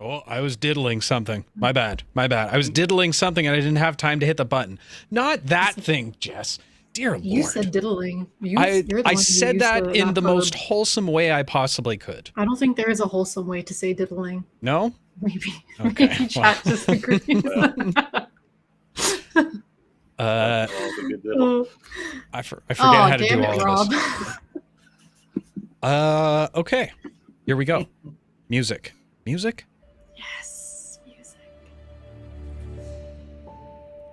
Oh, I was diddling something. My bad. I was diddling something and I didn't have time to hit the button. Not that thing, Jess. Dear Lord. You said diddling. I said that in the most wholesome way I possibly could. I don't think there is a wholesome way to say diddling. No? Maybe. Okay. Maybe chat disagrees. I forget how to do all Rob. this. Okay. Here we go. Music. Music? Yes, music.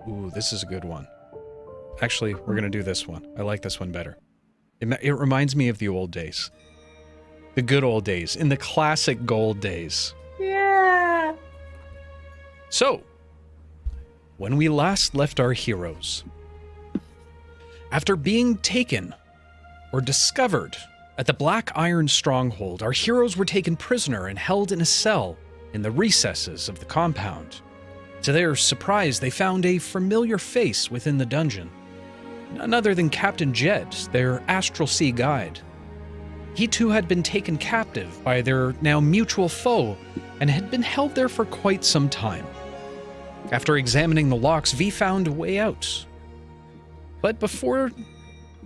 Ooh, this is a good one. Actually, we're going to do this one. I like this one better. It reminds me of the old days. The good old days. In the classic gold days. Yeah. So, when we last left our heroes, after being taken or discovered at the Black Iron Stronghold, our heroes were taken prisoner and held in a cell in the recesses of the compound. To their surprise, they found a familiar face within the dungeon. None other than Captain Jedd, their astral sea guide. He too had been taken captive by their now mutual foe and had been held there for quite some time. After examining the locks, V found a way out. But before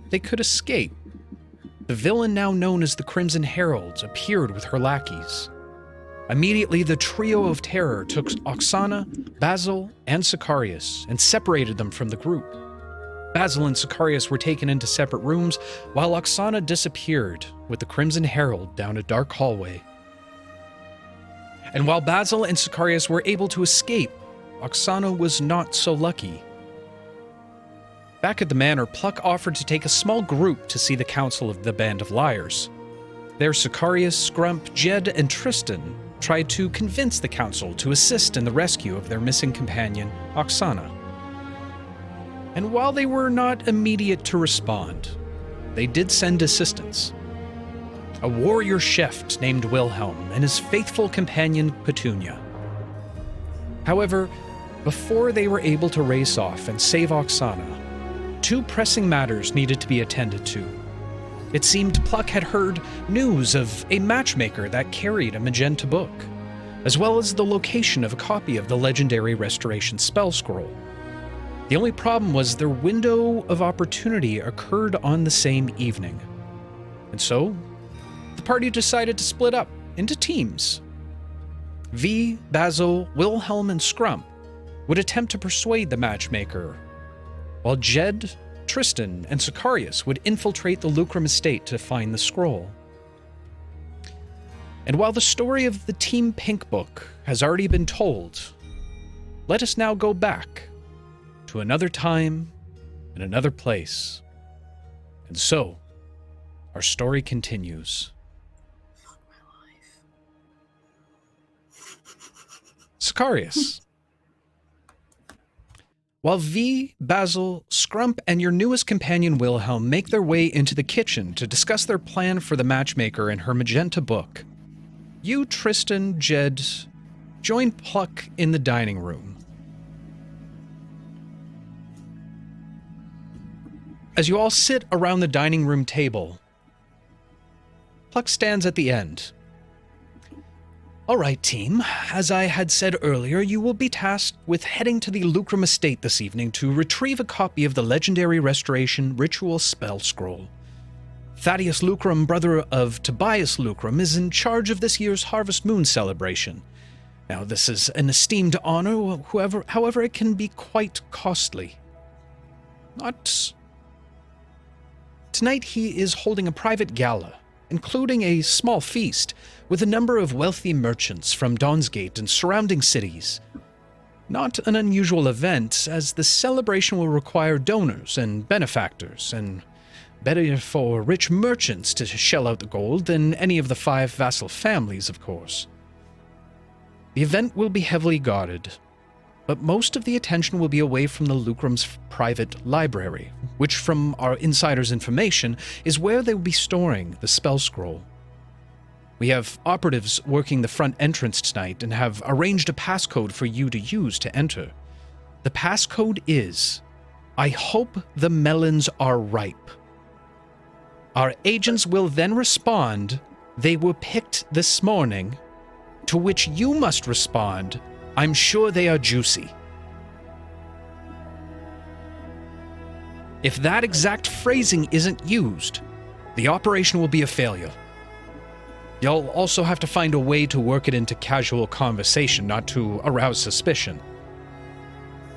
they could escape, the villain now known as the Crimson Herald appeared with her lackeys. Immediately, the trio of terror took Oksana, Basil, and Sicarious and separated them from the group. Basil and Sicarious were taken into separate rooms, while Oksana disappeared with the Crimson Herald down a dark hallway. And while Basil and Sicarious were able to escape, Oksana was not so lucky. Back at the manor, Pluck offered to take a small group to see the council of the Band of Liars. There, Sicarious, Scrump, Jedd, and Tristan tried to convince the council to assist in the rescue of their missing companion, Oksana. And while they were not immediate to respond, they did send assistance. A warrior chef named Wilhelm and his faithful companion, Petunia. However, before they were able to race off and save Oksana, two pressing matters needed to be attended to. It seemed Pluck had heard news of a matchmaker that carried a magenta book, as well as the location of a copy of the legendary Restoration spell scroll. The only problem was their window of opportunity occurred on the same evening. And so, the party decided to split up into teams. V, Basil, Wilhelm, and Scrump would attempt to persuade the matchmaker, while Jedd, Tristan, and Sicarious would infiltrate the Lucrum estate to find the scroll. And while the story of the Team Pink book has already been told, let us now go back to another time and another place. And so, our story continues. Fuck my life. Sicarious. While V, Basil, Scrump, and your newest companion Wilhelm make their way into the kitchen to discuss their plan for the matchmaker and her magenta book, you, Tristan, Jedd, join Pluck in the dining room. As you all sit around the dining room table, Pluck stands at the end. All right, team. As I had said earlier, you will be tasked with heading to the Lucrum estate this evening to retrieve a copy of the legendary Restoration ritual spell scroll. Thaddeus Lucrum, brother of Tobias Lucrum, is in charge of this year's Harvest Moon celebration. Now, this is an esteemed honor, however, it can be quite costly. Tonight he is holding a private gala, including a small feast, with a number of wealthy merchants from Dawnsgate and surrounding cities. Not an unusual event, as the celebration will require donors and benefactors, and better for rich merchants to shell out the gold than any of the 5 vassal families, of course. The event will be heavily guarded, but most of the attention will be away from the Lucrum's private library, which, from our insider's information, is where they will be storing the spell scroll. We have operatives working the front entrance tonight and have arranged a passcode for you to use to enter. The passcode is, "I hope the melons are ripe." Our agents will then respond, "They were picked this morning," to which you must respond, "I'm sure they are juicy." If that exact phrasing isn't used, the operation will be a failure. You'll also have to find a way to work it into casual conversation, not to arouse suspicion.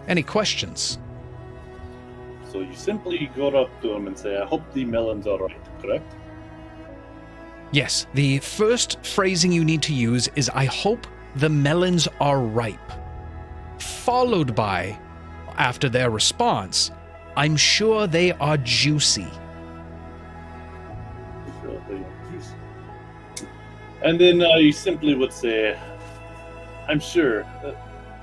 Any questions? So you simply go up to him and say, "I hope the melons are right," correct? Yes, the first phrasing you need to use is, "I hope the melons are ripe," followed by, after their response, "I'm sure they are juicy." Sure, they are juicy. And then you simply would say, "I'm sure."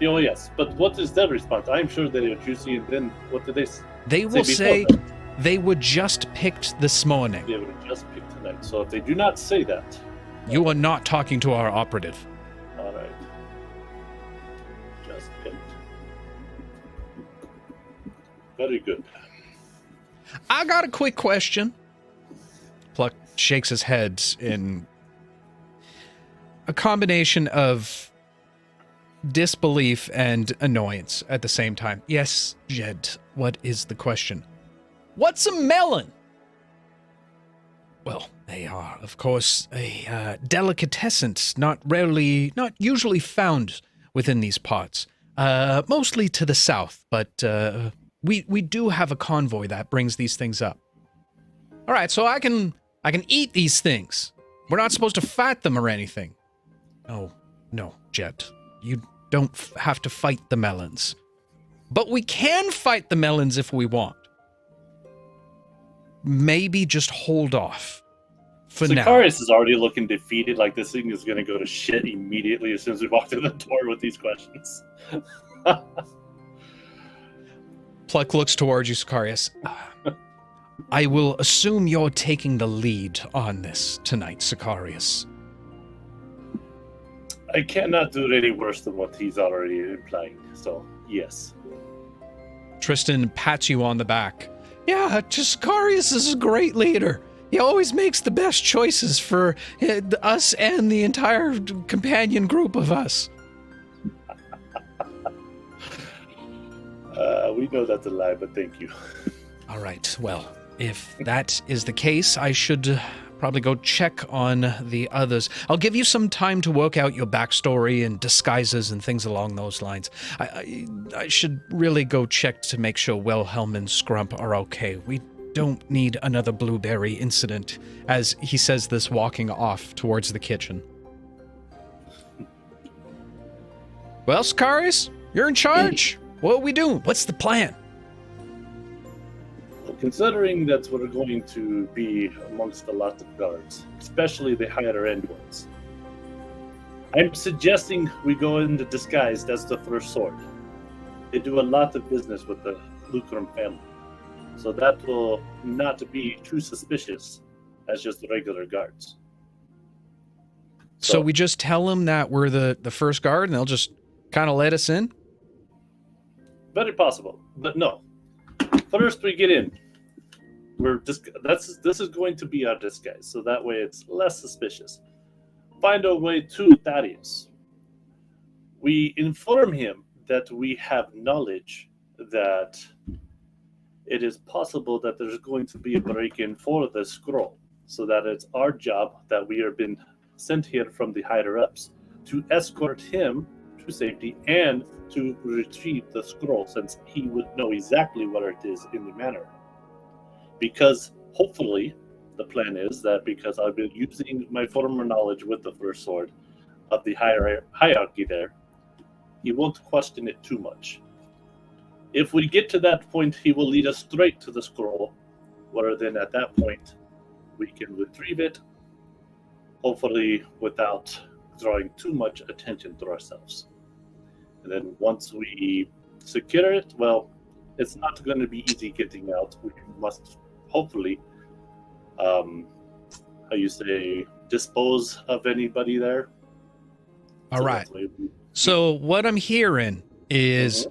Oh, yes, but what is their response? "I'm sure they are juicy," and then what do they say? They will say that? they were just picked this morning. They were just picked tonight. So if they do not say that, You are not talking to our operative. all right. Just picked. Very good. I got a quick question. Pluck shakes his head in a combination of disbelief and annoyance at the same time. "Yes, Jedd, what is the question?" "What's a melon?" "Well, they are, of course, a delicatessen, not usually found within these parts. Mostly to the south, but we do have a convoy that brings these things up." "All right, so I can eat these things. We're not supposed to fight them or anything." "Oh, no, Jedd. You don't have to fight the melons. But we can fight the melons if we want. Maybe just hold off for now." Sicarious is already looking defeated, like this thing is going to go to shit immediately as soon as we walk through the door with these questions. Pluck looks towards you, Sicarious. "I will assume you're taking the lead on this tonight, Sicarious." I cannot do it any worse than what he's already implying, so yes. Tristan pats you on the back. "Yeah, Sicarious is a great leader. He always makes the best choices for us and the entire companion group of us." We know that's a lie, but thank you. All right, well, if that is the case, I should probably go check on the others. I'll give you some time to work out your backstory and disguises and things along those lines. I should really go check to make sure Wilhelm and Scrump are okay. We don't need another blueberry incident, as he says this, walking off towards the kitchen. "Well, Sicarious, you're in charge. What are we doing? What's the plan?" Considering that we're going to be amongst a lot of guards, especially the higher end ones, I'm suggesting we go into disguise as the First Sword. They do a lot of business with the Lucrum family, so that will not be too suspicious as just the regular guards. So we just tell them that we're the first guard and they'll just kind of let us in? Very possible, but no. First we get in. This is going to be our disguise, so that way it's less suspicious. Find our way to Thaddeus. We inform him that we have knowledge that it is possible that there's going to be a break-in for the scroll, so that it's our job that we have been sent here from the higher-ups to escort him to safety and to retrieve the scroll, since he would know exactly where it is in the manor. Because hopefully the plan is that because I've been using my former knowledge with the First Sword of the hierarchy there, he won't question it too much. If we get to that point, he will lead us straight to the scroll, where then at that point we can retrieve it, hopefully without drawing too much attention to ourselves. And then once we secure it, well, it's not going to be easy getting out. We must hopefully, dispose of anybody there. All right. So what I'm hearing is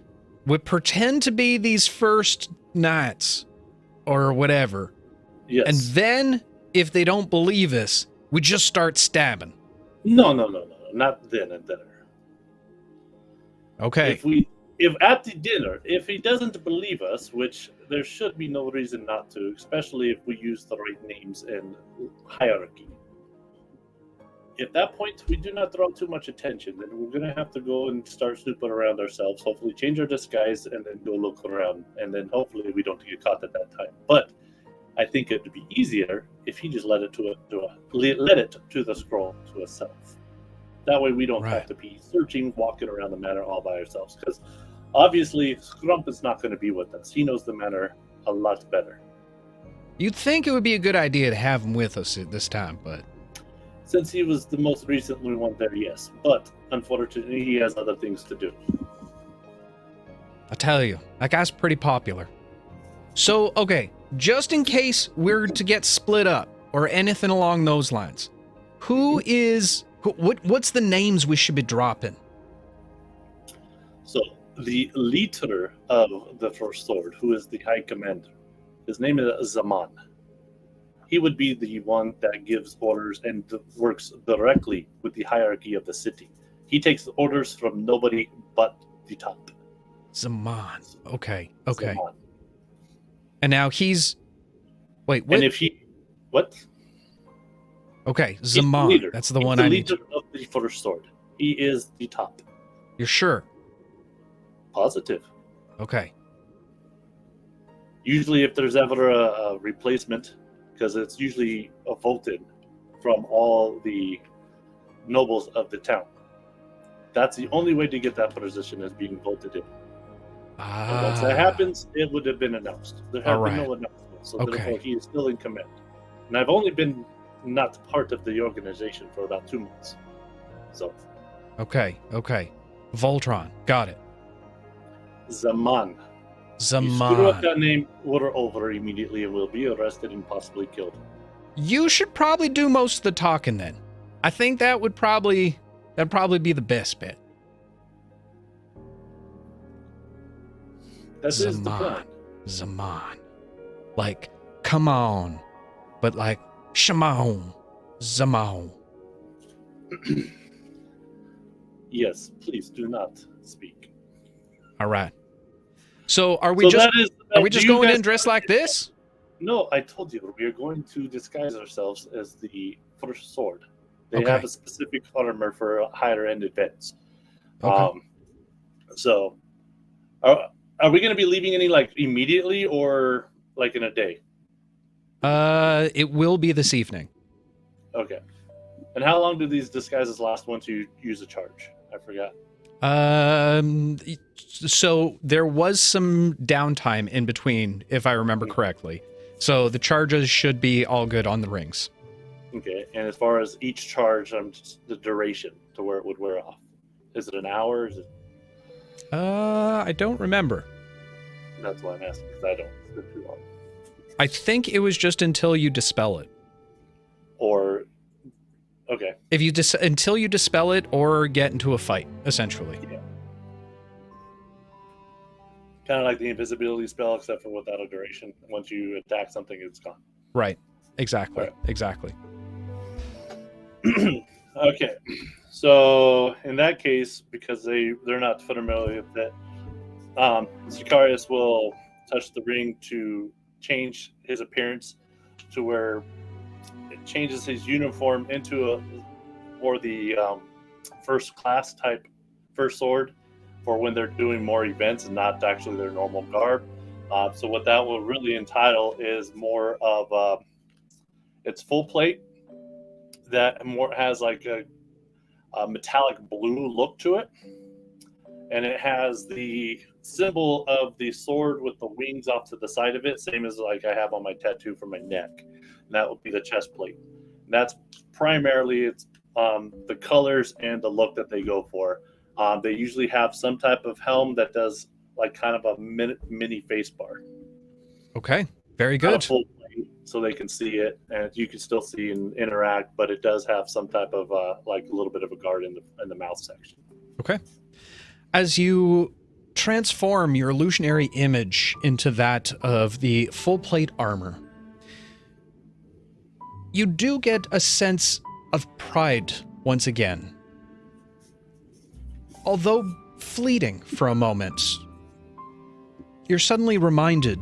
we pretend to be these first knights or whatever. Yes. And then if they don't believe us, we just start stabbing. No. not then at dinner. Okay. If at the dinner, if he doesn't believe us, which there should be no reason not to, especially if we use the right names and hierarchy. At that point, we do not draw too much attention. Then we're going to have to go and start snooping around ourselves, hopefully change our disguise, and then go look around. And then hopefully we don't get caught at that time. But I think it would be easier if he just let it to the scroll to himself. That way we don't have to be searching, walking around the manor all by ourselves. Because obviously, Scrump is not going to be with us. He knows the manor a lot better. You'd think it would be a good idea to have him with us at this time, but... Since he was the most recently one there, yes. But, unfortunately, he has other things to do. I tell you, that guy's pretty popular. So, okay, just in case we're to get split up, or anything along those lines, what's the names we should be dropping? So, the leader of the First Sword, who is the High Commander, his name is Zaman. He would be the one that gives orders and works directly with the hierarchy of the city. He takes orders from nobody but the top. Zaman. Okay. Zaman. And now he's... Wait, what? And if he... What? Okay, Zaman. That's the one I need. He's the leader of the First Sword. He is the top. You're sure? Positive. Okay. Usually if there's ever a replacement... because it's usually voted from all the nobles of the town. That's the only way to get that position, is being voted in. And once that happens, it would have been announced. There have been no announcement, so therefore he is still in command. And I've only been not part of the organization for about 2 months. So. Okay. Voltron, got it. Zaman. You screw up that name, we're over immediately and we'll be arrested and possibly killed. You should probably do most of the talking then. I think that'd probably be the best bet. That is the plan. Zaman. Like, come on. But like, Shimon. Zaman. Yes, please do not speak. All right. So are we just going in dressed like this? No, I told you we are going to disguise ourselves as the First Sword. They have a specific armor for higher end events. Okay. So, are we going to be leaving any like immediately or like in a day? It will be this evening. Okay. And how long do these disguises last once you use a charge? I forgot. So there was some downtime in between, if I remember correctly. So the charges should be all good on the rings. Okay, and as far as each charge, the duration to where it would wear off. Is it an hour? Is it... I don't remember. That's why I'm asking, because I don't. It's been too long. I think it was just until you dispel it. Or... Okay. If you until you dispel it or get into a fight, essentially. Yeah. Kind of like the invisibility spell, except for without a duration. Once you attack something, it's gone. Right. Exactly. Right. Exactly. Okay. So in that case, because they're not familiar with that, Sicarious will touch the ring to change his appearance to where it changes his uniform into the first class type First Sword for when they're doing more events and not actually their normal garb. So what that will really entitle is more of it's full plate that more has like a metallic blue look to it, and it has the symbol of the sword with the wings off to the side of it, same as like I have on my tattoo for my neck. And that will be the chest plate. And that's primarily it's the colors and the look that they go for. They usually have some type of helm that does like kind of a mini face bar. Okay, very good. Full plate, so they can see it, and you can still see and interact, but it does have some type of like a little bit of a guard in the mouth section. Okay. As you transform your illusionary image into that of the full plate armor, you do get a sense of pride once again although fleeting for a moment, you're suddenly reminded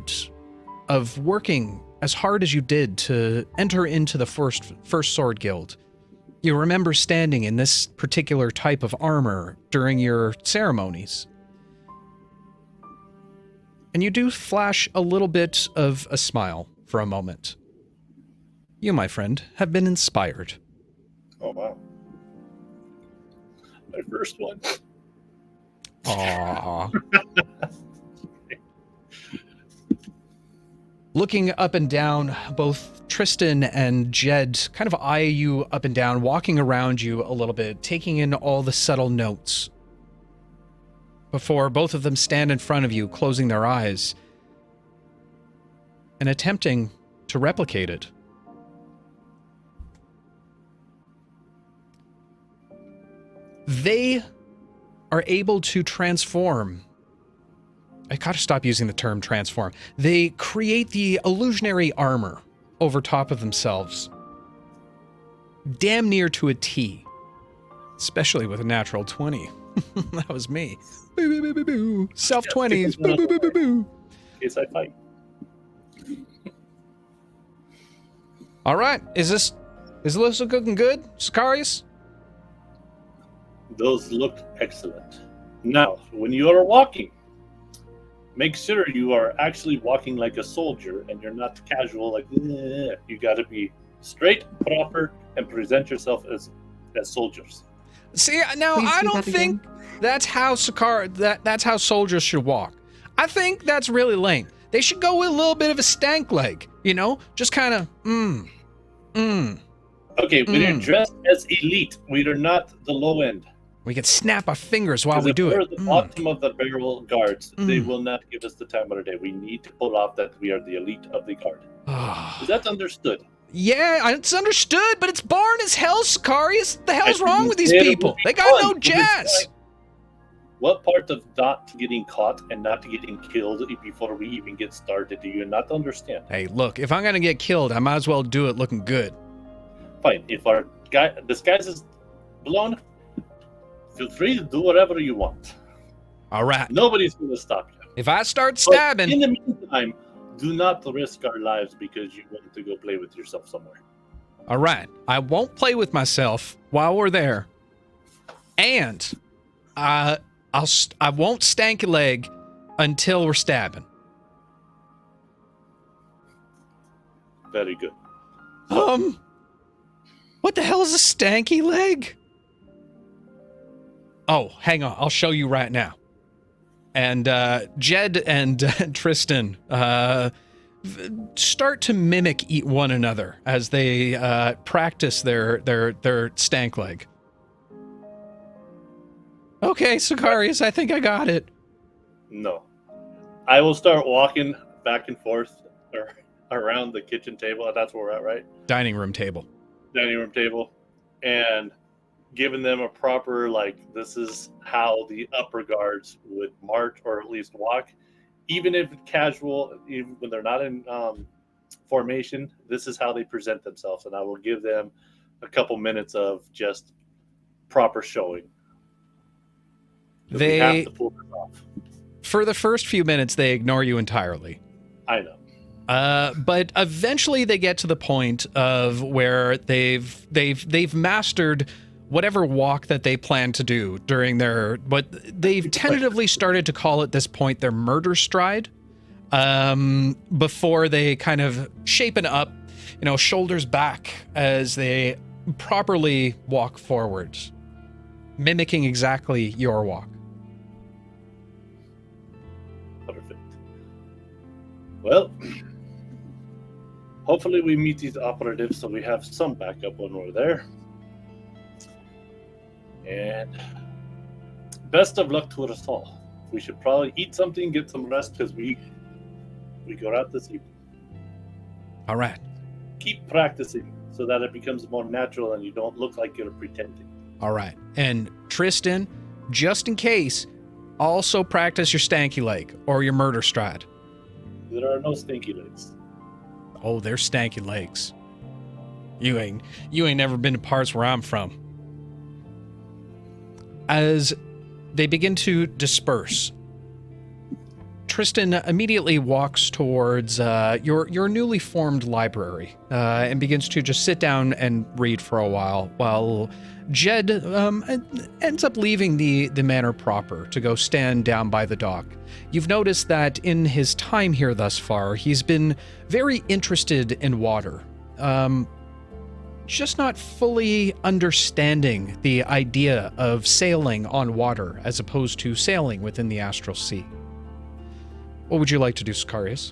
of working as hard as you did to enter into the first Sword Guild. You remember standing in this particular type of armor during your ceremonies. And you do flash a little bit of a smile for a moment. You, my friend, have been inspired. Oh, wow. My first one. Aww. Looking up and down, both Tristan and Jedd kind of eye you up and down, walking around you a little bit, taking in all the subtle notes. Before both of them stand in front of you, closing their eyes, and attempting to replicate it. They are able to transform. I gotta stop using the term transform. They create the illusionary armor over top of themselves. Damn near to a T. Especially with a natural 20. That was me. Boo, boo, boo, boo, boo. Self 20s. Boo, boo, boo, boo, boo. In case I fight. All right. Is this looking good, Sicarious? Those look excellent. Now, when you are walking, make sure you are actually walking like a soldier and you're not casual like, eh. You got to be straight, proper, and present yourself as soldiers. See, now Please I do don't that think that's how that's how soldiers should walk. I think that's really lame. They should go with a little bit of a stank leg, you know? Just kind of, Okay, when you're dressed as elite, we are not the low end. We can snap our fingers while 'Cause we if do we're it. the bottom of the barrel guards, they will not give us the time of the day. We need to pull off that we are the elite of the guard. Is that understood? Yeah, it's understood, but it's boring as hell, Sicarious. What the hell's I wrong with these said it would people? be They got fun. no It was jazz. like, what part of not getting caught and not getting killed before we even get started do you not understand? Hey, look, if I'm gonna get killed, I might as well do it looking good. Fine. If our disguise is blown, feel free to do whatever you want. All right. Nobody's going to stop you. If I start But stabbing, in the meantime, do not risk our lives because you want to go play with yourself somewhere. all right, I won't play with myself while we're there, and I won't stank a leg until we're stabbing. Very good. What the hell is a stanky leg? Oh, hang on, I'll show you right now. And Jedd and Tristan start to mimic one another as they practice their stank leg. Okay, Sicarious, I think I got it. No. I will start walking back and forth around the kitchen table. That's where we're at, right? Dining room table. Dining room table. And giving them a proper, like, this is how the upper guards would march or at least walk. Even if casual, even when they're not in formation, this is how they present themselves. And I will give them a couple minutes of just proper showing. We have to pull this off. For the first few minutes, they ignore you entirely. I know. But eventually they get to the point of where they've mastered whatever walk that they plan to do during but they've tentatively started to call at this point their murder stride, before they kind of shapen up, shoulders back as they properly walk forward, mimicking exactly your walk. Perfect. Well, hopefully we meet these operatives so we have some backup when we're there. And best of luck to us all. We should probably eat something, get some rest, because we go out this evening. All right. Keep practicing so that it becomes more natural and you don't look like you're pretending. All right. And Tristan, just in case, also practice your stanky leg or your murder stride. There are no stinky legs. Oh, they're stanky legs. You ain't never been to parts where I'm from. As they begin to disperse. Tristan immediately walks towards your newly formed library and begins to just sit down and read for a while Jedd ends up leaving the manor proper to go stand down by the dock. You've noticed that in his time here thus far, he's been very interested in water. Just not fully understanding the idea of sailing on water as opposed to sailing within the astral sea. What would you like to do, Sicarious?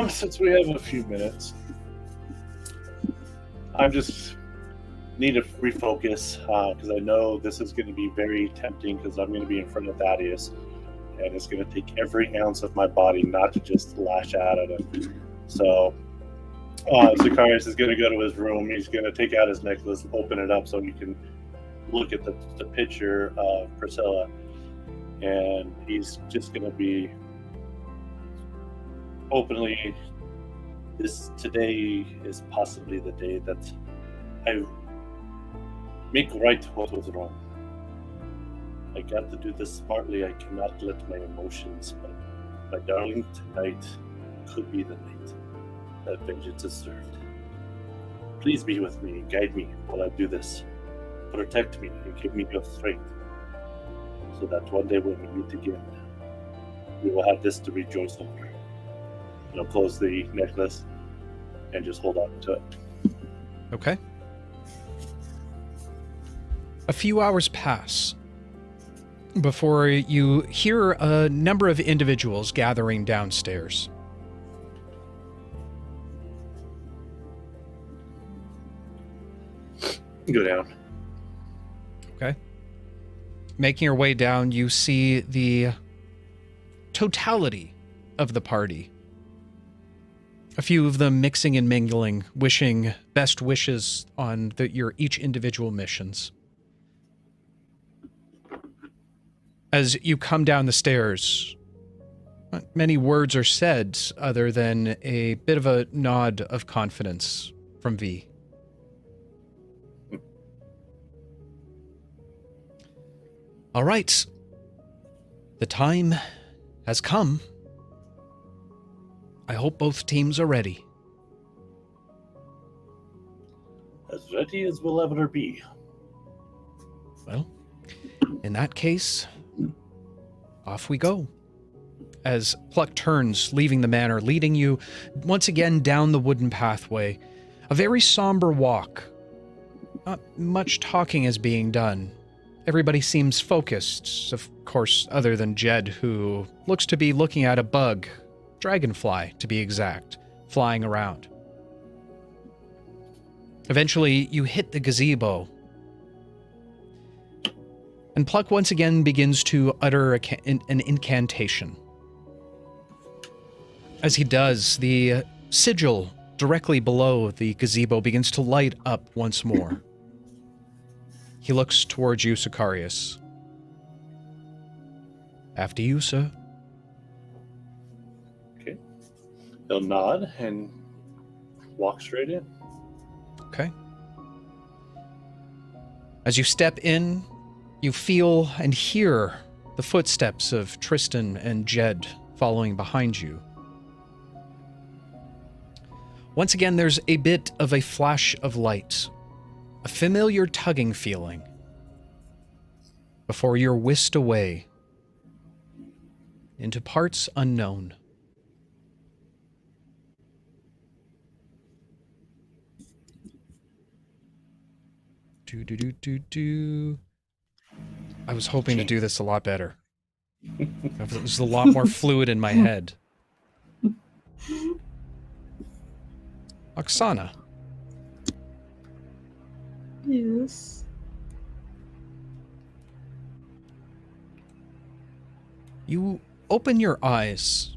Since we have a few minutes, I just need to refocus because I know this is going to be very tempting because I'm going to be in front of Thaddeus, and it's going to take every ounce of my body not to just lash out at him. So Sicarious is going to go to his room. He's going to take out his necklace, open it up so he can look at the picture of Priscilla. And he's just going to be openly, today is possibly the day that I make right what was wrong. I got to do this smartly. I cannot let my emotions, but my darling, tonight could be the night that vengeance is served. Please be with me and guide me while I do this. Protect me and give me your strength, so that one day when we meet again, we will have this to rejoice over. And I'll close the necklace and just hold on to it. Okay. A few hours pass before you hear a number of individuals gathering downstairs. Go down. Okay. Making your way down, you see the totality of the party. A few of them mixing and mingling, wishing best wishes on your each individual missions. As you come down the stairs, not many words are said other than a bit of a nod of confidence from V. All right. The time has come. I hope both teams are ready. As ready as we'll ever be. Well, in that case, off we go. As Pluck turns, leaving the manor, leading you once again down the wooden pathway. A very somber walk. Not much talking is being done. Everybody seems focused, of course, other than Jedd, who looks to be looking at a bug, dragonfly to be exact, flying around. Eventually, you hit the gazebo, and Pluck once again begins to utter an incantation. As he does, the sigil directly below the gazebo begins to light up once more. He looks towards you, Sicarious. After you, sir. Okay. He'll nod and walk straight in. Okay. As you step in, you feel and hear the footsteps of Tristan and Jedd following behind you. Once again, there's a bit of a flash of light, a familiar tugging feeling, before you're whisked away into parts unknown. I was hoping to do this a lot better. It was a lot more fluid in my head. Oksana. Yes. You open your eyes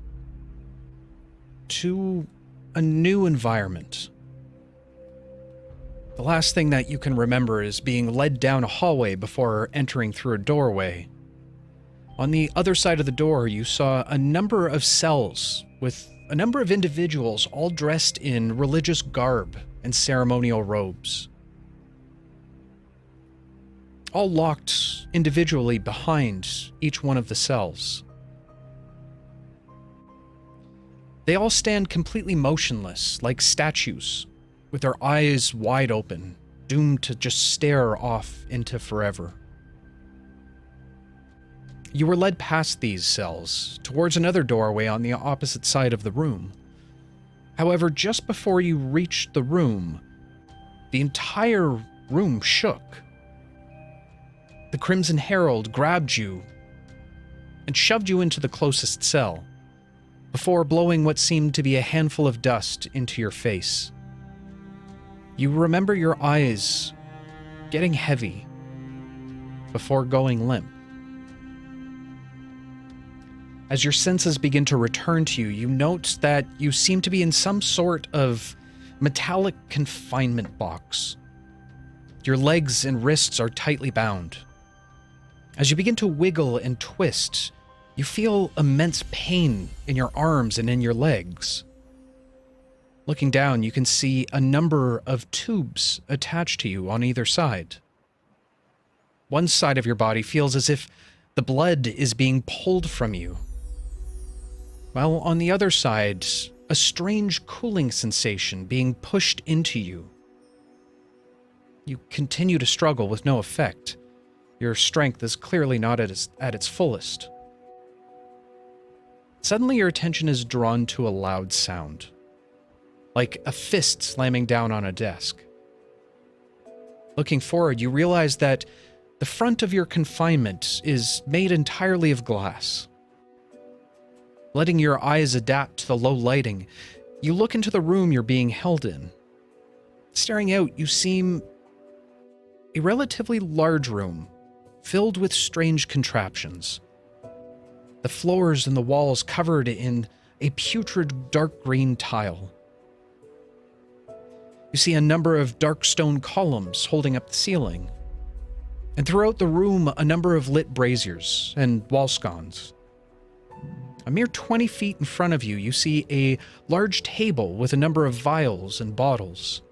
to a new environment. The last thing that you can remember is being led down a hallway before entering through a doorway. On the other side of the door, you saw a number of cells with a number of individuals all dressed in religious garb and ceremonial robes. all locked individually behind each one of the cells. They all stand completely motionless, like statues, with their eyes wide open, doomed to just stare off into forever. You were led past these cells, towards another doorway on the opposite side of the room. However, just before you reached the room, the entire room shook. The Crimson Herald grabbed you and shoved you into the closest cell, before blowing what seemed to be a handful of dust into your face. You remember your eyes getting heavy before going limp. As your senses begin to return to you, you note that you seem to be in some sort of metallic confinement box. Your legs and wrists are tightly bound. As you begin to wiggle and twist, you feel immense pain in your arms and in your legs. Looking down, you can see a number of tubes attached to you on either side. One side of your body feels as if the blood is being pulled from you, while on the other side, a strange cooling sensation being pushed into you. You continue to struggle with no effect. Your strength is clearly not at its fullest. Suddenly, your attention is drawn to a loud sound, like a fist slamming down on a desk. Looking forward, you realize that the front of your confinement is made entirely of glass. Letting your eyes adapt to the low lighting, you look into the room you're being held in. Staring out, you see a relatively large room filled with strange contraptions. The floors and the walls covered in a putrid dark green tile. You see a number of dark stone columns holding up the ceiling, and throughout the room a number of lit braziers and wall sconces. A mere 20 feet in front of you, you see a large table with a number of vials and bottles.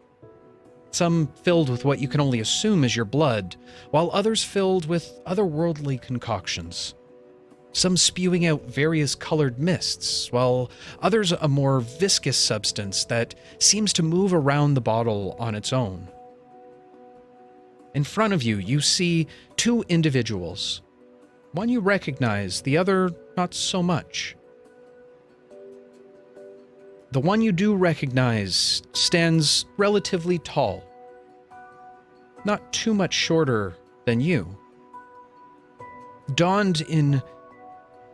Some filled with what you can only assume is your blood, while others filled with otherworldly concoctions. Some spewing out various colored mists, while others a more viscous substance that seems to move around the bottle on its own. In front of you, you see two individuals. One you recognize, the other not so much. The one you do recognize stands relatively tall, not too much shorter than you, donned in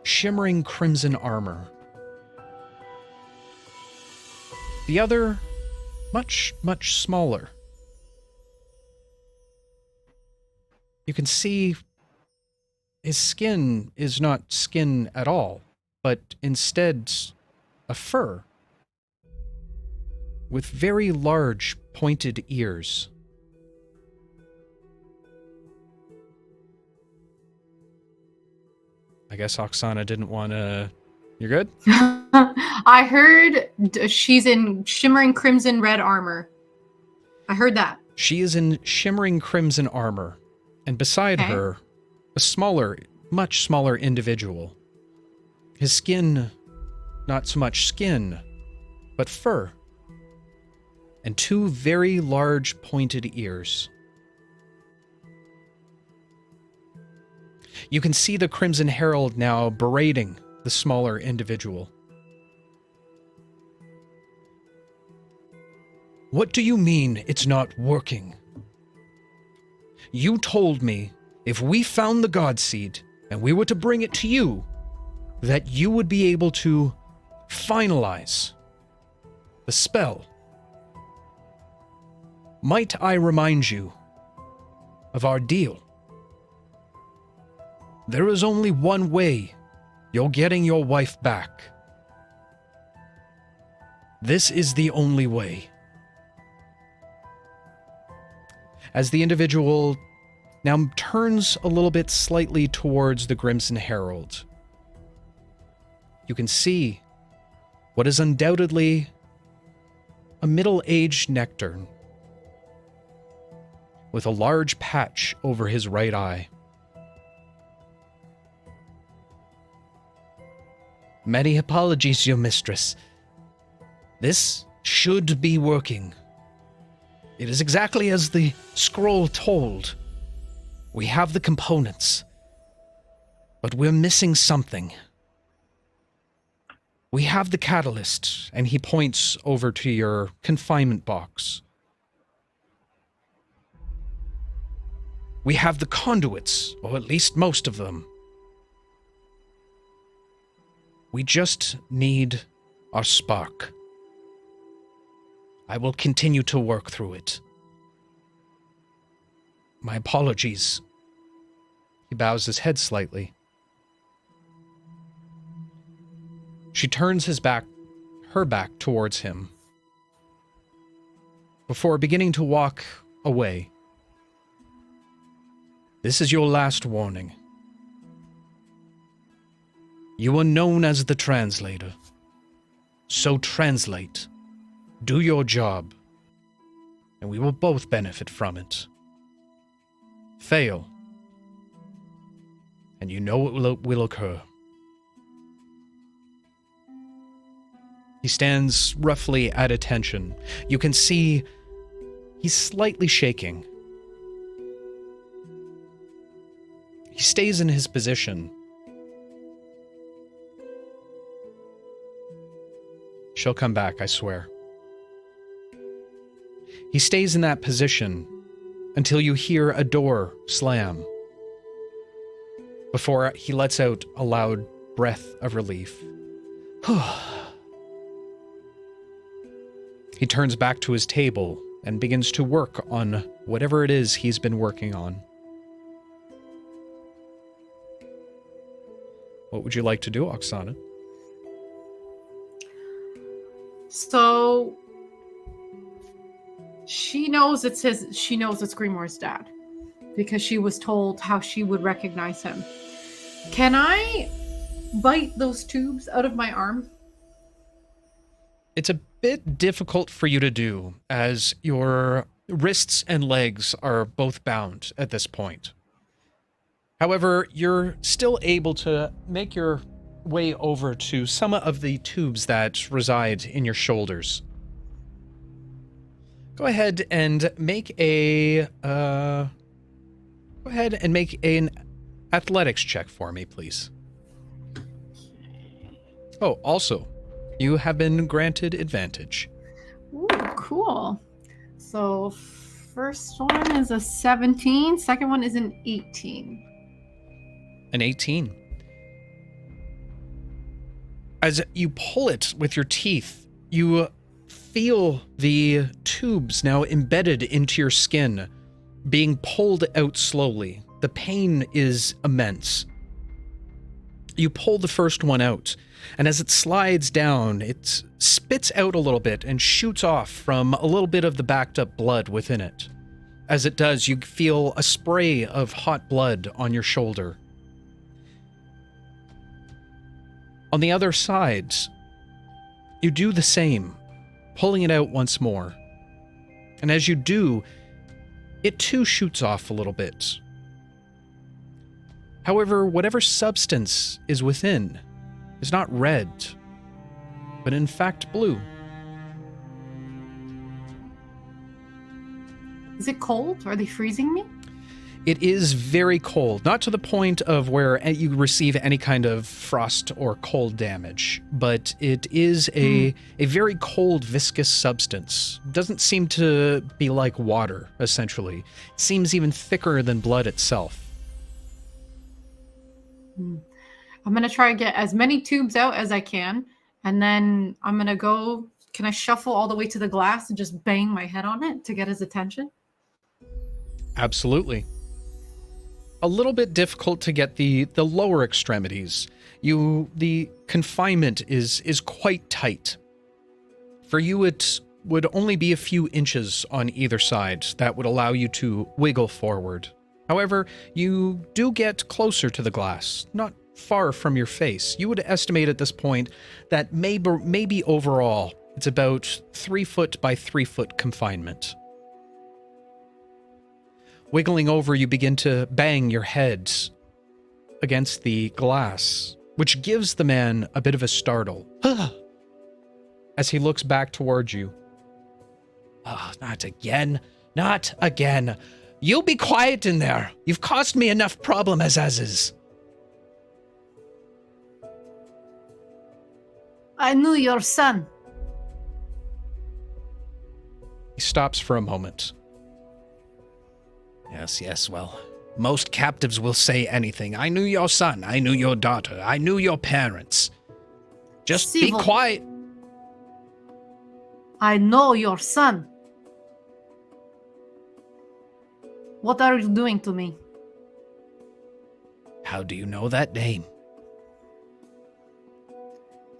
shimmering crimson armor. The other, much, much smaller. You can see his skin is not skin at all, but instead a fur with very large pointed ears. I guess Oksana didn't want to... You're good? I heard she's in shimmering crimson red armor. I heard that. She is in shimmering crimson armor, and beside her, a smaller, much smaller individual. His skin, not so much skin, but fur, and two very large pointed ears. You can see the Crimson Herald now berating the smaller individual. What do you mean it's not working? You told me if we found the God Seed and we were to bring it to you, that you would be able to finalize the spell. Might I remind you of our deal? There is only one way you're getting your wife back. This is the only way. As the individual now turns a little bit slightly towards the Crimson Herald, you can see what is undoubtedly a middle-aged nectar with a large patch over his right eye. Many apologies, your mistress. This should be working. It is exactly as the scroll told. We have the components, but we're missing something. We have the catalyst, and he points over to your confinement box. We have the conduits, or at least most of them. We just need our spark. I will continue to work through it. My apologies. He bows his head slightly. She turns her back towards him, before beginning to walk away. This is your last warning. You are known as the translator. So translate. Do your job. And we will both benefit from it. Fail. And you know it will occur. He stands roughly at attention. You can see he's slightly shaking. He stays in his position. She'll come back, I swear. He stays in that position until you hear a door slam, before he lets out a loud breath of relief. He turns back to his table and begins to work on whatever it is he's been working on. What would you like to do, Oksana? So she knows it's Grimoire's dad, because she was told how she would recognize him. Can I bite those tubes out of my arm? It's a bit difficult for you to do, as your wrists and legs are both bound at this point. However, you're still able to make your way over to some of the tubes that reside in your shoulders. Go ahead and make an athletics check for me, please. Oh, also, you have been granted advantage. Ooh, cool. So first one is a 17, second one is an 18. An 18. As you pull it with your teeth, you feel the tubes now embedded into your skin, being pulled out slowly. The pain is immense. You pull the first one out, and as it slides down, it spits out a little bit and shoots off from a little bit of the backed up blood within it. As it does, you feel a spray of hot blood on your shoulder. On the other side, you do the same, pulling it out once more. And as you do, it too shoots off a little bit. However, whatever substance is within is not red, but in fact blue. Is it cold? Are they freezing me? It is very cold, not to the point of where you receive any kind of frost or cold damage, but it is a very cold, viscous substance. Doesn't seem to be like water, essentially. It seems even thicker than blood itself. I'm going to try to get as many tubes out as I can, and then I'm going to go... Can I shuffle all the way to the glass and just bang my head on it to get his attention? Absolutely. A little bit difficult to get the lower extremities. The confinement is quite tight. For you, it would only be a few inches on either side that would allow you to wiggle forward. However, you do get closer to the glass, not far from your face. You would estimate at this point that maybe overall it's about 3 foot by 3 foot confinement. Wiggling over, you begin to bang your head against the glass, which gives the man a bit of a startle. As he looks back towards you. Oh, not again. Not again. You be quiet in there. You've caused me enough problem as is. I knew your son. He stops for a moment. Yes, well, most captives will say anything. I knew your son. I knew your daughter. I knew your parents. Just Civil. be quiet. I know your son. What are you doing to me? How do you know that name?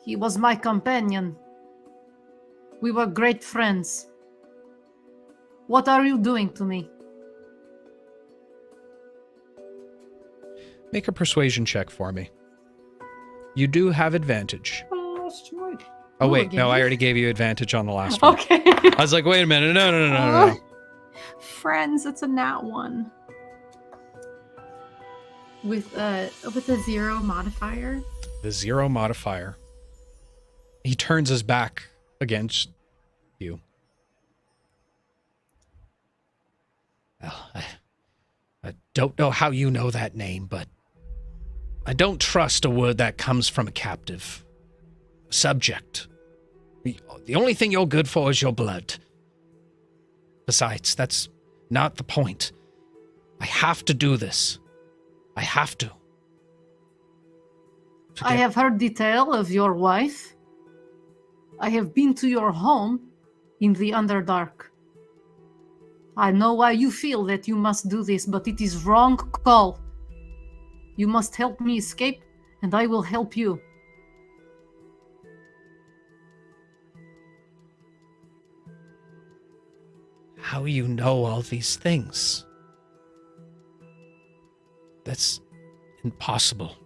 He was my companion. We were great friends. What are you doing to me? Make a persuasion check for me. You do have advantage. Oh, wait, no, I already gave you advantage on the last one. Okay. I was like, wait a minute, no. Friends, it's a nat 1. With a 0 modifier. The 0 modifier. He turns his back against you. Well, I don't know how you know that name, but I don't trust a word that comes from a captive. A subject. The only thing you're good for is your blood. Besides, that's not the point. I have to do this. I have to. I have heard detail of your wife. I have been to your home in the Underdark. I know why you feel that you must do this, but it is wrong call. You must help me escape, and I will help you. How you know all these things? That's impossible.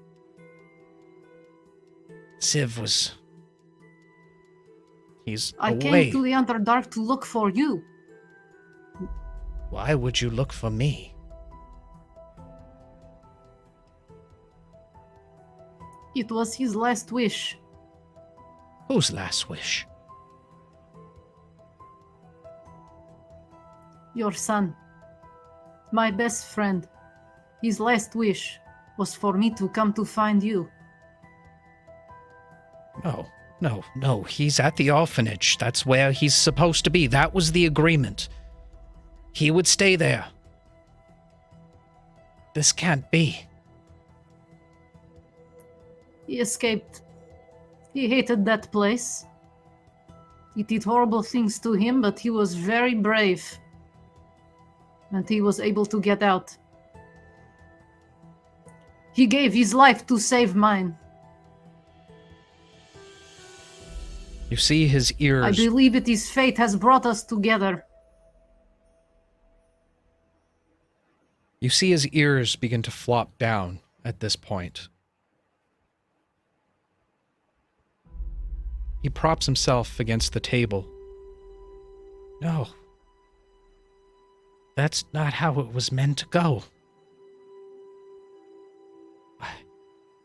Civ was... He's I away. came to the Underdark to look for you. Why would you look for me? It was his last wish. Whose last wish? Your son. My best friend. His last wish was for me to come to find you. No. He's at the orphanage. That's where he's supposed to be. That was the agreement. He would stay there. This can't be. He escaped. He hated that place. It did horrible things to him, but he was very brave. And he was able to get out. He gave his life to save mine. You see his ears... I believe it is fate has brought us together. You see his ears begin to flop down at this point. He props himself against the table. No. That's not how it was meant to go.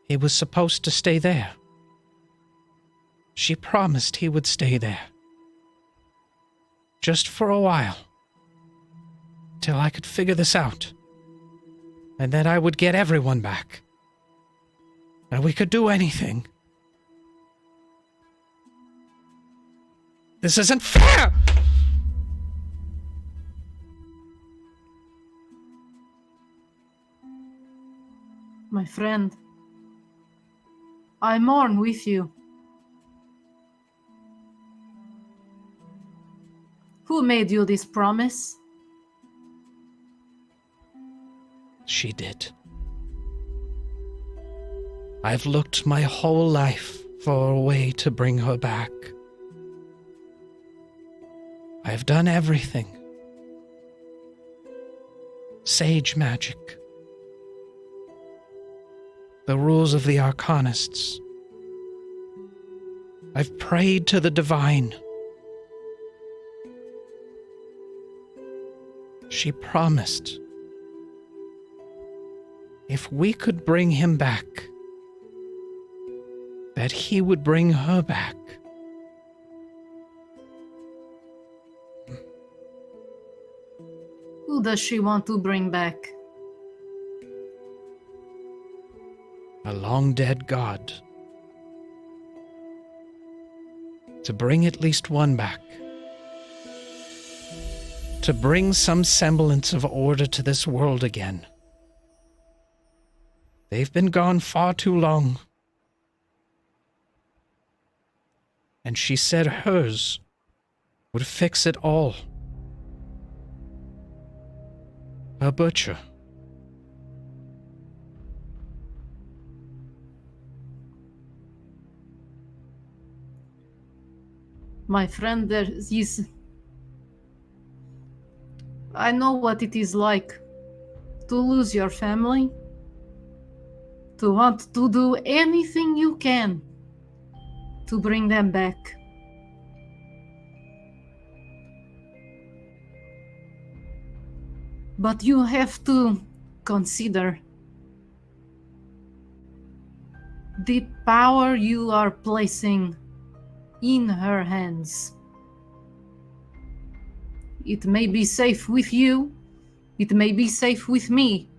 He was supposed to stay there. She promised he would stay there. Just for a while. Till I could figure this out. And then I would get everyone back. And we could do anything. This isn't fair! My friend, I mourn with you. Who made you this promise? She did. I've looked my whole life for a way to bring her back. I've done everything. Sage magic. The rules of the Arcanists. I've prayed to the divine. She promised if we could bring him back, that he would bring her back. Who does she want to bring back? A long-dead god. To bring at least one back. To bring some semblance of order to this world again. They've been gone far too long. And she said hers would fix it all. A butcher. My friend, there is... I know what it is like to lose your family, to want to do anything you can to bring them back. But you have to consider the power you are placing in her hands. It may be safe with you, it may be safe with me,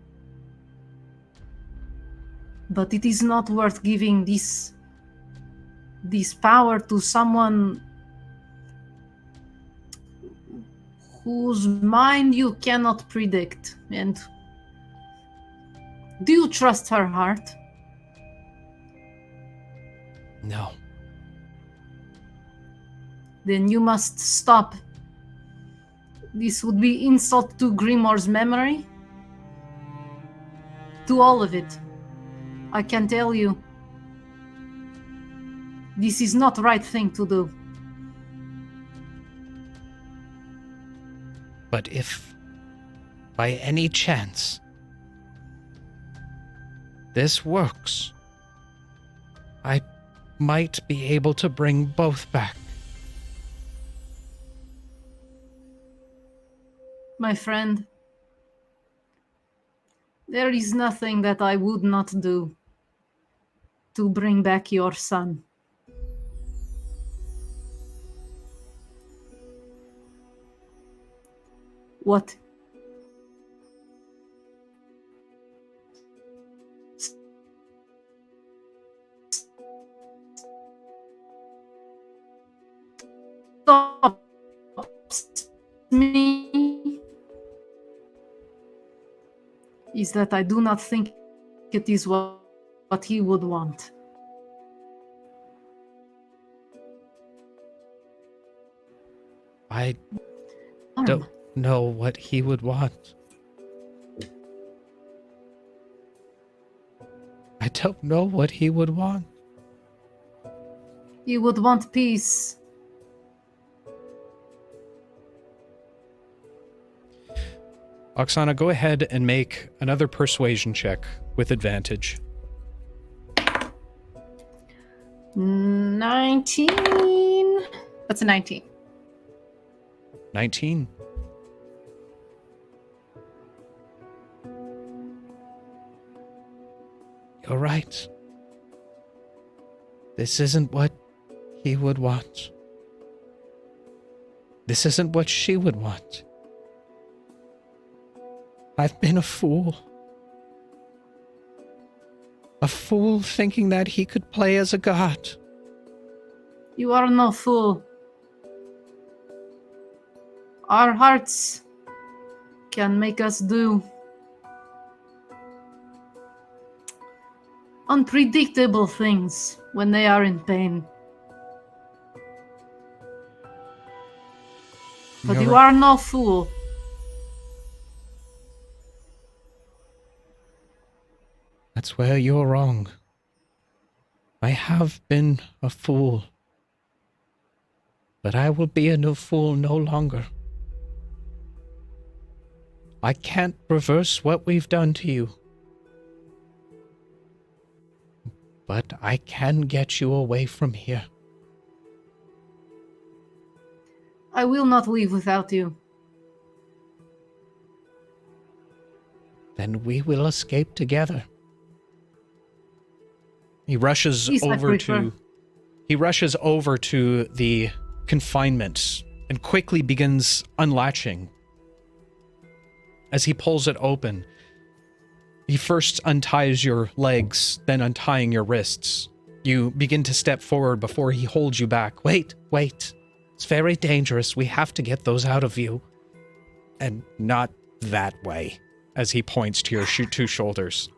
but it is not worth giving this power to someone whose mind you cannot predict. And do you trust her heart? No. Then you must stop. This would be insult to Grimoire's memory. To all of it. I can tell you. This is not the right thing to do. But if, by any chance, this works, I might be able to bring both back. My friend, there is nothing that I would not do to bring back your son. What? Stops me is that I do not think it is what he would want. I don't know what he would want. I don't know what he would want. He would want peace. Oksana, go ahead and make another persuasion check with advantage. 19. That's a 19. 19. You're right. This isn't what he would want. This isn't what she would want. I've been a fool. A fool thinking that he could play as a god. You are no fool. Our hearts can make us do unpredictable things when they are in pain. But you are no fool. That's where you're wrong. I have been a fool. But I will be a no fool no longer. I can't reverse what we've done to you. But I can get you away from here. I will not leave without you. Then we will escape together. He rushes Yes, I over prefer. to he rushes over to the confinement and quickly begins unlatching. As he pulls it open, he first unties your legs, then untying your wrists. You begin to step forward before he holds you back. Wait. It's very dangerous. We have to get those out of you. And not that way, as he points to your two shoulders.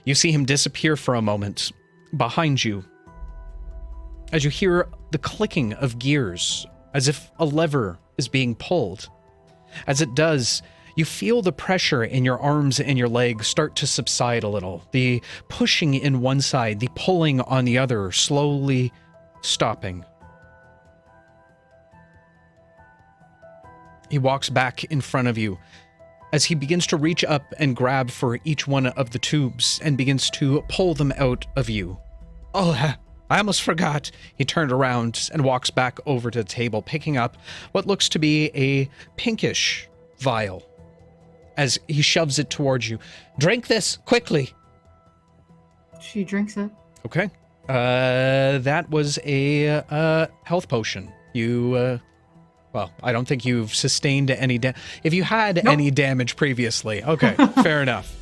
You see him disappear for a moment behind you, as you hear the clicking of gears, as if a lever is being pulled. As it does, you feel the pressure in your arms and your legs start to subside a little. The pushing in one side, the pulling on the other, slowly stopping. He walks back in front of you as he begins to reach up and grab for each one of the tubes and begins to pull them out of you. Oh, I almost forgot. He turned around and walks back over to the table, picking up what looks to be a pinkish vial as he shoves it towards you. Drink this, quickly. She drinks it. Okay. That was a health potion. You, well, I don't think you've sustained any if you had any damage previously. Okay, fair enough.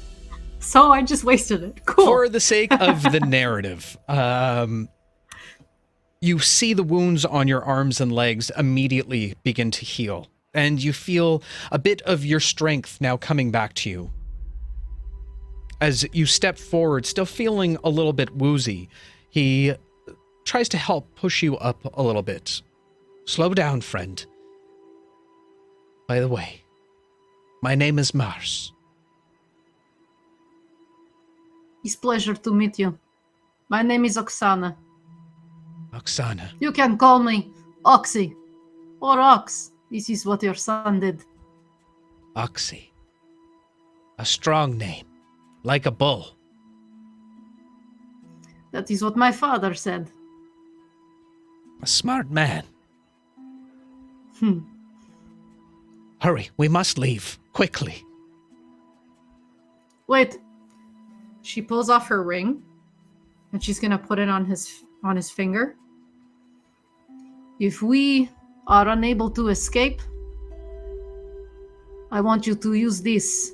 So I just wasted it. Cool. For the sake of the narrative, you see the wounds on your arms and legs immediately begin to heal, and you feel a bit of your strength now coming back to you. As you step forward, still feeling a little bit woozy, he tries to help push you up a little bit. Slow down, friend. By the way, my name is Mars. It's a pleasure to meet you. My name is Oksana. Oksana. You can call me Oksy or Ox. This is what your son did. Oksy. A strong name, like a bull. That is what my father said. A smart man. Hmm. Hurry, we must leave, quickly. Wait, She pulls off her ring and she's gonna put it on his finger. if we are unable to escape, I want you to use this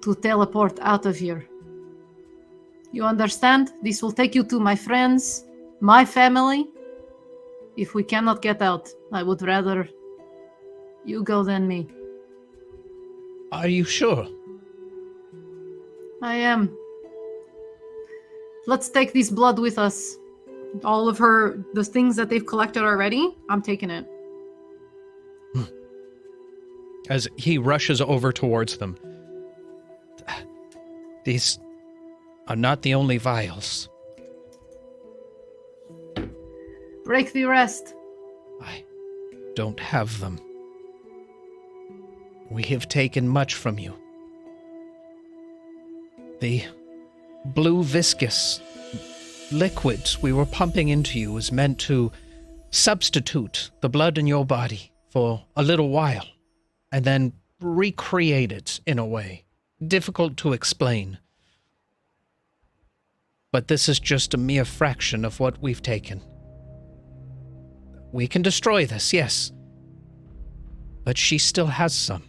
to teleport out of here. You understand? This will take you to my friends, my family. If we cannot get out, I would rather you go than me. Are you sure? I am. Let's take this blood with us. All of the things that they've collected already, I'm taking it. As he rushes over towards them. These are not the only vials. Break the rest. I don't have them. We have taken much from you. The blue viscous liquid we were pumping into you was meant to substitute the blood in your body for a little while and then recreate it in a way. Difficult to explain. But this is just a mere fraction of what we've taken. We can destroy this, yes. But she still has some.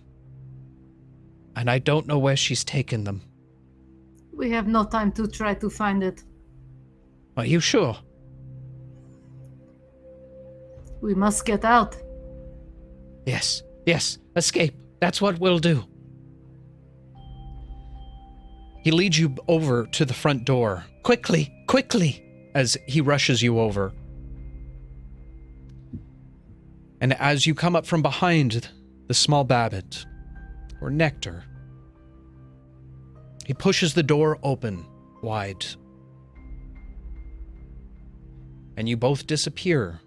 And I don't know where she's taken them. We have no time to try to find it. Are you sure? We must get out. Yes, escape. That's what we'll do. He leads you over to the front door. Quickly, as he rushes you over. And as you come up from behind the small Babbit, or Nectar, he pushes the door open wide. And you both disappear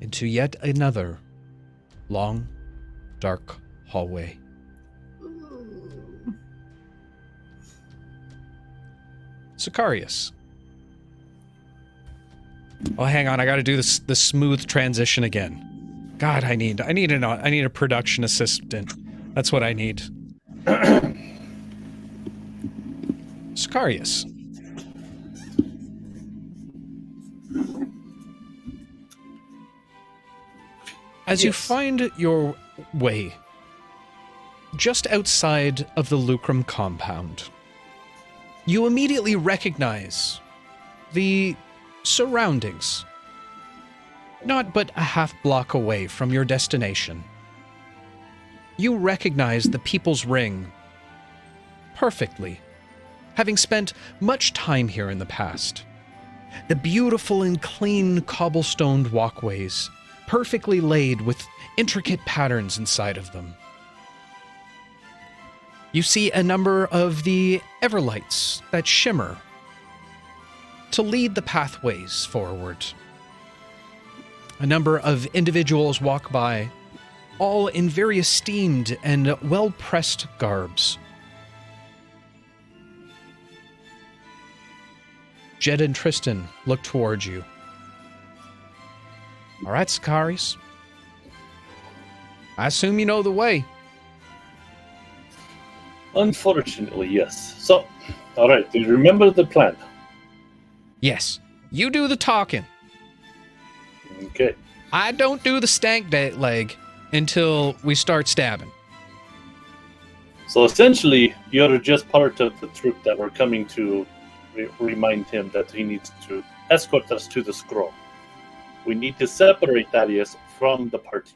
into yet another long, dark hallway. Sicarious. Oh, hang on, I gotta do this smooth transition again. God, I need a production assistant. That's what I need. Sicarious. As you find your way just outside of the Lucrum compound, you immediately recognize the surroundings, not but a half block away from your destination. You recognize the People's Ring perfectly, having spent much time here in the past. The beautiful and clean cobblestoned walkways, perfectly laid with intricate patterns inside of them. You see a number of the everlights that shimmer to lead the pathways forward. A number of individuals walk by, all in very esteemed and well-pressed garbs. Jedd and Tristan look towards you. All right, Sicarious. I assume you know the way. Unfortunately, yes. So, all right, do you remember the plan? Yes, you do the talking. Okay. I don't do the stank leg until we start stabbing. So essentially, you're just part of the troop that we're coming to remind him that he needs to escort us to the scroll. We need to separate Thaddeus from the party.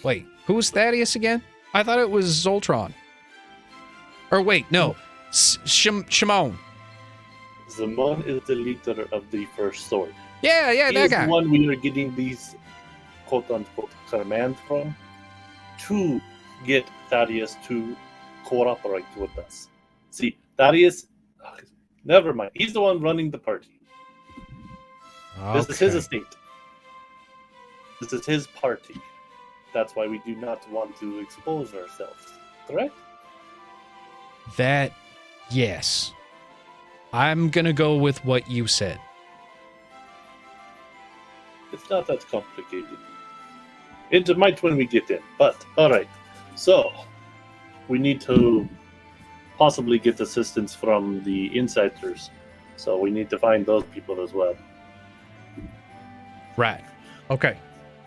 Wait, who's Thaddeus again? I thought it was Zoltron. Or wait, no. Shimon. Zaman is the leader of the first sword. Yeah, He that is guy. the one we are getting these quote-unquote commands from to get Thaddeus to cooperate with us. See, Thaddeus, never mind. He's the one running the party. This is his estate. This is his party. That's why we do not want to expose ourselves. Correct? That, yes. I'm gonna go with what you said. It's not that complicated. It might when we get in. But, alright. So, we need to possibly get assistance from the insiders. So we need to find those people as well. Right. Okay.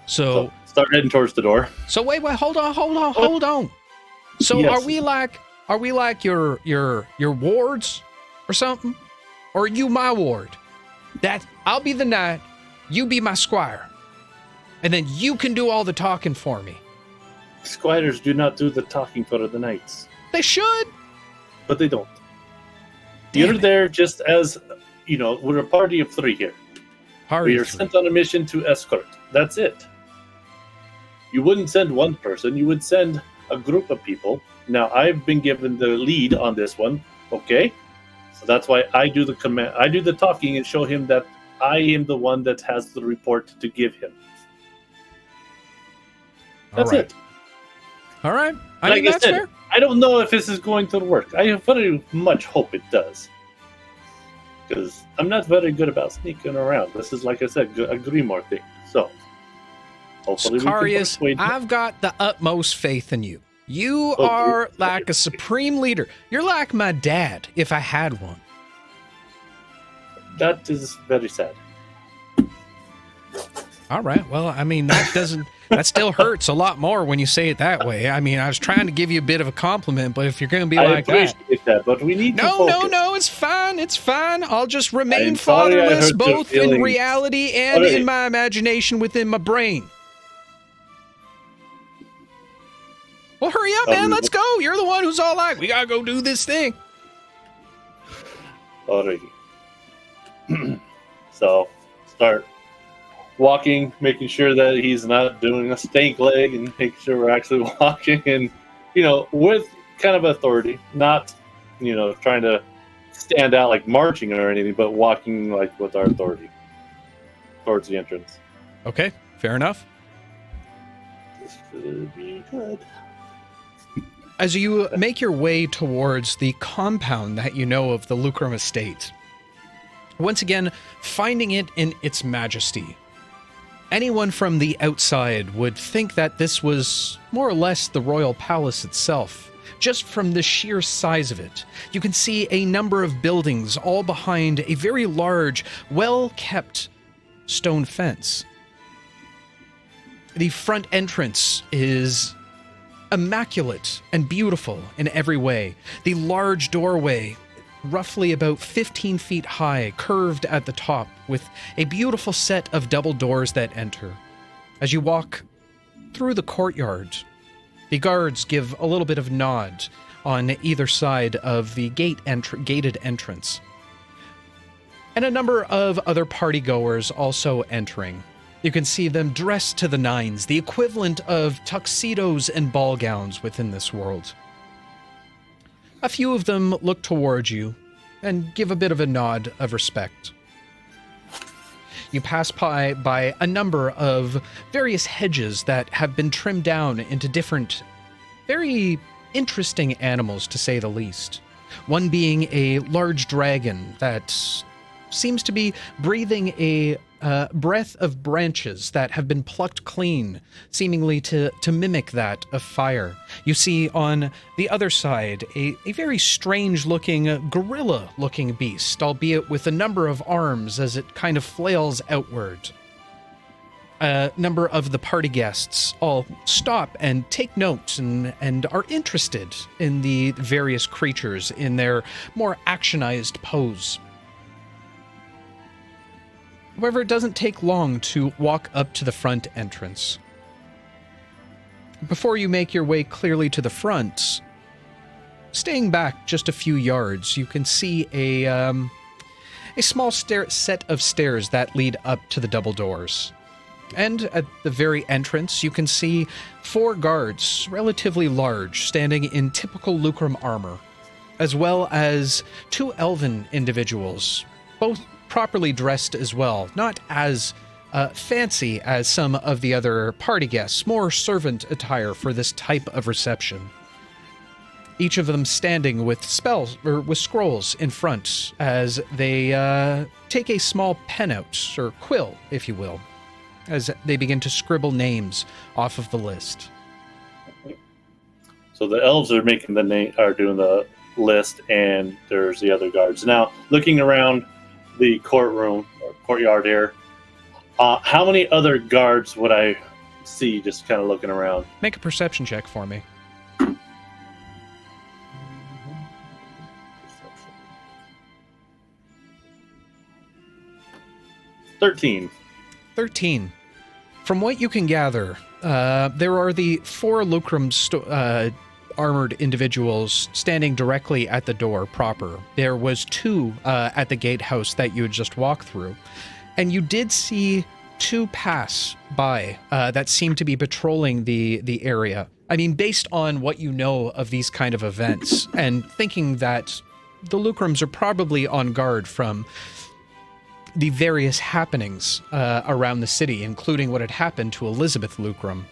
So start heading towards the door. So wait, hold on. So Yes. are we like your wards or something? Or are you my ward? That I'll be the knight, you be my squire. And then you can do all the talking for me. Squires do not do the talking for the knights. They should. But they don't. Damn You're it. there just as, we're a party of 3 here. We are sent on a mission to escort. That's it. You wouldn't send one person, you would send a group of people. Now, I've been given the lead on this one, okay? So that's why I do the command. I do the talking and show him that I am the one that has the report to give him. That's All right. it. All right. I Like mean, I that's said, fair. I don't know if this is going to work. I very much hope it does. Because I'm not very good about sneaking around. This is, like I said, a Grimoire thing. So, hopefully we can Sicarious, persuade him. I've got the utmost faith in you. You Oh, are dude. like a supreme leader. You're like my dad, if I had one. That is very sad. All right. Well, I mean, that still hurts a lot more when you say it that way. I mean, I was trying to give you a bit of a compliment, but if you're going to be I like that. appreciate that, but we need to No, focus. it's fine. It's fine. I'll just remain I'm sorry I fatherless hurt your both in feelings. reality and Alright. in my imagination within my brain. Well, hurry up, man. Let's go. You're the one who's all like, we got to go do this thing. Alrighty. So, start walking, making sure that he's not doing a stank leg, and making sure we're actually walking, and with kind of authority, not trying to stand out like marching or anything, but walking like with our authority towards the entrance. Okay, fair enough. This should be good. As you make your way towards the compound that you know of the Lucrum Estate, once again, finding it in its majesty, anyone from the outside would think that this was more or less the royal palace itself, Just from the sheer size of it, you can see a number of buildings all behind a very large, well-kept stone fence. The front entrance is immaculate and beautiful in every way. The large doorway, roughly about 15 feet high, curved at the top, with a beautiful set of double doors that enter. As you walk through the courtyard, the guards give a little bit of nod on either side of the gated entrance. And a number of other partygoers also entering. You can see them dressed to the nines, the equivalent of tuxedos and ball gowns within this world. A few of them look towards you and give a bit of a nod of respect. You pass by a number of various hedges that have been trimmed down into different, very interesting animals, to say the least. One being a large dragon that seems to be breathing a breath of branches that have been plucked clean, seemingly to mimic that of fire. You see on the other side a very strange-looking, gorilla-looking beast, albeit with a number of arms as it kind of flails outward. A number of the party guests all stop and take note and are interested in the various creatures in their more actionized pose. However, it doesn't take long to walk up to the front entrance. Before you make your way clearly to the front, staying back just a few yards, you can see a small set of stairs that lead up to the double doors. And at the very entrance, you can see 4 guards, relatively large, standing in typical Lucrum armor, as well as 2 elven individuals, both properly dressed as well, not as fancy as some of the other party guests, more servant attire for this type of reception. Each of them standing with scrolls in front as they take a small pen out, or quill, if you will, as they begin to scribble names off of the list. So the elves are doing the list, and there's the other guards. Now, looking around the courtroom or courtyard here, how many other guards would I see just kind of looking around? Make a perception check for me. 13. From what you can gather, there are the 4 Lucrum armored individuals standing directly at the door proper. There was 2 at the gatehouse that you had just walked through. And you did see 2 pass by that seemed to be patrolling the area. I mean, based on what you know of these kind of events, and thinking that the Lucrums are probably on guard from the various happenings around the city, including what had happened to Elizabeth Lucrum,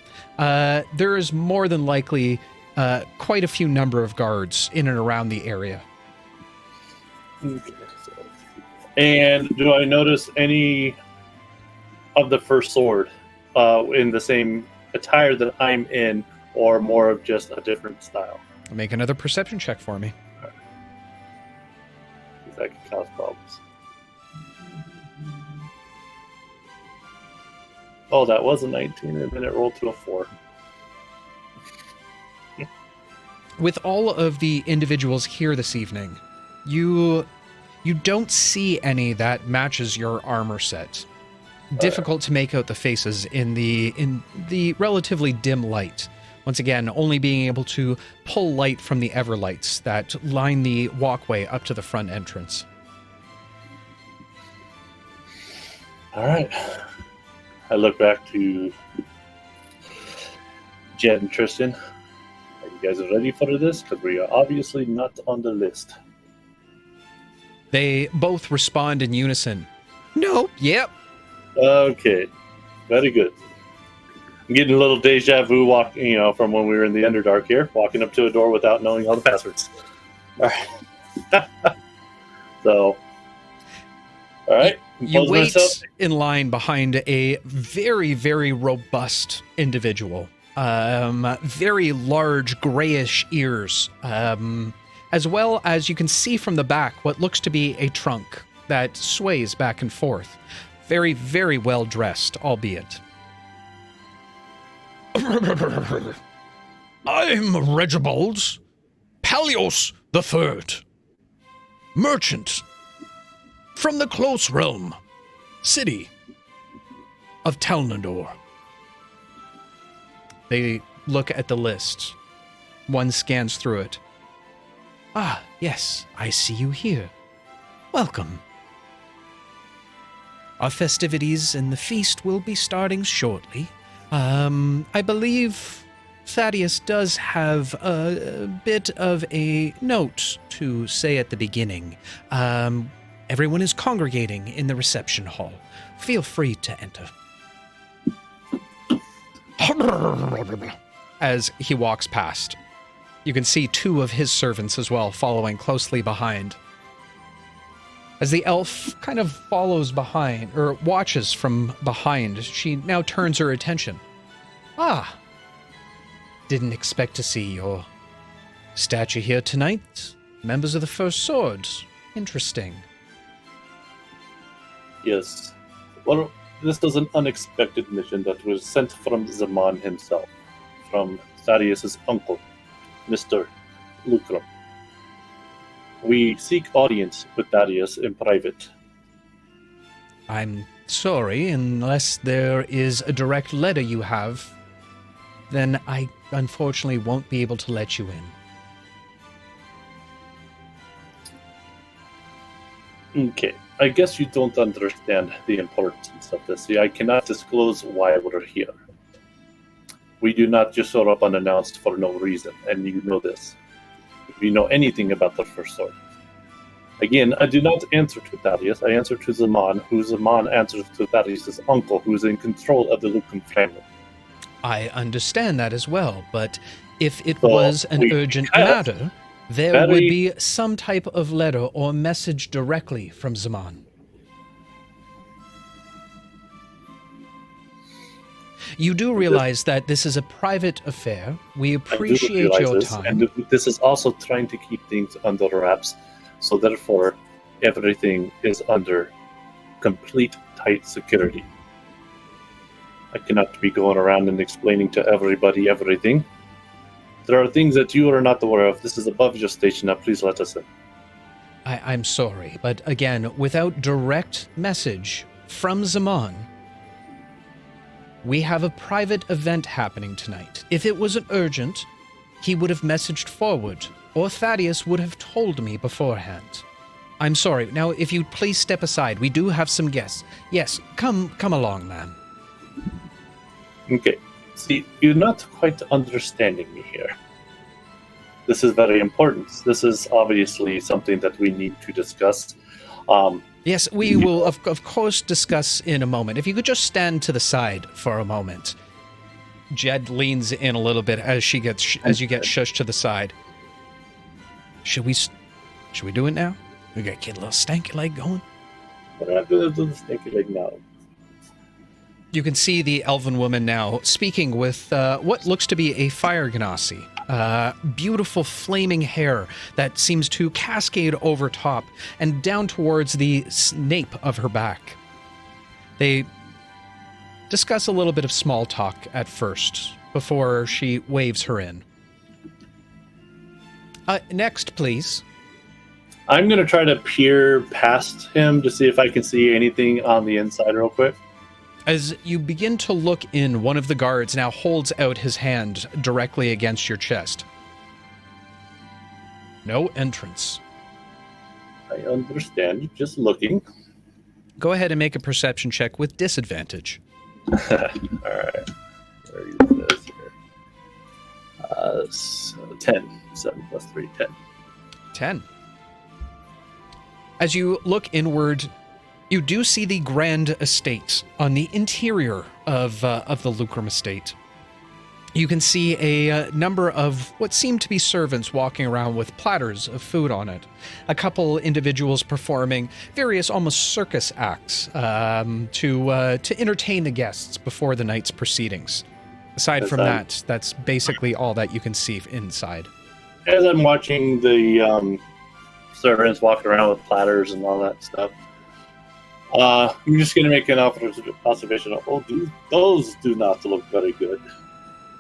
there is more than likely quite a few number of guards in and around the area. Okay, and do I notice any of the First Sword in the same attire that I'm in, or more of just a different style? Make another perception check for me. That could cause problems. Oh, that was a 19, and then it rolled to a 4. With all of the individuals here this evening, you don't see any that matches your armor set. Difficult to make out the faces in the relatively dim light. Once again, only being able to pull light from the everlights that line the walkway up to the front entrance. All right. I look back to Jedd and Tristan. Are you guys ready for this? Because we are obviously not on the list. They both respond in unison. No, yep. Okay, very good. I'm getting a little deja vu from when we were in the Underdark here, walking up to a door without knowing all the passwords. All right. So, all right. You wait in line behind a very, very robust individual. very large grayish ears, as well as you can see from the back what looks to be a trunk that sways back and forth. Very, very well dressed, albeit. I'm Regibald Palios III, merchant from the close realm, city of Talnador. They look at the list. One scans through it. Ah, yes, I see you here. Welcome. Our festivities and the feast will be starting shortly. I believe Thaddeus does have a bit of a note to say at the beginning. Everyone is congregating in the reception hall. Feel free to enter. As he walks past, you can see two of his servants as well following closely behind. As the elf kind of follows behind, or watches from behind, she now turns her attention. Ah, didn't expect to see your statue here tonight. Members of the First Swords. Interesting. Yes. Well, this was an unexpected mission that was sent from Zaman himself, from Thaddeus' uncle, Mr. Lucrum. We seek audience with Thaddeus in private. I'm sorry, unless there is a direct letter you have, then I unfortunately won't be able to let you in. Okay. I guess you don't understand the importance of this. See, I cannot disclose why we're here. We do not just show up unannounced for no reason, and you know this. If you know anything about the First Sword. Again, I do not answer to Thaddeus. I answer to Zaman, who Zaman answers to Thaddeus' uncle, who is in control of the Lucum family. I understand that as well, but if it was an urgent matter, there would be some type of letter or message directly from Zaman. You do realize that this is a private affair. We appreciate your time. And this is also trying to keep things under wraps, so therefore everything is under complete tight security. I cannot be going around and explaining to everybody everything. There are things that you are not aware of. This is above your station. Now, please let us in. I'm sorry, but again, without direct message from Zaman, we have a private event happening tonight. If it was urgent, he would have messaged forward, or Thaddeus would have told me beforehand. I'm sorry. Now, if you'd please step aside, we do have some guests. Yes, come along, ma'am. Okay. See, you're not quite understanding me here. This is very important. This is obviously something that we need to discuss. Yes, we will, of course, discuss in a moment. If you could just stand to the side for a moment. Jedd leans in a little bit as you get shushed to the side. Should we do it now? We got to get a little stanky leg going. We're not going to do the stanky leg now. You can see the elven woman now speaking with what looks to be a fire ganassi. Beautiful flaming hair that seems to cascade over top and down towards the nape of her back. They discuss a little bit of small talk at first before she waves her in. Next, please. I'm going to try to peer past him to see if I can see anything on the inside real quick. As you begin to look in, one of the guards now holds out his hand directly against your chest. No entrance. I understand. Just looking. Go ahead and make a perception check with disadvantage. All right. Where is this here? So 10. 7 plus 3, 10. 10. As you look inward, you do see the grand estate on the interior of the Lucrum estate. You can see a number of what seem to be servants walking around with platters of food on it. A couple individuals performing various almost circus acts to entertain the guests before the night's proceedings. Aside As from I'm- that, that's basically all that you can see inside. As I'm watching the servants walking around with platters and all that stuff, I'm just going to make an observation. Oh, those do not look very good.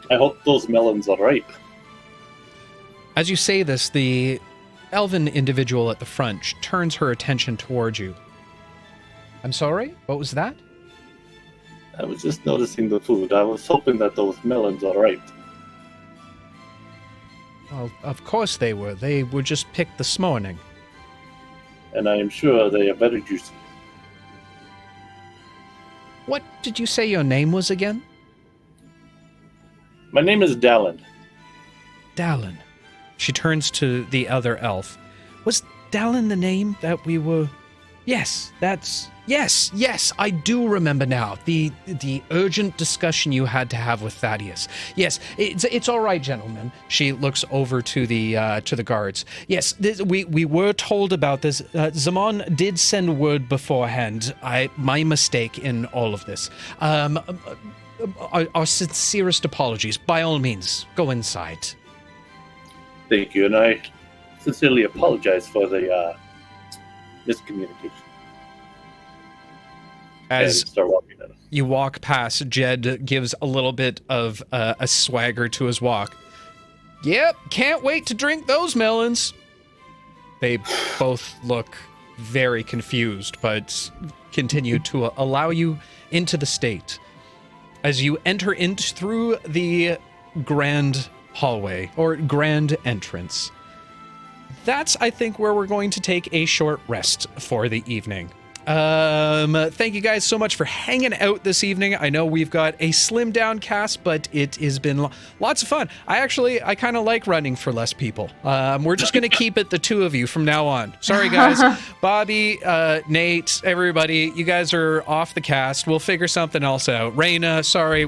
I hope those melons are ripe. As you say this, the elven individual at the front turns her attention towards you. I'm sorry? What was that? I was just noticing the food. I was hoping that those melons are ripe. Well, of course they were. They were just picked this morning. And I am sure they are very juicy. What did you say your name was again? My name is Dallin. Dallin. She turns to the other elf. Was Dallin the name that we were... Yes, that's... Yes, I do remember now. The urgent discussion you had to have with Thaddeus. Yes, it's all right, gentlemen. She looks over to the guards. Yes, we were told about this. Zaman did send word beforehand. My mistake in all of this. Our sincerest apologies. By all means, go inside. Thank you, and I sincerely apologize for the miscommunication. As and start walking in. you walk past, Jedd gives a little bit of a swagger to his walk. Yep, can't wait to drink those melons. They both look very confused, but continue to allow you into the state. As you enter in through the grand hallway, or grand entrance. That's, I think, where we're going to take a short rest for the evening. Thank you guys so much for hanging out this evening. I know we've got a slimmed down cast, but it has been lots of fun. I kind of like running for less people. We're just going to keep it the two of you from now on. Sorry, guys. Bobby, Nate, everybody, you guys are off the cast. We'll figure something else out. Raina, sorry,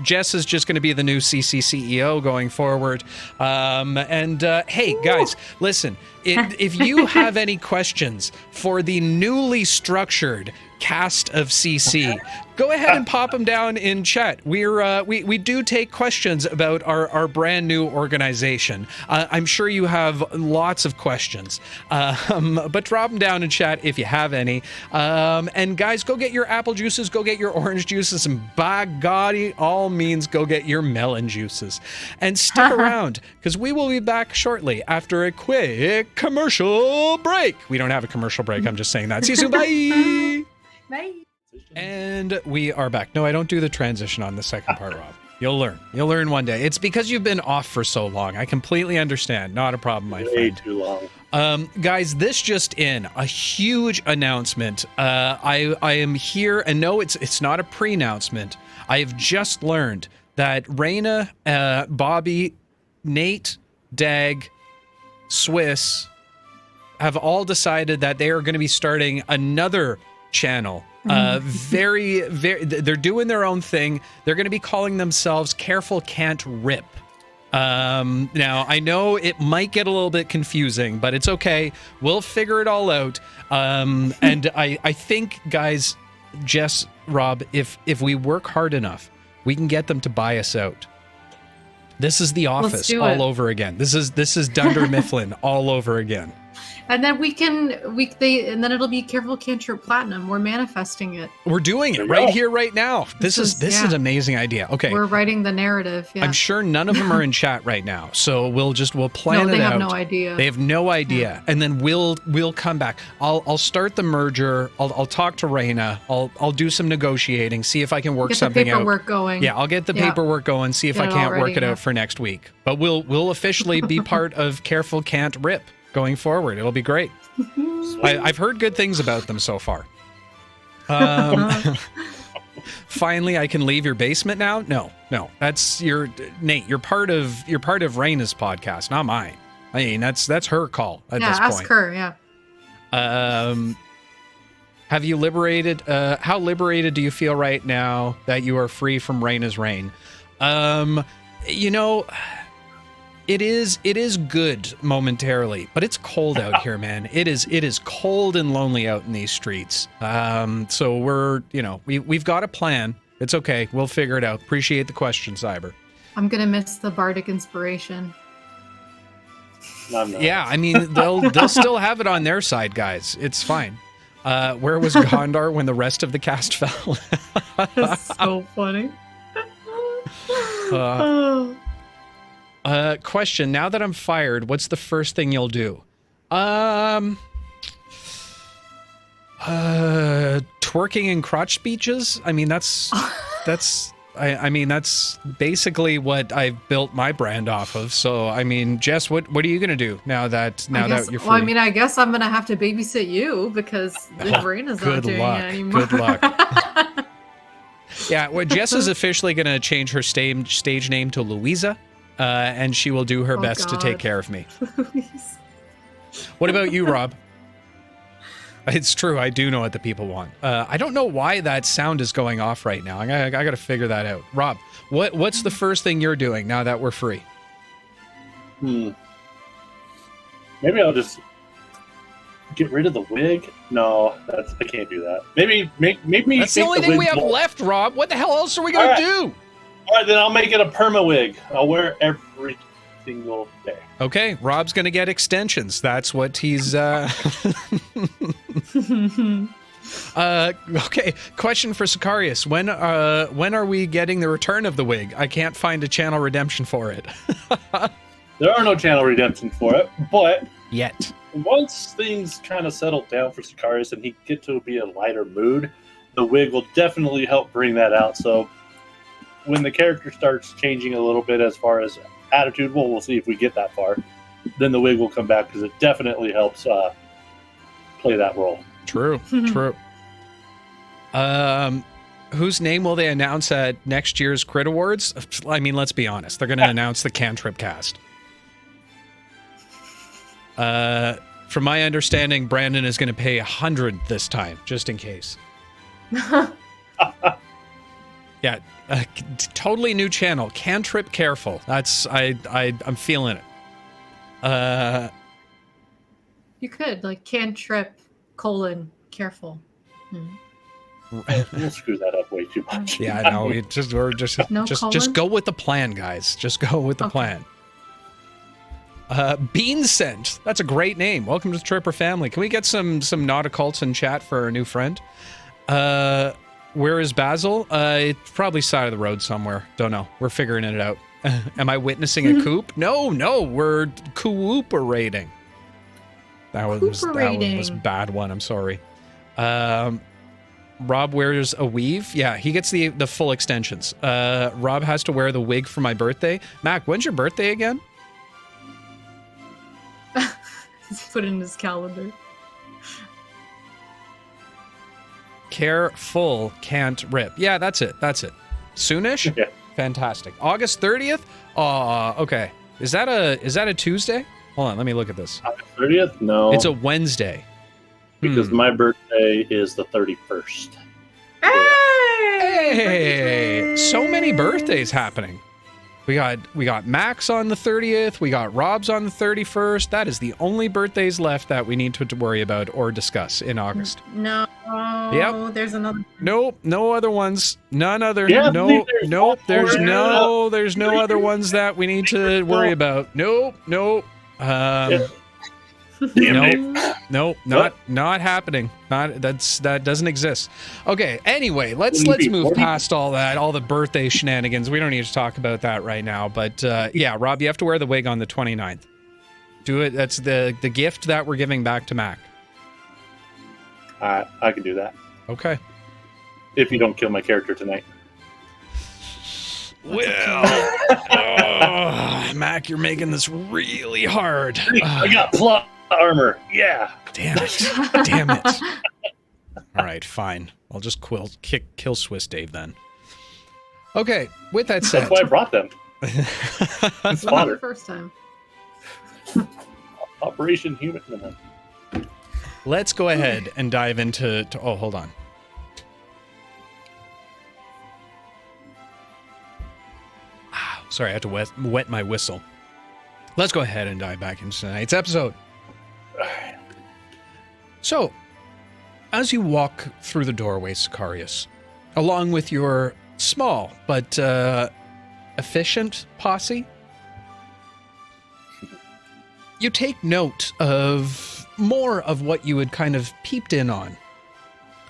Jess is just going to be the new CC CEO going forward. Hey, guys, listen. If you have any questions for the newly structured cast of CC, go ahead and pop them down in chat. We do take questions about our brand new organization. I'm sure you have lots of questions, but drop them down in chat if you have any. And guys, go get your apple juices, go get your orange juices, and by God, all means, go get your melon juices. And stick around, because we will be back shortly after a quick commercial break. We don't have a commercial break, I'm just saying that. See you soon, bye! Bye. And we are back. No, I don't do the transition on the second part, Rob. You'll learn. You'll learn one day. It's because you've been off for so long. I completely understand. Not a problem, my Way friend. too long. Guys, this just in. A huge announcement. I am here, and no, it's not a pre-announcement. I have just learned that Raina, Bobby, Nate, Dag, Swiss have all decided that they are going to be starting another channel. They're doing their own thing. They're going to be calling themselves Careful Can't Rip. Now, I know it might get a little bit confusing, but it's okay. We'll figure it all out. And I think, guys, Jess, Rob, if we work hard enough, we can get them to buy us out. This is The Office all over again. This is Dunder Mifflin all over again. And then and then it'll be Careful Cantrip Platinum. We're manifesting it. We're doing it right here, right now. This is an amazing idea. Okay. We're writing the narrative. Yeah. I'm sure none of them are in chat right now. So we'll plan it out. No, they have no idea. They have no idea. Yeah. And then we'll come back. I'll start the merger. I'll talk to Raina. I'll do some negotiating, see if I can work something out. Get the paperwork going. Yeah, I'll get the paperwork going, see if I can't work it out for next week. But we'll officially be part of Careful Can't Rip going forward. It'll be great. I've heard good things about them so far. Finally, I can leave your basement now? No. That's Nate. You're part of Raina's podcast, not mine. I mean, that's her call at this point. Ask her. Yeah. Have you liberated? How liberated do you feel right now that you are free from Raina's reign? It is good momentarily, but it's cold out here, man. It is cold and lonely out in these streets. So we've got a plan. It's okay. We'll figure it out. Appreciate the question, Cyber. I'm gonna miss the bardic inspiration. No, no. Yeah, I mean, they'll still have it on their side, guys. It's fine. Where was Gondar when the rest of the cast fell? That's so funny. Question, now that I'm fired, what's the first thing you'll do? Twerking and crotch speeches? I mean, that's basically what I've built my brand off of. So, I mean, Jess, what are you gonna do now that you're free? Well, I mean, I guess I'm gonna have to babysit you because Raina's not doing it anymore. Good luck. Yeah, well, Jess is officially gonna change her stage name to Louisa, and she will do her best to take care of me. What about you, Rob? It's true. I do know what the people want. I don't know why that sound is going off right now. I got to figure that out. Rob, what's the first thing you're doing now that we're free? Maybe I'll just get rid of the wig. No, I can't do that. Maybe that's the only thing we have left, Rob. What the hell else are we gonna do? All right, then I'll make it a perma wig. I'll wear it every single day. Okay, Rob's gonna get extensions. That's what he's. Okay, question for Sicarious. When are we getting the return of the wig? I can't find a channel redemption for it. There are no channel redemption for it, but yet. Once things kind of settle down for Sicarious and he get to be a lighter mood, the wig will definitely help bring that out. So when the character starts changing a little bit as far as attitude, we'll see if we get that far. Then the wig will come back because it definitely helps play that role. True, true. Whose name will they announce at next year's Crit Awards? I mean, let's be honest. They're going to announce the Cantrip cast. From my understanding, Brandon is going to pay 100 this time, just in case. Yeah, totally new channel. Cantrip Careful. That's I'm feeling it. You could Cantrip : Careful. We'll screw that up way too much. Yeah, no, just go with the plan, guys. Just go with the plan. Bean Scent. That's a great name. Welcome to the Tripper family. Can we get some not occults in chat for our new friend? Where is Basil? It's probably side of the road somewhere. Don't know. We're figuring it out. Am I witnessing a coup? No, we're cooperating. That was a bad one. I'm sorry. Rob wears a weave. Yeah, he gets the full extensions. Rob has to wear the wig for my birthday. Mac, when's your birthday again? He's put it in his calendar. Careful, can't rip. Yeah, that's it. Soonish? Yeah. Fantastic. August 30th? Okay. Is that a Tuesday? Hold on, let me look at this. August 30th? No. It's a Wednesday. Because my birthday is the 31st. Hey! So many birthdays happening. We got Max on the 30th. We got Rob's on the 31st. That is the only birthdays left that we need to worry about or discuss in August. No. Yep. There's another. Nope. No other ones. None other. Yeah, Nope. There's no other ones that we need to worry about. Nope. Nope, not happening. That doesn't exist. Okay, anyway, let's move past all that, all the birthday shenanigans. We don't need to talk about that right now, but yeah, Rob, you have to wear the wig on the 29th. Do it. That's the gift that we're giving back to Mac. I can do that. Okay. If you don't kill my character tonight. Well, Mac, you're making this really hard. I got plot armor. Yeah. Damn it. All right, fine. I'll just kill Swiss Dave then. Okay, with that said. That's why I brought them. It's not the first time. Operation Human. Let's go ahead and dive into. Oh, hold on. Sorry, I had to wet my whistle. Let's go ahead and dive back into tonight's episode. So, as you walk through the doorway, Sicarious, along with your small but efficient posse. You take note of more of what you had kind of peeped in on.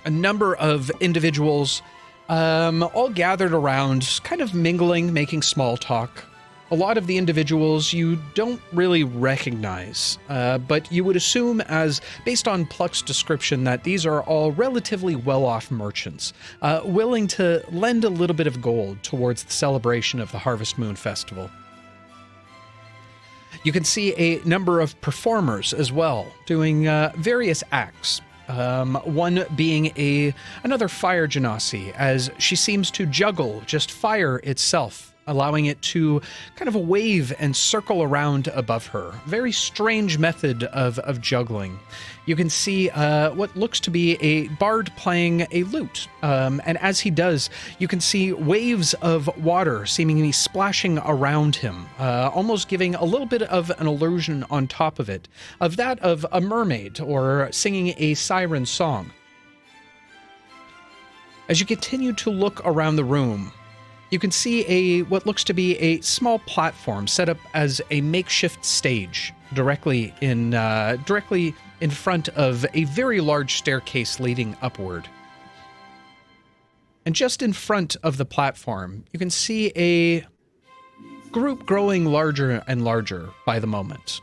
A number of individuals all gathered around, kind of mingling, making small talk. A lot of the individuals you don't really recognize, but you would assume, as based on Pluck's description, that these are all relatively well-off merchants, willing to lend a little bit of gold towards the celebration of the Harvest Moon Festival. You can see a number of performers as well, doing various acts. One being another fire genasi, as she seems to juggle just fire itself, allowing it to kind of wave and circle around above her. Very strange method of juggling. You can see what looks to be a bard playing a lute, and as he does, you can see waves of water seemingly splashing around him, almost giving a little bit of an illusion on top of it, of that of a mermaid or singing a siren song. As you continue to look around the room, you can see what looks to be a small platform set up as a makeshift stage directly in front of a very large staircase leading upward. And just in front of the platform, you can see a group growing larger and larger by the moment.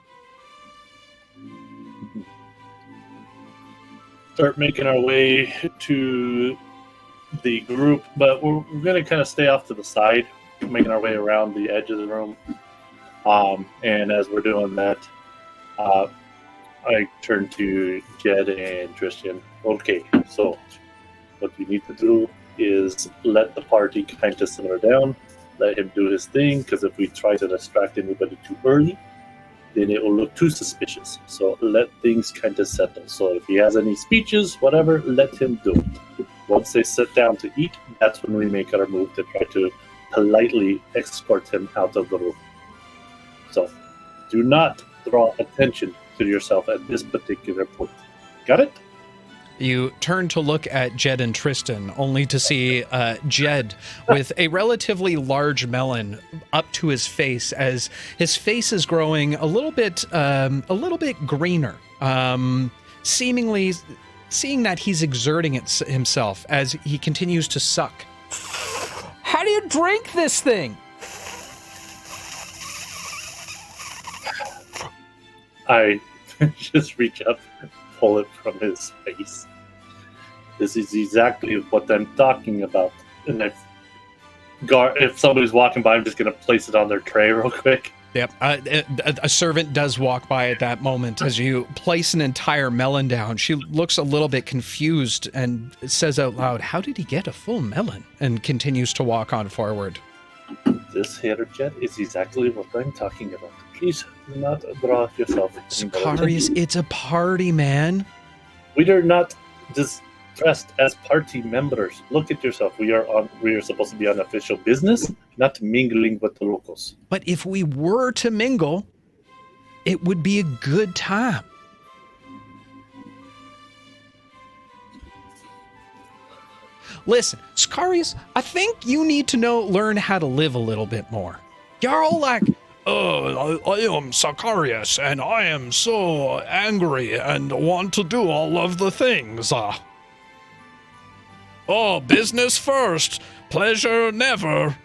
Start making our way to the group, but we're going to kind of stay off to the side, making our way around the edge of the room. And as we're doing that, I turn to Jedd and Tristan. Okay, so what we need to do is let the party kind of simmer down, let him do his thing, because if we try to distract anybody too early, then it will look too suspicious. So let things kind of settle. So if he has any speeches, whatever, let him do it. Once they sit down to eat, that's when we make our move to try to politely escort him out of the room. So do not draw attention to yourself at this particular point. Got it? You turn to look at Jedd and Tristan, only to see Jedd with a relatively large melon up to his face, as his face is growing a little bit greener, seemingly seeing that he's exerting himself as he continues to suck. How do you drink this thing? I just reach up and pull it from his face. This is exactly what I'm talking about. And if somebody's walking by, I'm just going to place it on their tray real quick. Yep. A servant does walk by at that moment as you place an entire melon down. She looks a little bit confused and says out loud, "How did he get a full melon?" and continues to walk on forward. This here, Jedd, is exactly what I'm talking about. Please do not draw yourself. Sicarious, it's a party, man. We are not just dressed as party members. Look at yourself. We are supposed to be on official business, not mingling with the locals. But if we were to mingle, it would be a good time. Listen, Sicarious, I think you need to learn how to live a little bit more. You're all like, "Oh, I am Sicarious, and I am so angry and want to do all of the things. Oh, business first, pleasure never."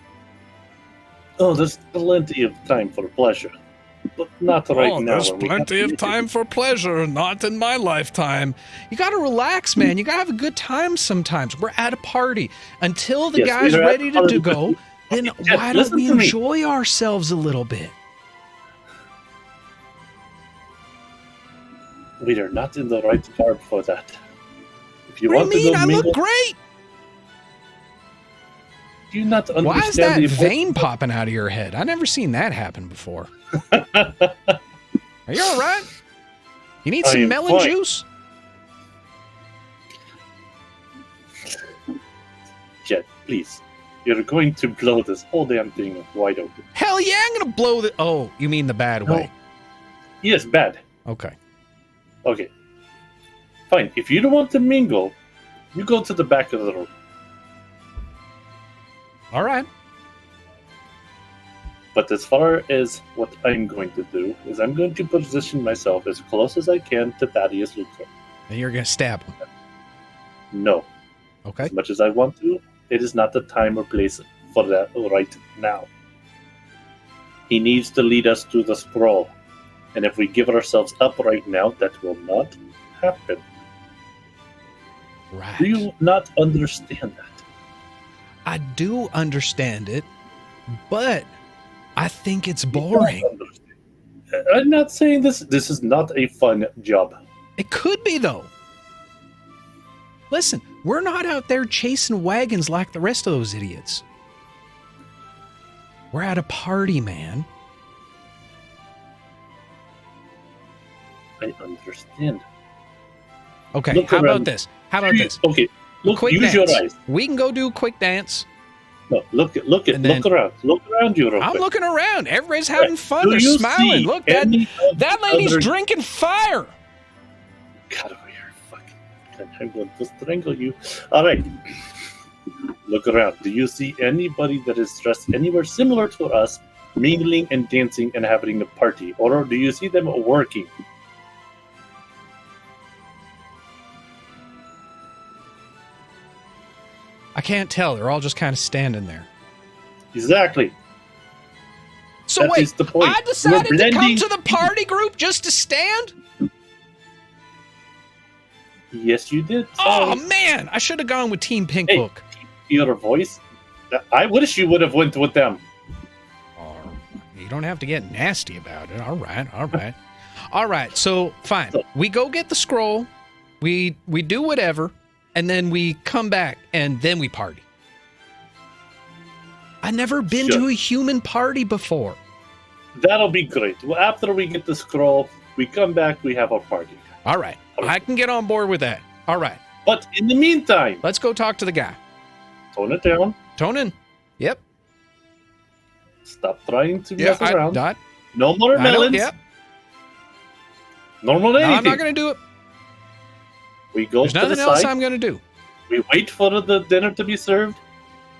Oh, there's plenty of time for pleasure, but not right now. There's plenty of time for pleasure, not in my lifetime. You gotta relax, man. You gotta have a good time sometimes. We're at a party. Until the guy's ready to go, then why don't we enjoy ourselves a little bit? We are not in the right garb for that. If you What want do you mean? to go I mingle, look great. do you not understand? Why is that vein popping out of your head? I've never seen that happen before. Are you all right? You need some melon juice? Jedd, please. You're going to blow this whole damn thing wide open. Hell yeah, I'm gonna blow the... Oh, you mean the bad way. Yes, bad. Okay. Okay. Fine. If you don't want to mingle, you go to the back of the room. All right. But as far as what I'm going to do is I'm going to position myself as close as I can to Thaddeus Luker. And you're going to stab him. No. Okay. As much as I want to, it is not the time or place for that right now. He needs to lead us to the scroll. And if we give ourselves up right now, that will not happen. Right. Do you not understand that? I do understand it, but I think it's boring. I'm not saying this is not a fun job. It could be, though. Listen, we're not out there chasing wagons like the rest of those idiots. We're at a party, man. I understand. Okay, Look how around. about this? How about this? Okay, look, Quick use dance. your eyes. We can go do a quick dance. No, look And then- look around. Look around you real I'm quick. looking around. Everybody's having fun. Do They're you smiling. see Look, that any of that the lady's other- drinking fire. God over here, fucking! I'm going to strangle you. All right, look around. Do you see anybody that is dressed anywhere similar to us, mingling and dancing and having a party, or do you see them working? I can't tell. They're all just kind of standing there. Exactly. So That wait, is the point. I decided We're to come blending- to the party group just to stand? Yes, you did. Oh, man. I should have gone with Team Pink Hey. Book. Your voice. I wish you would have went with them. Oh, you don't have to get nasty about it. All right, all right. All right, so fine. We go get the scroll. We do whatever, and then we come back, and then we party. I've never been Sure. to a human party before. That'll be great. Well, after we get the scroll, we come back, we have our party. All right, I can get on board with that. All right, But in the meantime, let's go talk to the guy. tone it down. Tonin. Yep. Stop trying to Yeah, mess around. I No more know, melons. yep. No more No, anything. I'm not going to do it. We go There's to the nothing else side. I'm going to do. We wait for the dinner to be served.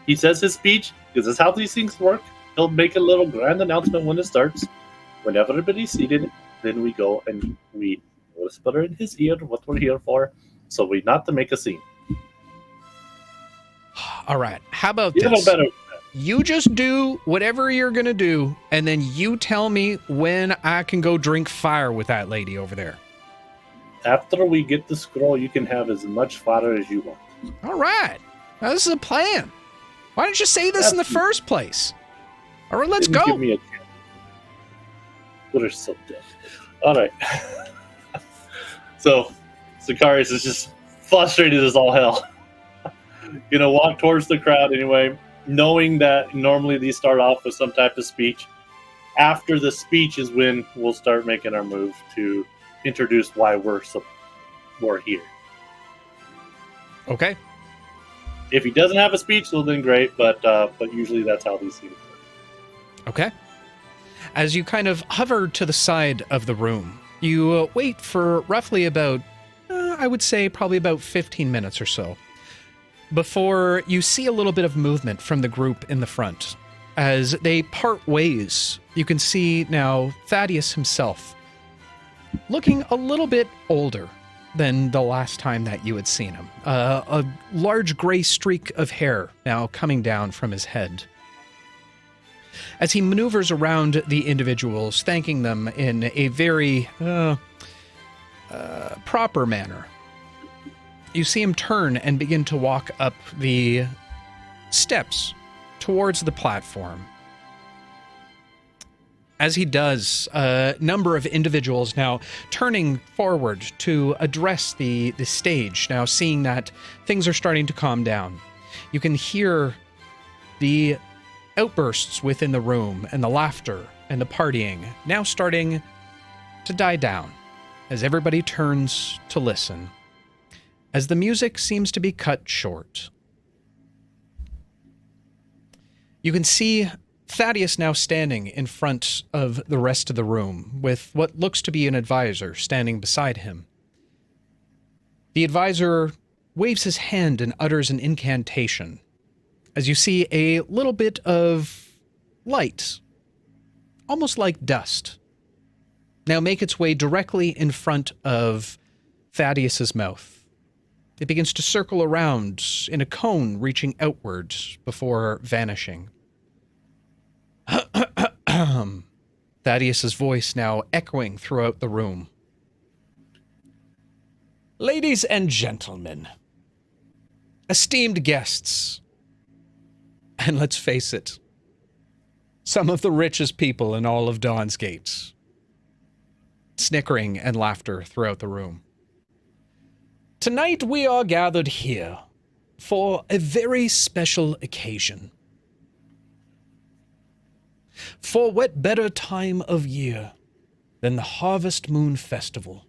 He says his speech, because that's how these things work. He'll make a little grand announcement when it starts. When everybody's seated, then we go and we whisper in his ear what we're here for, so we not to make a scene. All right, how about You know this? better. You just do whatever you're going to do, and then you tell me when I can go drink fire with that lady over there. After we get the scroll, you can have as much fodder as you want. All right. Now, this is a plan. Why didn't you say this in the first place? All right, let's Didn't go. Give me a chance. We're so dead. All right. So, Sicarious is just frustrated as all hell. Gonna walk towards the crowd anyway, knowing that normally these start off with some type of speech. After the speech is when we'll start making our move to introduce why we're here. Okay. If he doesn't have a speech, well then great, but usually that's how these things work. Okay. As you kind of hover to the side of the room, you wait for roughly about, I would say probably about 15 minutes or so, before you see a little bit of movement from the group in the front. As they part ways, you can see now Thaddeus himself, looking a little bit older than the last time that you had seen him. A large gray streak of hair now coming down from his head. As he maneuvers around the individuals, thanking them in a very proper manner, you see him turn and begin to walk up the steps towards the platform. As he does, a number of individuals now turning forward to address the stage, now seeing that things are starting to calm down. You can hear the outbursts within the room and the laughter and the partying now starting to die down as everybody turns to listen, as the music seems to be cut short. You can see Thaddeus now standing in front of the rest of the room with what looks to be an advisor standing beside him. The advisor waves his hand and utters an incantation, as you see a little bit of light, almost like dust, now make its way directly in front of Thaddeus's mouth. It begins to circle around in a cone, reaching outward before vanishing. Thaddeus's voice now echoing throughout the room. Ladies and gentlemen, esteemed guests, and let's face it, some of the richest people in all of Dawnsgate. Snickering and laughter throughout the room. Tonight we are gathered here for a very special occasion. For what better time of year than the Harvest Moon Festival?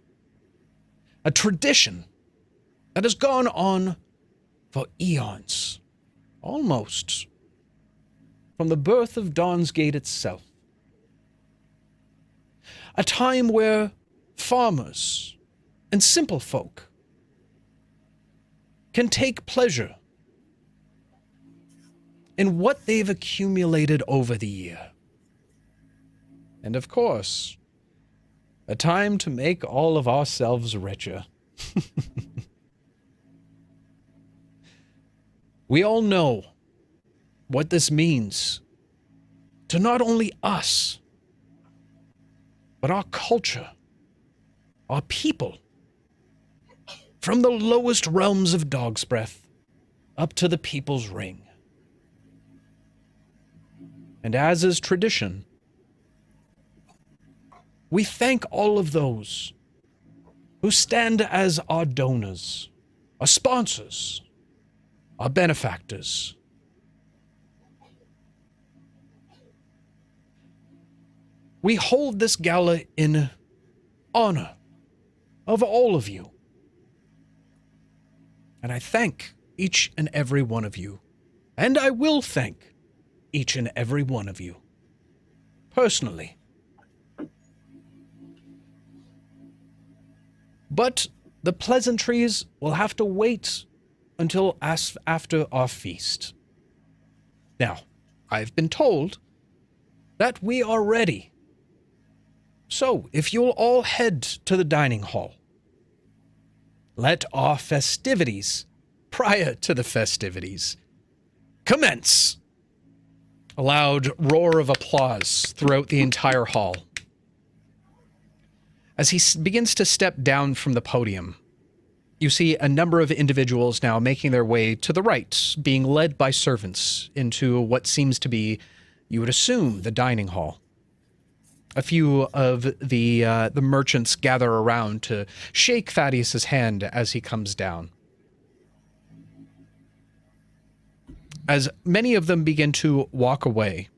A tradition that has gone on for eons, almost from the birth of Dawnsgate itself. A time where farmers and simple folk can take pleasure in what they've accumulated over the year. And of course, a time to make all of ourselves richer. We all know what this means to not only us, but our culture, our people, from the lowest realms of Dog's Breath up to the People's Ring. And as is tradition, we thank all of those who stand as our donors, our sponsors, our benefactors. We hold this gala in honor of all of you. And I thank each and every one of you. And I will thank each and every one of you. Personally. But the pleasantries will have to wait until after our feast. Now, I've been told that we are ready. So, if you'll all head to the dining hall, let our festivities, prior to the festivities, commence. A loud roar of applause throughout the entire hall. As he begins to step down from the podium, you see a number of individuals now making their way to the right, being led by servants into what seems to be, you would assume, the dining hall. A few of the merchants gather around to shake Thaddeus's hand as he comes down. As many of them begin to walk away,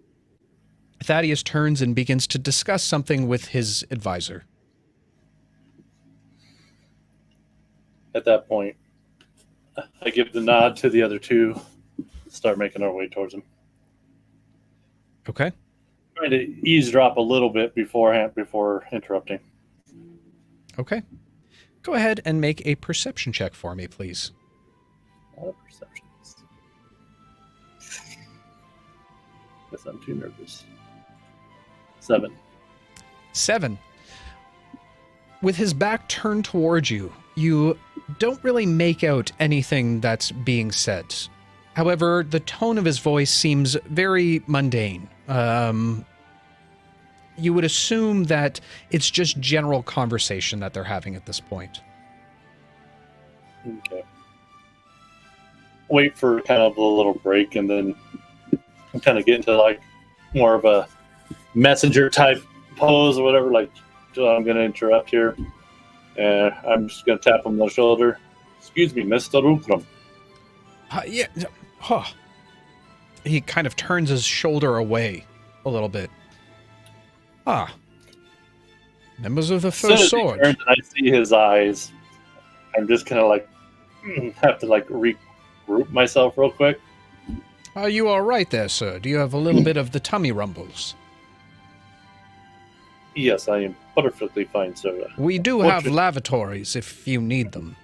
Thaddeus turns and begins to discuss something with his advisor. At that point, I give the nod to the other two, start making our way towards him. Okay. Trying to eavesdrop a little bit before interrupting. Okay. Go ahead and make a perception check for me, please. Not a perception. Guess I'm too nervous. 7. 7. With his back turned towards you, you don't really make out anything that's being said. However, the tone of his voice seems very mundane. You would assume that it's just general conversation that they're having at this point. Okay. Wait for kind of a little break, and then kind of get into like more of a messenger type pose or whatever. Like, I'm going to interrupt here, and I'm just going to tap him on the shoulder. Excuse me, Mr. Ukram. Yeah. Huh. He kind of turns his shoulder away a little bit. Ah. Members of the First Sword. Turns and I see his eyes. I'm just kind of like, have to like regroup myself real quick. Are you all right there, sir? Do you have a little bit of the tummy rumbles? Yes, I am perfectly fine, sir. We do have lavatories if you need them.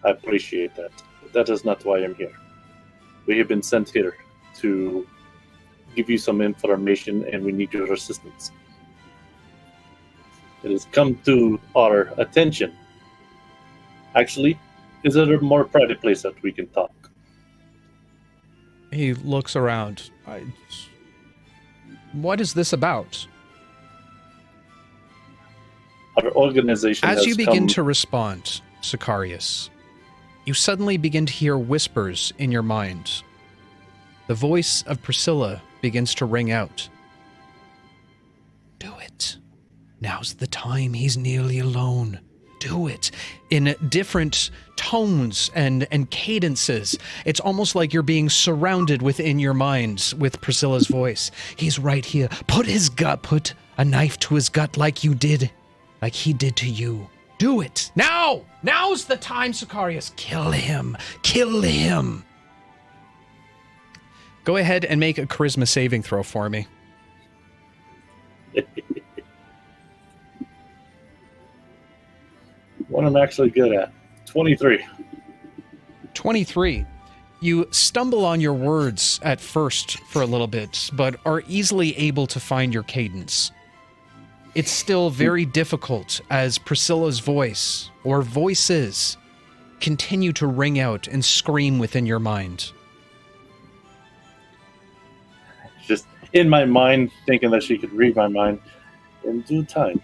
I appreciate that. That is not why I'm here. We have been sent here to give you some information, and we need your assistance. It has come to our attention. Actually, is it a more private place that we can talk? He looks around. What is this about? Our organization As has you begin come... to respond, Sicarious, you suddenly begin to hear whispers in your mind. The voice of Priscilla begins to ring out. Do it. Now's the time. He's nearly alone. Do it. In different tones and cadences. It's almost like you're being surrounded within your minds with Priscilla's voice. He's right here. Put a knife to his gut like he did to you. Do it. Now! Now's the time, Sicarious. Kill him. Kill him. Go ahead and make a charisma saving throw for me. What I'm actually good at. 23. 23. You stumble on your words at first for a little bit, but are easily able to find your cadence. It's still very difficult as Priscilla's voice, or voices, continue to ring out and scream within your mind. Just in my mind, thinking that she could read my mind in due time.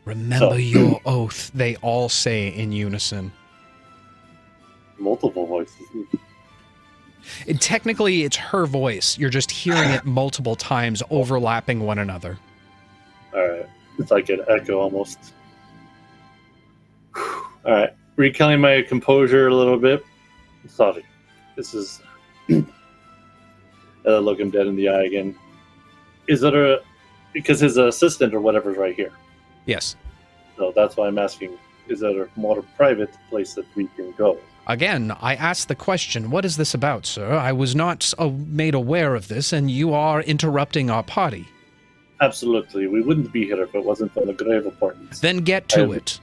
Remember your oath, they all say in unison. Multiple voices. Technically, it's her voice. You're just hearing it multiple times, overlapping one another. Alright. It's like an echo almost. Alright. Recalling my composure a little bit. Sorry. This is... look him dead in the eye again. Is there because his assistant or whatever's right here. Yes. So that's why I'm asking, is there a more private place that we can go? Again, I asked the question, what is this about, sir? I was not made aware of this, and you are interrupting our party. Absolutely. We wouldn't be here if it wasn't for the grave importance. Then get to it.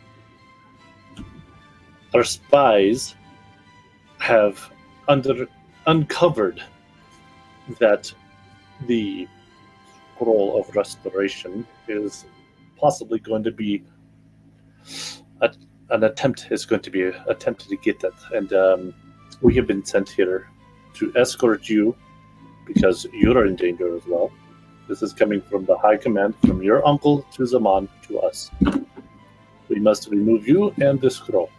Our spies have uncovered that the scroll of restoration is possibly going to be an attempt to get that, and we have been sent here to escort you because you're in danger as well. This is coming from the high command, from your uncle to Zaman to us. We must remove you and the scroll.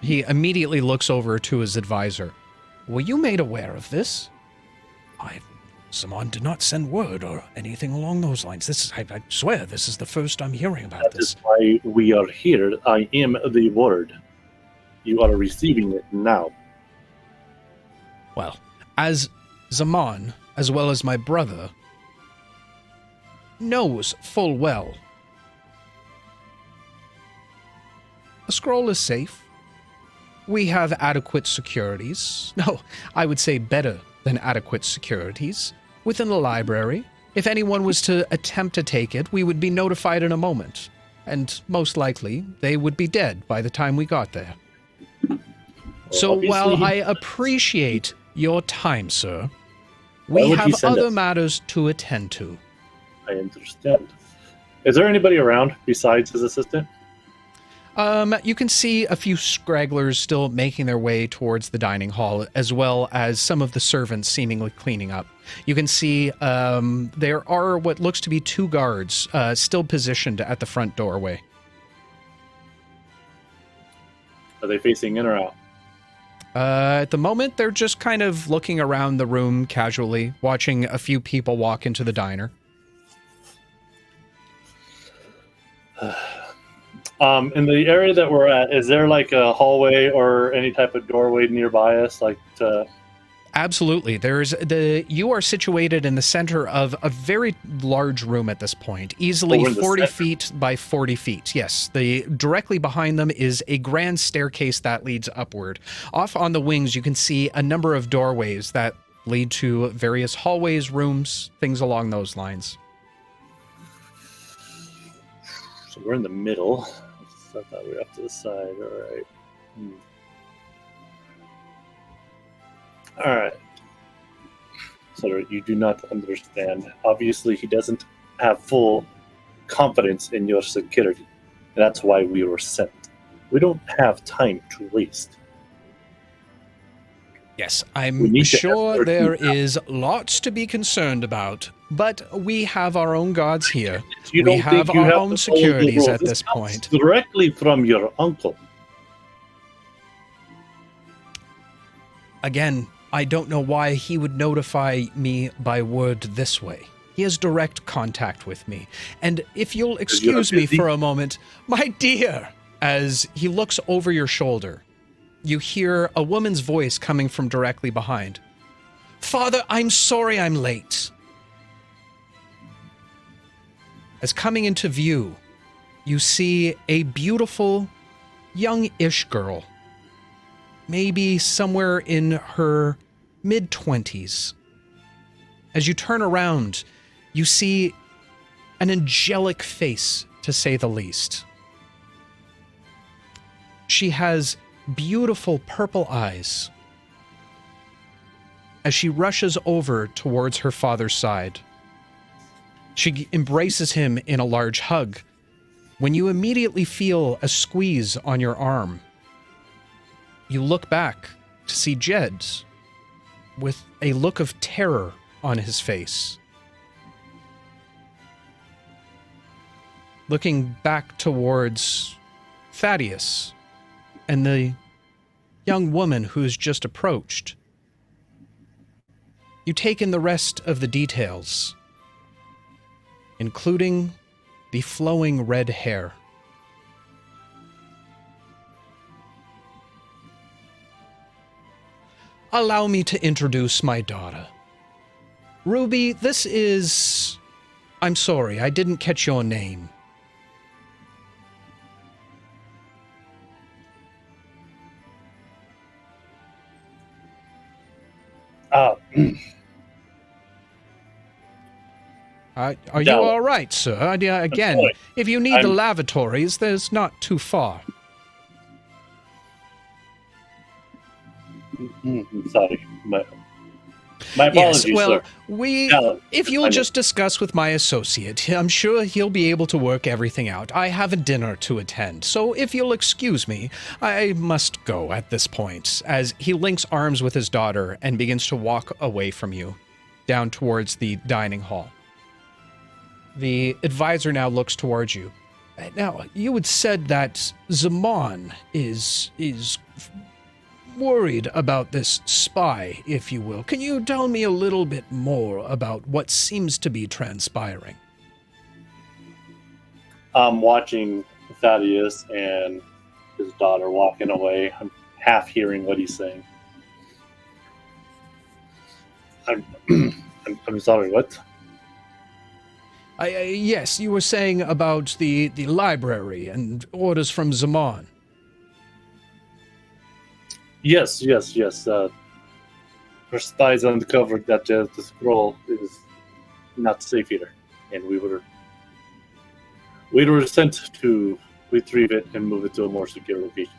He immediately looks over to his advisor. Were you made aware of this? Zaman did not send word or anything along those lines. I swear, this is the first I'm hearing about this. That is why we are here. I am the word. You are receiving it now. Well, as Zaman, as well as my brother, knows full well, the scroll is safe. We have adequate securities. No, I would say better than adequate securities within the library. If anyone was to attempt to take it, we would be notified in a moment. And most likely, they would be dead by the time we got there. So while I appreciate your time, sir, we have other matters to attend to. I understand. Is there anybody around besides his assistant? You can see a few stragglers still making their way towards the dining hall, as well as some of the servants seemingly cleaning up. You can see there are what looks to be 2 guards still positioned at the front doorway. Are they facing in or out? At the moment, they're just kind of looking around the room casually, watching a few people walk into the diner. In the area that we're at, is there like a hallway or any type of doorway nearby us? Absolutely. You are situated in the center of a very large room at this point, easily 40 feet by 40 feet. Yes, directly behind them is a grand staircase that leads upward. Off on the wings, you can see a number of doorways that lead to various hallways, rooms, things along those lines. So we're in the middle. Set that way up to the side. All right. All right. So you do not understand. Obviously, he doesn't have full confidence in your security. That's why we were sent. We don't have time to waste. Yes, We I'm need to sure escort there you out. is lots to be concerned about, but we have our own gods here. You We don't have think you our have own to follow the securities rules. at this comes point. directly from your uncle. Again, I don't know why he would notify me by word this way. He has direct contact with me. And if you'll excuse me for a moment, my dear, as he looks over your shoulder, you hear a woman's voice coming from directly behind. Father, I'm sorry I'm late. As coming into view, you see a beautiful, young-ish girl, maybe somewhere in her mid-20s. As you turn around, you see an angelic face, to say the least. She has beautiful purple eyes. As she rushes over towards her father's side, she embraces him in a large hug, when you immediately feel a squeeze on your arm. You look back to see Jedd with a look of terror on his face. Looking back towards Thaddeus and the young woman who's just approached. You take in the rest of the details, including the flowing red hair. Allow me to introduce my daughter. Ruby, this is... I'm sorry, I didn't catch your name. Are you all right, sir? Again, if you need the lavatories, there's not too far. Sorry. My apologies, yes, well, sir. if you'll just discuss with my associate, I'm sure he'll be able to work everything out. I have a dinner to attend, so if you'll excuse me, I must go at this point, as he links arms with his daughter and begins to walk away from you, down towards the dining hall. The advisor now looks towards you. Now, you had said that Zaman is worried about this spy, if you will. Can you tell me a little bit more about what seems to be transpiring? I'm watching Thaddeus and his daughter walking away. I'm half hearing what he's saying. I'm sorry, what? Yes, you were saying about the library and orders from Zaman. Yes. Her spies uncovered that the scroll is not safe here, and we were sent to retrieve it and move it to a more secure location.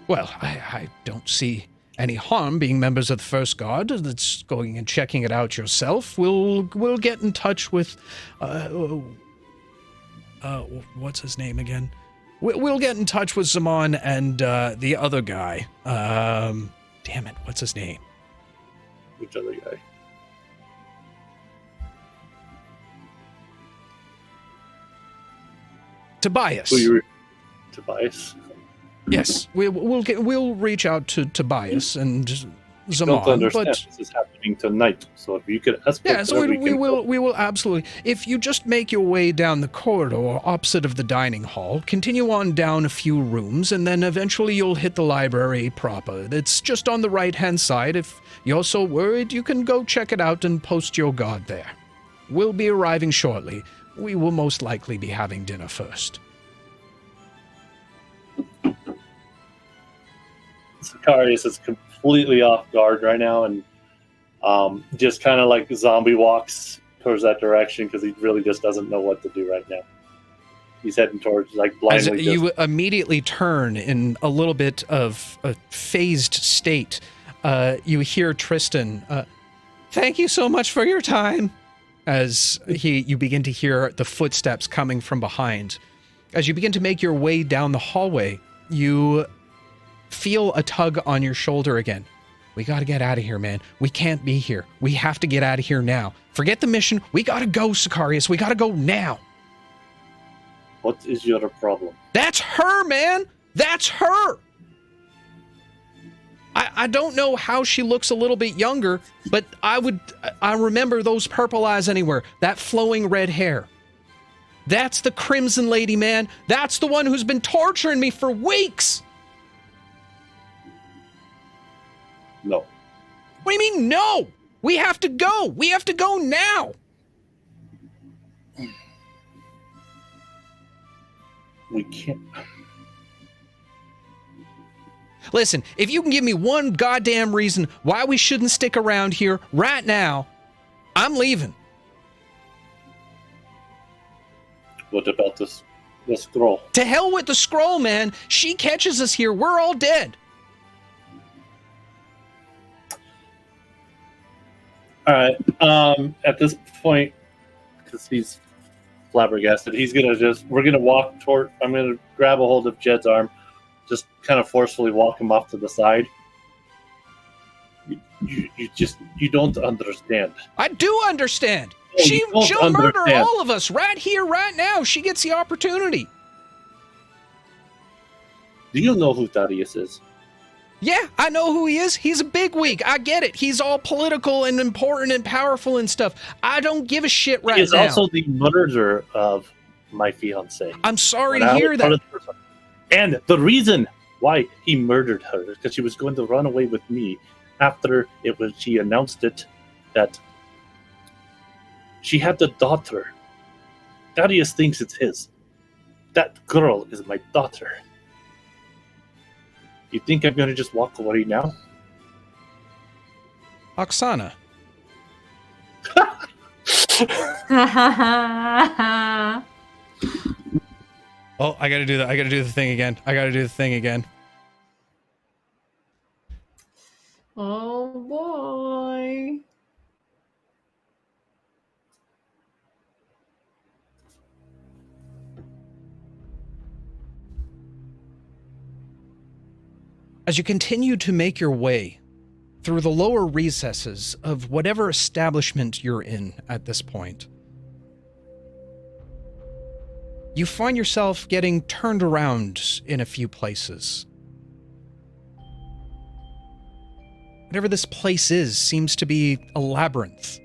Well, I don't see any harm being members of the First Guard. That's going and checking it out yourself. We'll get in touch with what's his name again? We'll get in touch with Zaman and the other guy. Damn it, what's his name? Which other guy? Tobias. Tobias? Yes, we'll reach out to Tobias and Zaman. Don't understand. This is happening tonight, so if you could escort yes, we will absolutely. If you just make your way down the corridor opposite of the dining hall, continue on down a few rooms, and then eventually you'll hit the library proper. It's just on the right-hand side. If you're so worried, you can go check it out and post your guard there. We'll be arriving shortly. We will most likely be having dinner first. Sicarious is completely off guard right now, and just kind of like zombie walks towards that direction because he really just doesn't know what to do right now. he's heading towards, like, As blindly. you immediately turn in a little bit of a phased state, you hear Tristan, "Thank you so much for your time," as you begin to hear the footsteps coming from behind. As you begin to make your way down the hallway, you feel a tug on your shoulder again. "We gotta get out of here, man. We can't be here. We have to get out of here now. Forget the mission. We gotta go, Sicarious. We gotta go now." What is your problem? That's her, man! That's her! I don't know how she looks a little bit younger, but I remember those purple eyes anywhere. That flowing red hair. That's the Crimson Lady, man. That's the one who's been torturing me for weeks! No. What do you mean, no? We have to go! We have to go now! We can't. Listen, if you can give me one goddamn reason why we shouldn't stick around here right now, I'm leaving. What about the scroll? To hell with the scroll, man. She catches us here, we're all dead. All right. At this point, because he's flabbergasted, we're gonna walk toward. I'm gonna grab a hold of Jedd's arm, just kind of forcefully walk him off to the side. You don't understand. I do understand. No, She'll murder understand. all of us right here, right now. She gets the opportunity. Do you know who Thaddeus is? Yeah, I know who he is. He's a bigwig. I get it. He's all political and important and powerful and stuff. I don't give a shit right now. He is also the murderer of my fiancée. I'm sorry to hear that. And the reason why he murdered her is because she was going to run away with me after she announced it that she had the daughter. Thaddeus thinks it's his. That girl is my daughter. You think I'm going to just walk away now? Oksana. Oh, I gotta do that. I gotta do the thing again. Oh boy. As you continue to make your way through the lower recesses of whatever establishment you're in at this point, you find yourself getting turned around in a few places. Whatever this place is seems to be a labyrinth.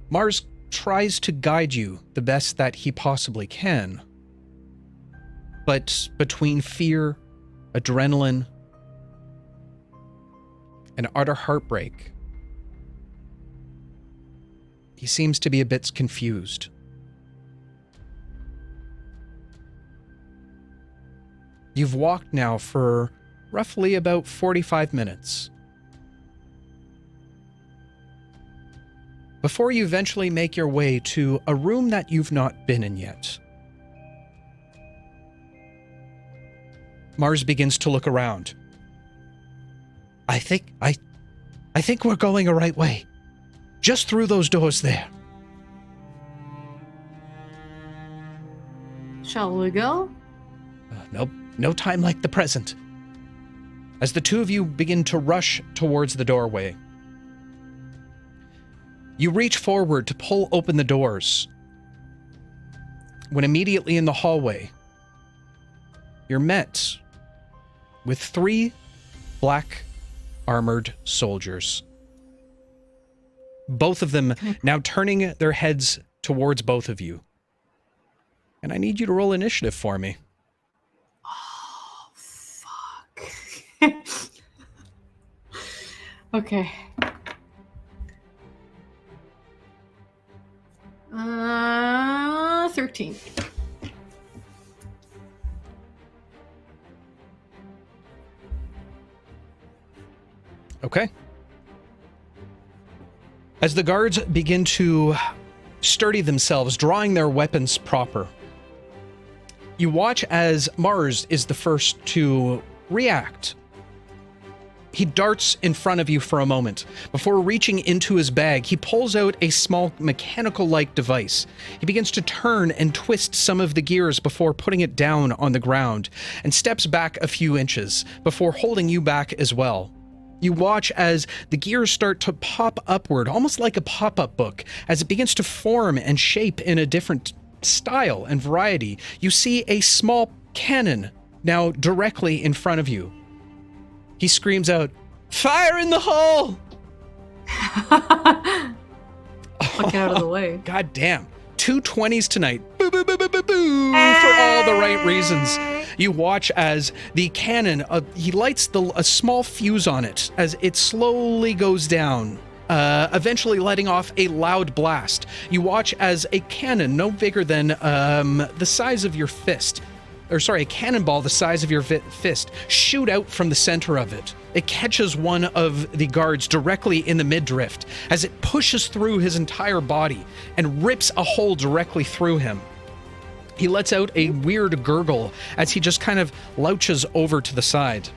Mars tries to guide you the best that he possibly can. But between fear, adrenaline, and utter heartbreak, he seems to be a bit confused. You've walked now for roughly about 45 minutes. Before you eventually make your way to a room that you've not been in yet. Mars begins to look around. I think we're going the right way. Just through those doors there. Shall we go? No time like the present. As the two of you begin to rush towards the doorway, you reach forward to pull open the doors, when immediately in the hallway, you're met with 3 black armored soldiers. Both of them now turning their heads towards both of you. And I need you to roll initiative for me. Oh, fuck. Okay. 13. Okay. As the guards begin to sturdy themselves, drawing their weapons proper. You watch as Mars is the first to react. He darts in front of you for a moment. Before reaching into his bag, he pulls out a small mechanical-like device. He begins to turn and twist some of the gears before putting it down on the ground, and steps back a few inches before holding you back as well. You watch as the gears start to pop upward, almost like a pop-up book, as it begins to form and shape in a different style and variety. You see a small cannon now directly in front of you. He screams out, "Fire in the hole!" Get out of the way. God damn. 2 20s tonight. Boo, boo, boo, boo, boo, boo, for all the right reasons. You watch as the cannon, he lights a small fuse on it as it slowly goes down, eventually letting off a loud blast. You watch as a cannon no bigger than the size of your fist, a cannonball the size of your fist, shoot out from the center of it. It catches one of the guards directly in the midriff as it pushes through his entire body and rips a hole directly through him. He lets out a weird gurgle as he just kind of louches over to the side.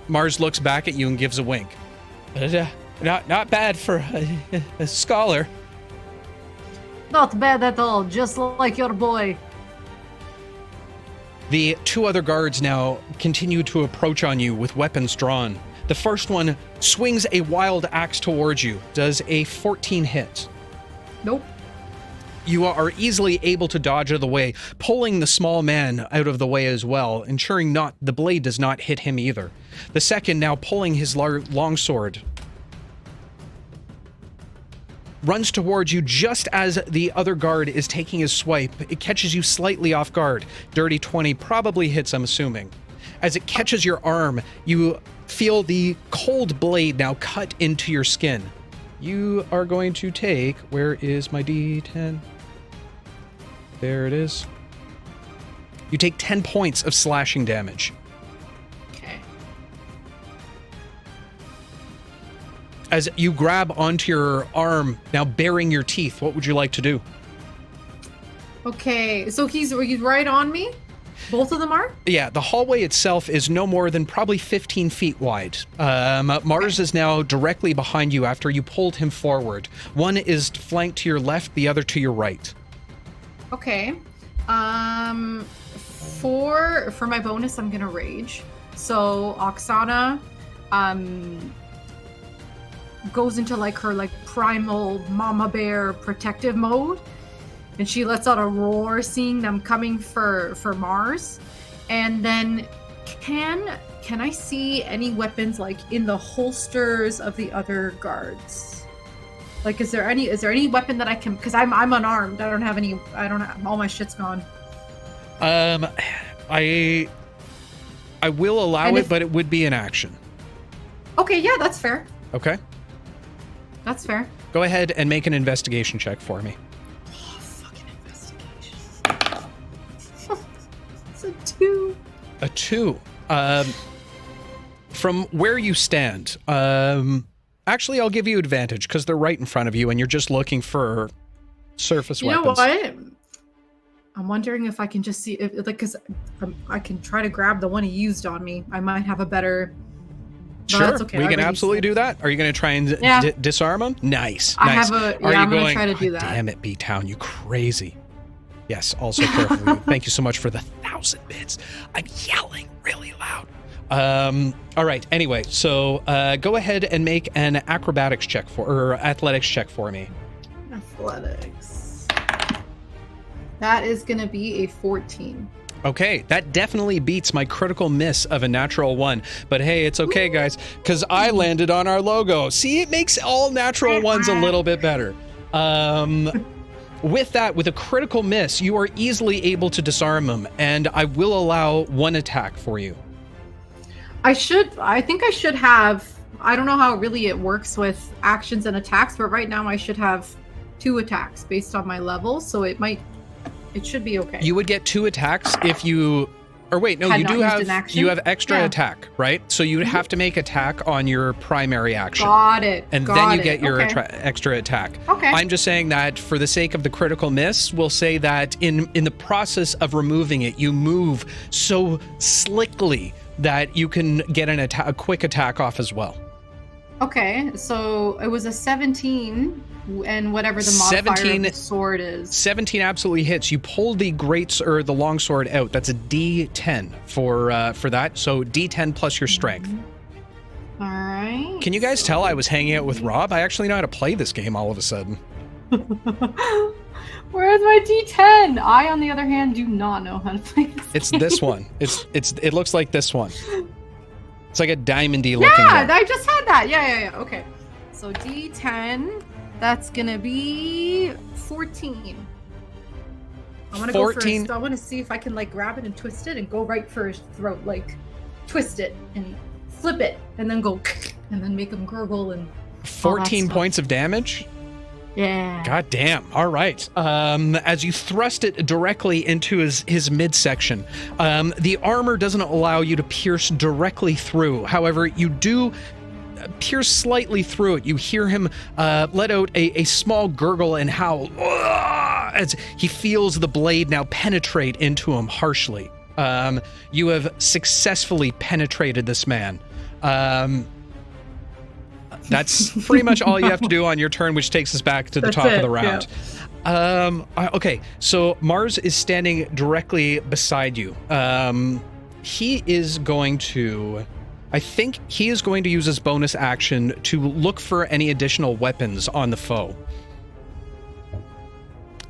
Mars looks back at you and gives a wink. Not bad for a scholar. Not bad at all, just like your boy. The 2 other guards now continue to approach on you with weapons drawn. The first one swings a wild axe towards you. Does a 14 hit? Nope. You are easily able to dodge out of the way, pulling the small man out of the way as well, ensuring the blade does not hit him either. The second now pulling his longsword, runs towards you just as the other guard is taking his swipe. It catches you slightly off guard. Dirty 20 probably hits, I'm assuming. As it catches your arm, you feel the cold blade now cut into your skin. You are going to take... Where is my D10? There it is. You take 10 points of slashing damage. Okay. As you grab onto your arm, now baring your teeth, what would you like to do? Okay, so he's right on me? Both of them are? Yeah, the hallway itself is no more than probably 15 feet wide. Mars is now directly behind you after you pulled him forward. One is flanked to your left, the other to your right. Okay. For my bonus, I'm gonna rage. So Oksana goes into her primal mama bear protective mode. And she lets out a roar, seeing them coming for Mars. And then can I see any weapons in the holsters of the other guards? Is there any weapon that I can, because I'm unarmed. I don't have all my shit's gone. I will allow it, but it would be an action. Okay, yeah, that's fair. Okay. That's fair. Go ahead and make an investigation check for me. It's a 2. A 2. From where you stand, actually, I'll give you advantage because they're right in front of you and you're just looking for surface weapons. You know what? I'm wondering if I can just see, because I can try to grab the one he used on me. I might have a better... Sure, that's okay. We can absolutely do that. Are you going to try and disarm him? Nice. I'm going to try to do that. Damn it, B-Town, you crazy. Yes, also careful. Thank you so much for the 1,000 bits. I'm yelling really loud. All right, anyway, so go ahead and make an athletics check for me. Athletics. That is going to be a 14. Okay, that definitely beats my critical miss of a natural 1. But hey, it's okay, guys, because I landed on our logo. See, it makes all natural ones a little bit better. With that, with a critical miss, you are easily able to disarm him, and I will allow 1 attack for you. I think I should have, I don't know how really it works with actions and attacks, but right now I should have 2 attacks based on my level, so it should be okay. You would get 2 attacks if you Or wait, no, had you not do used have an action. you have extra Yeah. attack, right? So you would have to make attack on your primary action. Got it. And got then you it. get your Okay. extra attack. Okay. I'm just saying that for the sake of the critical miss, we'll say that in the process of removing it, you move so slickly that you can get a quick attack off as well. Okay, so it was a 17, and whatever the modifier 17 of the sword is. 17 absolutely hits. You pull the the longsword out. That's a D10 for that. So D10 plus your strength. All right. Can you guys tell I was hanging out with Rob? I actually know how to play this game all of a sudden. Where's my D10? I, on the other hand, do not know how to play this. It's game. this one. It looks like this one. It's like a diamondy looking Yeah, one. I just had that. Yeah. Okay. So D10, that's gonna be 14. I want to go 14. first. I want to see if I can like grab it and twist it and go right for his throat, like twist it and flip it, and then go and then make him gurgle and. 14 stuff. points of damage? Yeah. God damn. All right. As you thrust it directly into his midsection, the armor doesn't allow you to pierce directly through. However, you do pierce slightly through it. You hear him let out a small gurgle and howl as he feels the blade now penetrate into him harshly. You have successfully penetrated this man. That's pretty much all you have to do on your turn, which takes us back to the top of the round. Okay, so Mars is standing directly beside you. He is going to... I think he is going to use his bonus action to look for any additional weapons on the foe.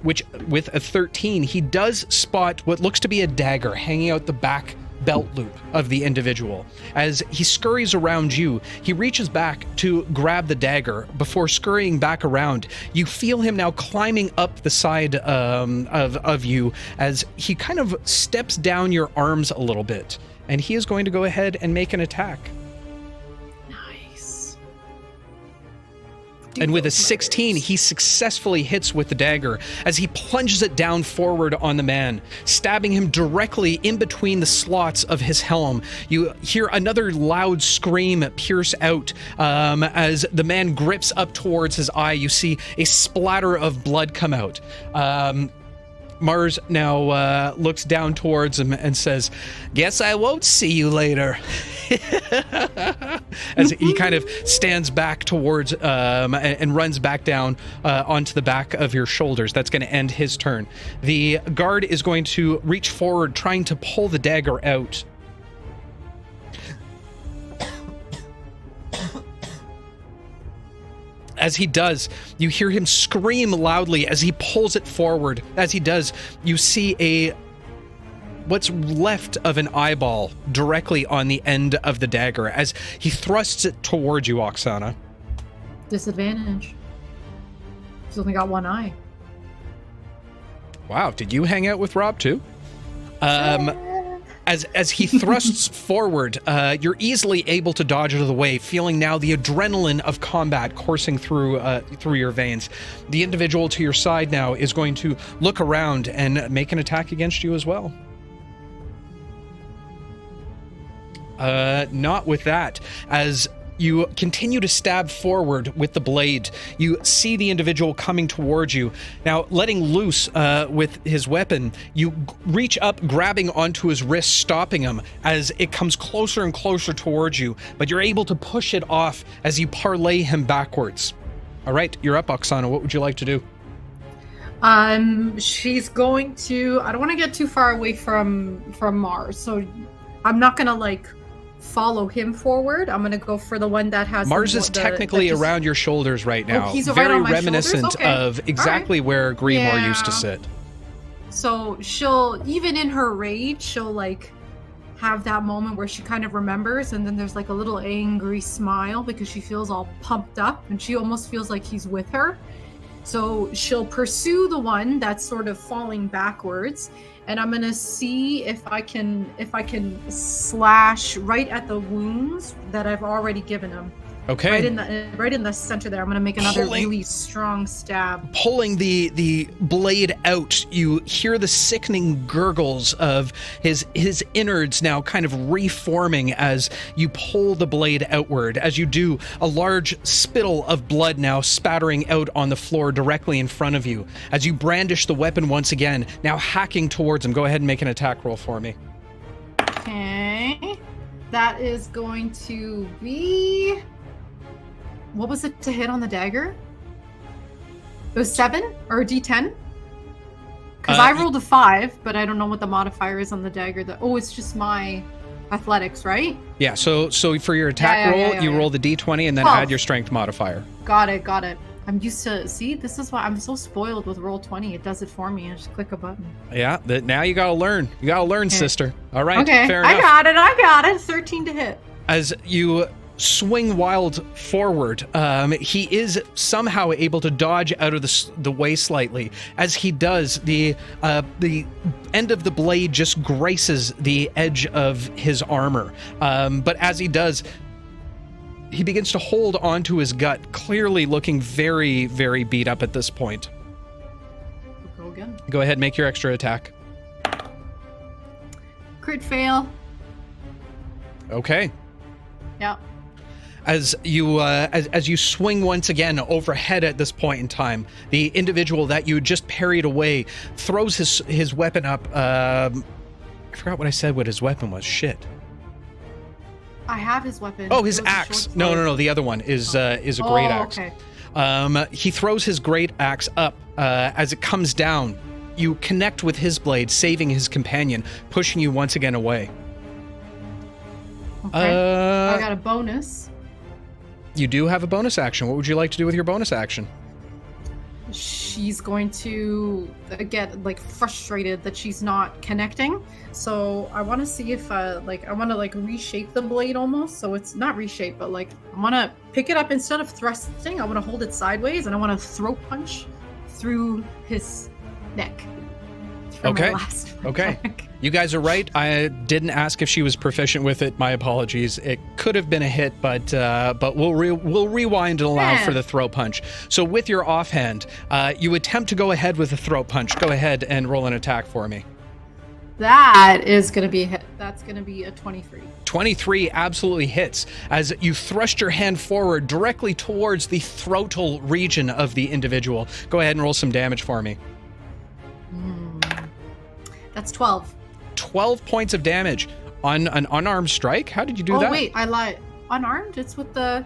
Which, with a 13, he does spot what looks to be a dagger hanging out the back belt loop of the individual. As he scurries around you, he reaches back to grab the dagger. Before scurrying back around, you feel him now climbing up the side of you as he kind of steps down your arms a little bit. And he is going to go ahead and make an attack. Nice. And with a 16, he successfully hits with the dagger as he plunges it down forward on the man, stabbing him directly in between the slots of his helm. You hear another loud scream pierce out as the man grips up towards his eye. You see a splatter of blood come out. Mars now looks down towards him and says, "Guess I won't see you later." As he kind of stands back towards and runs back down onto the back of your shoulders. That's going to end his turn. The guard is going to reach forward, trying to pull the dagger out. As he does, you hear him scream loudly as he pulls it forward. As he does, you see what's left of an eyeball directly on the end of the dagger as he thrusts it towards you, Oksana. Disadvantage. He's only got one eye. Wow, did you hang out with Rob too? As he thrusts forward, you're easily able to dodge out of the way, feeling now the adrenaline of combat coursing through your veins. The individual to your side now is going to look around and make an attack against you as well. Not with that. As you continue to stab forward with the blade, you see the individual coming towards you. Now, letting loose with his weapon, you reach up, grabbing onto his wrist, stopping him as it comes closer and closer towards you, but you're able to push it off as you parlay him backwards. All right, you're up, Oksana. What would you like to do? She's going to... I don't want to get too far away from Mars, so I'm not going to, like, follow him forward. I'm going to go for the one that has... Mars is technically around your shoulders right now. Oh, he's very right on my reminiscent shoulders? Okay. of exactly where Grimoire Yeah. used to sit. So she'll, even in her rage, she'll, like, have that moment where she kind of remembers, and then there's, like, a little angry smile because she feels all pumped up, and she almost feels like he's with her. So she'll pursue the one that's sort of falling backwards, and I'm gonna see if I can slash right at the wounds that I've already given him. Okay. Right in the center there. I'm gonna make another really strong stab. Pulling the blade out, you hear the sickening gurgles of his innards now kind of reforming as you pull the blade outward. As you do, a large spittle of blood now spattering out on the floor directly in front of you. As you brandish the weapon once again, now hacking towards him. Go ahead and make an attack roll for me. Okay. That is going to be... What was it to hit on the dagger? It was 7 or a D10? Because I rolled a 5, but I don't know what the modifier is on the dagger. It's just my athletics, right? Yeah, so for your attack roll, you roll the D20 and then add your strength modifier. Got it. I'm used to... See, this is why I'm so spoiled with Roll20. It does it for me. I just click a button. Yeah, now you gotta learn. You gotta learn, sister. All right, okay. Fair enough. I got it. 13 to hit. As you swing wild forward, he is somehow able to dodge out of the way slightly. As he does, the end of the blade just graces the edge of his armor. But as he does, he begins to hold onto his gut, clearly looking very, very beat up at this point. Go again. Go ahead, make your extra attack. Crit fail. Okay. Yeah. As you swing once again overhead at this point in time, the individual that you just parried away throws his weapon up. I forgot what I said what his weapon was. Shit. I have his weapon. Oh, his axe. No. The other one is a great axe. Okay. He throws his great axe up. As it comes down, you connect with his blade, saving his companion, pushing you once again away. Okay. I got a bonus. You do have a bonus action. What would you like to do with your bonus action? She's going to get frustrated that she's not connecting. So I want to see if I want to reshape the blade almost. So it's not reshape, but I want to pick it up instead of thrusting. I want to hold it sideways and I want to throat punch through his neck. Okay. You guys are right. I didn't ask if she was proficient with it. My apologies. It could have been a hit, but we'll rewind and allow for the throat punch. So with your offhand, you attempt to go ahead with the throat punch. Go ahead and roll an attack for me. That is going to be a hit. That's going to be a 23. 23 absolutely hits as you thrust your hand forward directly towards the throatal region of the individual. Go ahead and roll some damage for me. That's 12. 12 points of damage on an unarmed strike? How did you do that? Oh, wait, I lied. Unarmed? It's with the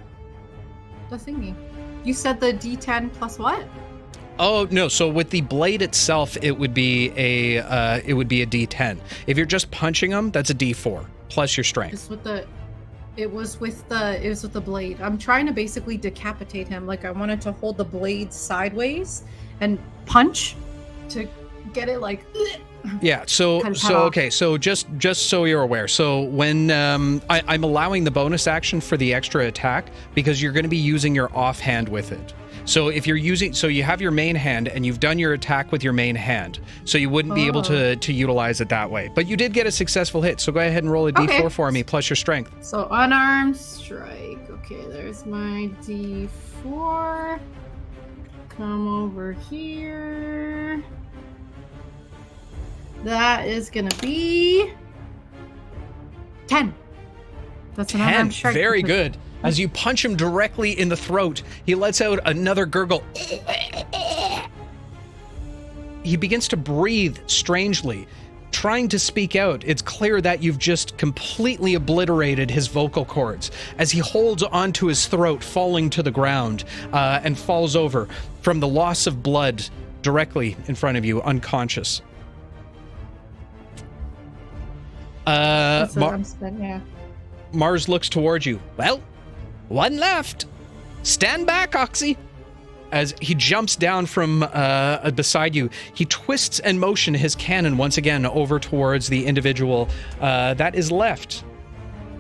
thingy. You said the D10 plus what? Oh, no. So with the blade itself, it would be a D10. If you're just punching them, that's a D4 plus your strength. It was with the blade. I'm trying to basically decapitate him. I wanted to hold the blade sideways and punch to get it Yeah, so okay, so just so you're aware, so when I'm allowing the bonus action for the extra attack because you're going to be using your offhand with it. So if you're you have your main hand and you've done your attack with your main hand, so you wouldn't be able to utilize it that way. But you did get a successful hit, so go ahead and roll a D4 for me plus your strength. So unarmed strike. Okay, there's my D4. Come over here. That is going to be 10. That's an unarmed strike. Very good. As you punch him directly in the throat, he lets out another gurgle. He begins to breathe strangely, trying to speak out. It's clear that you've just completely obliterated his vocal cords as he holds onto his throat, falling to the ground, and falls over from the loss of blood directly in front of you, unconscious. Mars looks towards you. Well, one left. Stand back, Oxy. As he jumps down from beside you, he twists and motions his cannon once again over towards the individual that is left.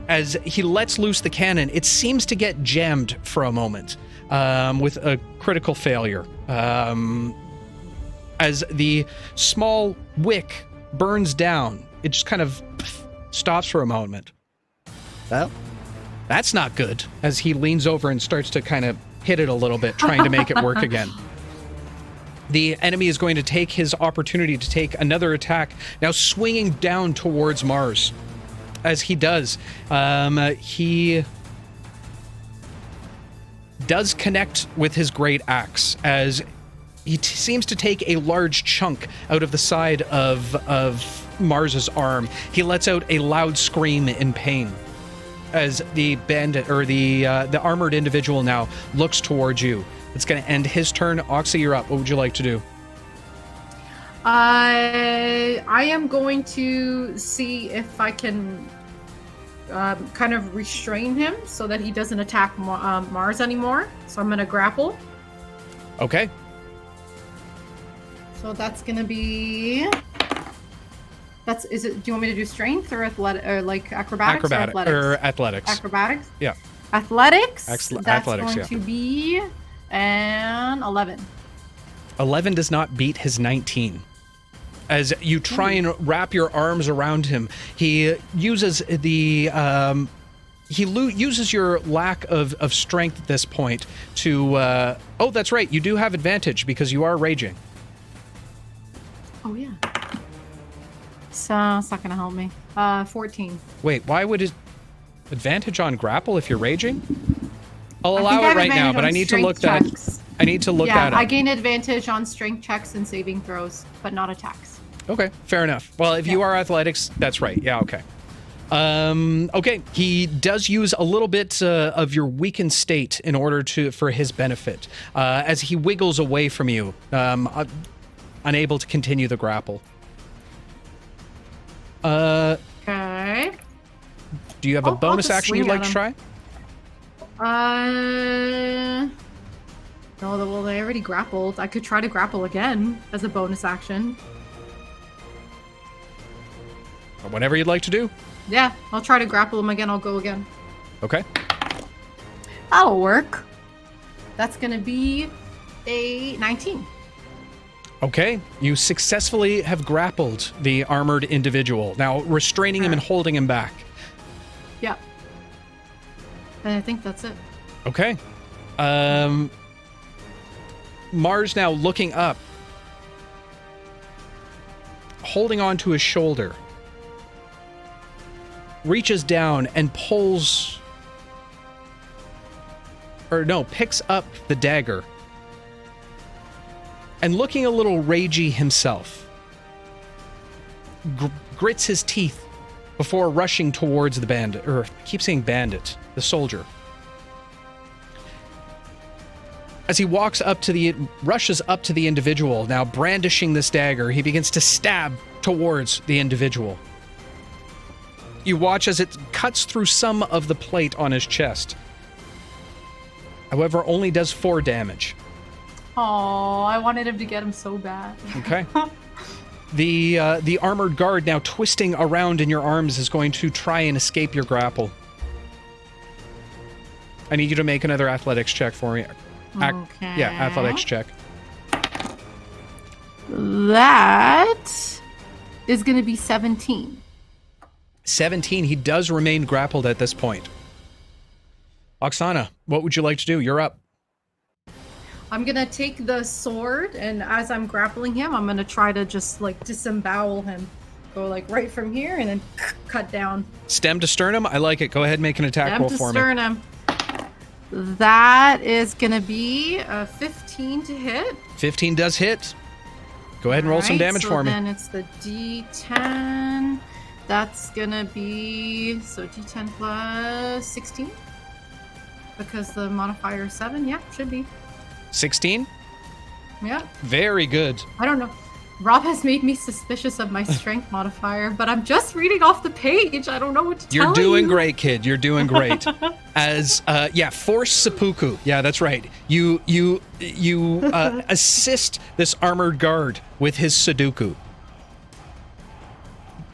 As he lets loose the cannon, it seems to get jammed for a moment with a critical failure. As the small wick burns down, it just kind of stops for a moment. Well, That's not good. As he leans over and starts to kind of hit it a little bit, trying to make it work again. The enemy is going to take his opportunity to take another attack, now swinging down towards Mars. As he does, he does connect with his great axe, as he seems to take a large chunk out of the side of Mars's arm. He lets out a loud scream in pain as the bandit, or the armored individual, now looks towards you. It's going to end his turn. Oksana, you're up. What would you like to do? I am going to see if I can kind of restrain him so that he doesn't attack Mars anymore. So I'm going to grapple. Okay. So that's going to be... Is it? Do you want me to do strength or athletic, or like acrobatics or athletics? Or athletics. Acrobatics? Yeah. Athletics? That's athletics, going to be an 11. 11 does not beat his 19. As you try and wrap your arms around him, he uses the uses your lack of strength at this point to oh, that's right, you do have advantage because you are raging. Oh yeah. So it's not gonna help me. 14. Wait, why would it advantage on grapple if you're raging? I'll allow it right now, but I need to look that. I need to look that up. I gain advantage on strength checks and saving throws, but not attacks. Okay, fair enough. Well, if you are athletics, that's right. Yeah, okay. Okay, he does use a little bit of your weakened state in order for his benefit, as he wiggles away from you, unable to continue the grapple. Okay. Do you have a bonus action you'd like to try? No, well, they already grappled. I could try to grapple again as a bonus action. Whatever you'd like to do. Yeah, I'll try to grapple him again. I'll go again. Okay. That'll work. That's gonna be a 19. Okay, you successfully have grappled the armored individual, now restraining him and holding him back. Yeah. And I think that's it. Okay. Mars now looking up, holding onto his shoulder, reaches down and picks up the dagger. And looking a little ragey himself, grits his teeth before rushing towards the bandit, or I keep saying bandit, the soldier. As he rushes up to the individual, now brandishing this dagger, he begins to stab towards the individual. You watch as it cuts through some of the plate on his chest. However, only does 4 damage. Oh, I wanted him to get him so bad. Okay. The armored guard now twisting around in your arms is going to try and escape your grapple. I need you to make another athletics check for me. Okay. Yeah, athletics check. That is going to be 17. 17. He does remain grappled at this point. Oksana, what would you like to do? You're up. I'm going to take the sword, and as I'm grappling him, I'm going to try to just, like, disembowel him. Go, like, right from here, and then cut down. Stem to sternum? I like it. Go ahead and make an attack roll for me. Stem to sternum. That is going to be a 15 to hit. 15 does hit. Go ahead and roll some damage for me. Then it's the D10. That's going to be, so D10 plus 16. Because the modifier is 7. Yeah, should be. 16? Yeah. Very good. I don't know. Rob has made me suspicious of my strength modifier, but I'm just reading off the page. I don't know what to tell you. You're doing great, kid. You're doing great. As, force seppuku. Yeah, that's right. You assist this armored guard with his Sudoku.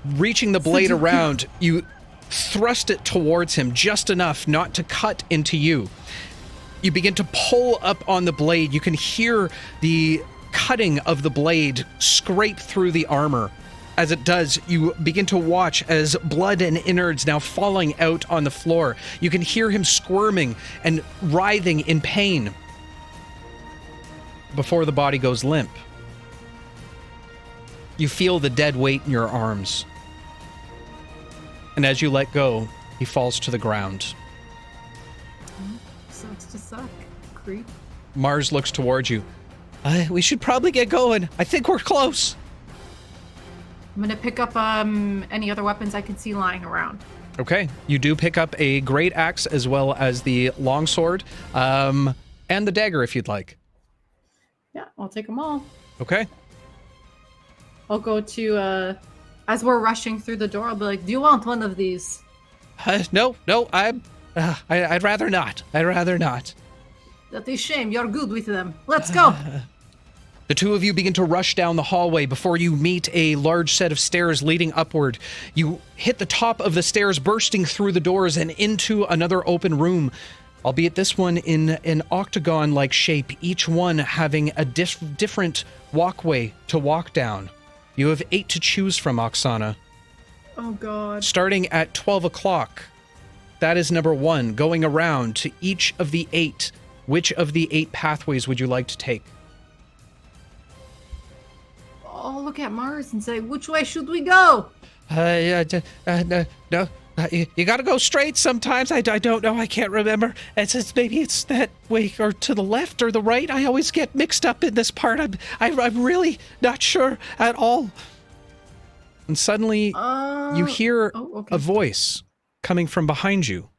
Reaching the blade around, you thrust it towards him just enough not to cut into you. You begin to pull up on the blade. You can hear the cutting of the blade scrape through the armor as it does, you begin to watch as blood and innards now falling out on the floor. You can hear him squirming and writhing in pain before the body goes limp. You feel the dead weight in your arms. And as you let go, he falls to the ground. Sucks to suck. Creep. Mars looks towards you. We should probably get going. I think we're close. I'm gonna pick up any other weapons I can see lying around. Okay, you do pick up a great axe as well as the longsword, and the dagger if you'd like. Yeah, I'll take them all. Okay. I'll go to, as we're rushing through the door, I'll be like, do you want one of these? No, I'd rather not. I'd rather not. That is shame. You're good with them. Let's go. The two of you begin to rush down the hallway before you meet a large set of stairs leading upward. You hit the top of the stairs, bursting through the doors and into another open room, albeit this one in an octagon-like shape, each one having a different walkway to walk down. You have 8 to choose from, Oksana. Oh, God. Starting at 12 o'clock. That is number 1, going around to each of the 8. Which of the 8 pathways would you like to take? I'll look at Mars and say, Which way should we go? No. You gotta go straight sometimes. I don't know. I can't remember. Maybe it's that way or to the left or the right. I always get mixed up in this part. I'm really not sure at all. And suddenly you hear a voice coming from behind you.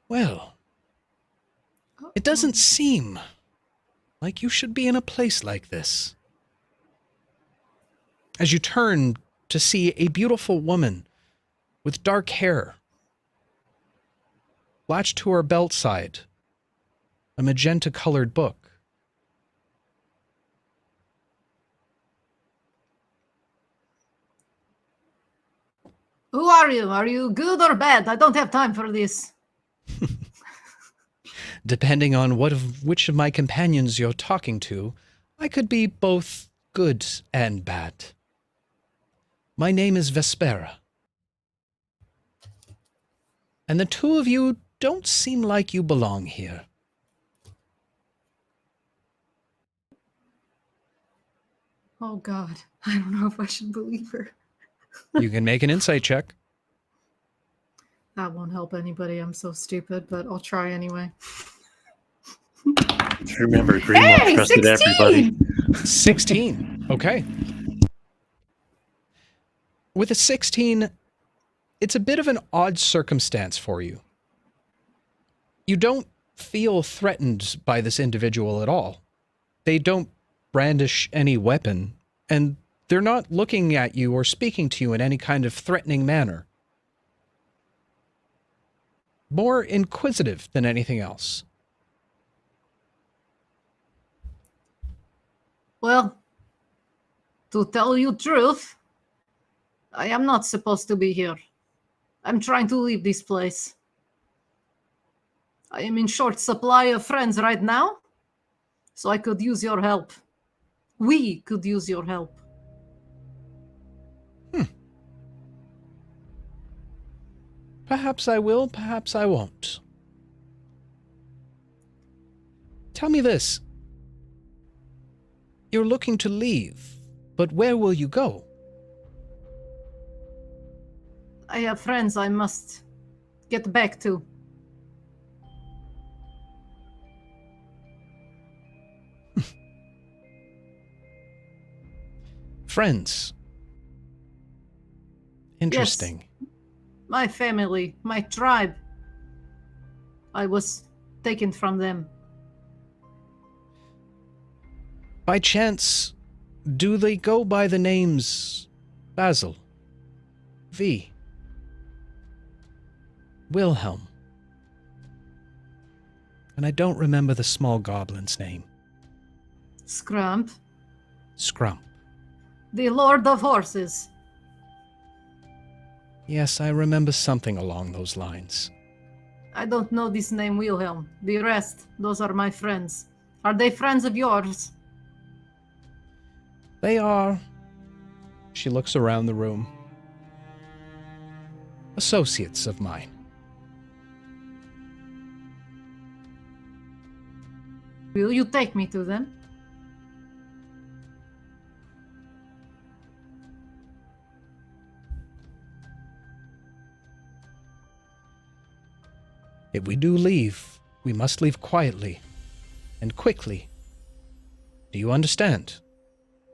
Well, it doesn't seem like you should be in a place like this. As you turn to see a beautiful woman with dark hair, latched to her belt side, a magenta-colored book. Who are you? Are you good or bad? I don't have time for this. Depending on which of my companions you're talking to, I could be both good and bad. My name is Vespera. And the two of you don't seem like you belong here. oh, God. I don't know if I should believe her. You can make an insight check. That won't help anybody. I'm so stupid, but I'll try anyway. Remember, Greenwald trusted 16! everybody. 16. Okay. With a 16, it's a bit of an odd circumstance for you. You don't feel threatened by this individual at all. They don't brandish any weapon, and they're not looking at you or speaking to you in any kind of threatening manner. More inquisitive than anything else. Well, to tell you truth, I am not supposed to be here. I'm trying to leave this place. I am in short supply of friends right now, so I could use your help. We could use your help. Perhaps I will, perhaps I won't. Tell me this. You're looking to leave, but where will you go? I have friends I must get back to. Friends. Interesting. Yes. My family, my tribe. I was taken from them. By chance, do they go by the names Basil, V, Wilhelm? And I don't remember the small goblin's name. Scrump, Scrump. the Lord of Horses. Yes, I remember something along those lines. I don't know this name Wilhelm. The rest, those are my friends. Are they friends of yours? They are... She looks around the room. Associates of mine. Will you take me to them? If we do leave, we must leave quietly and quickly. Do you understand?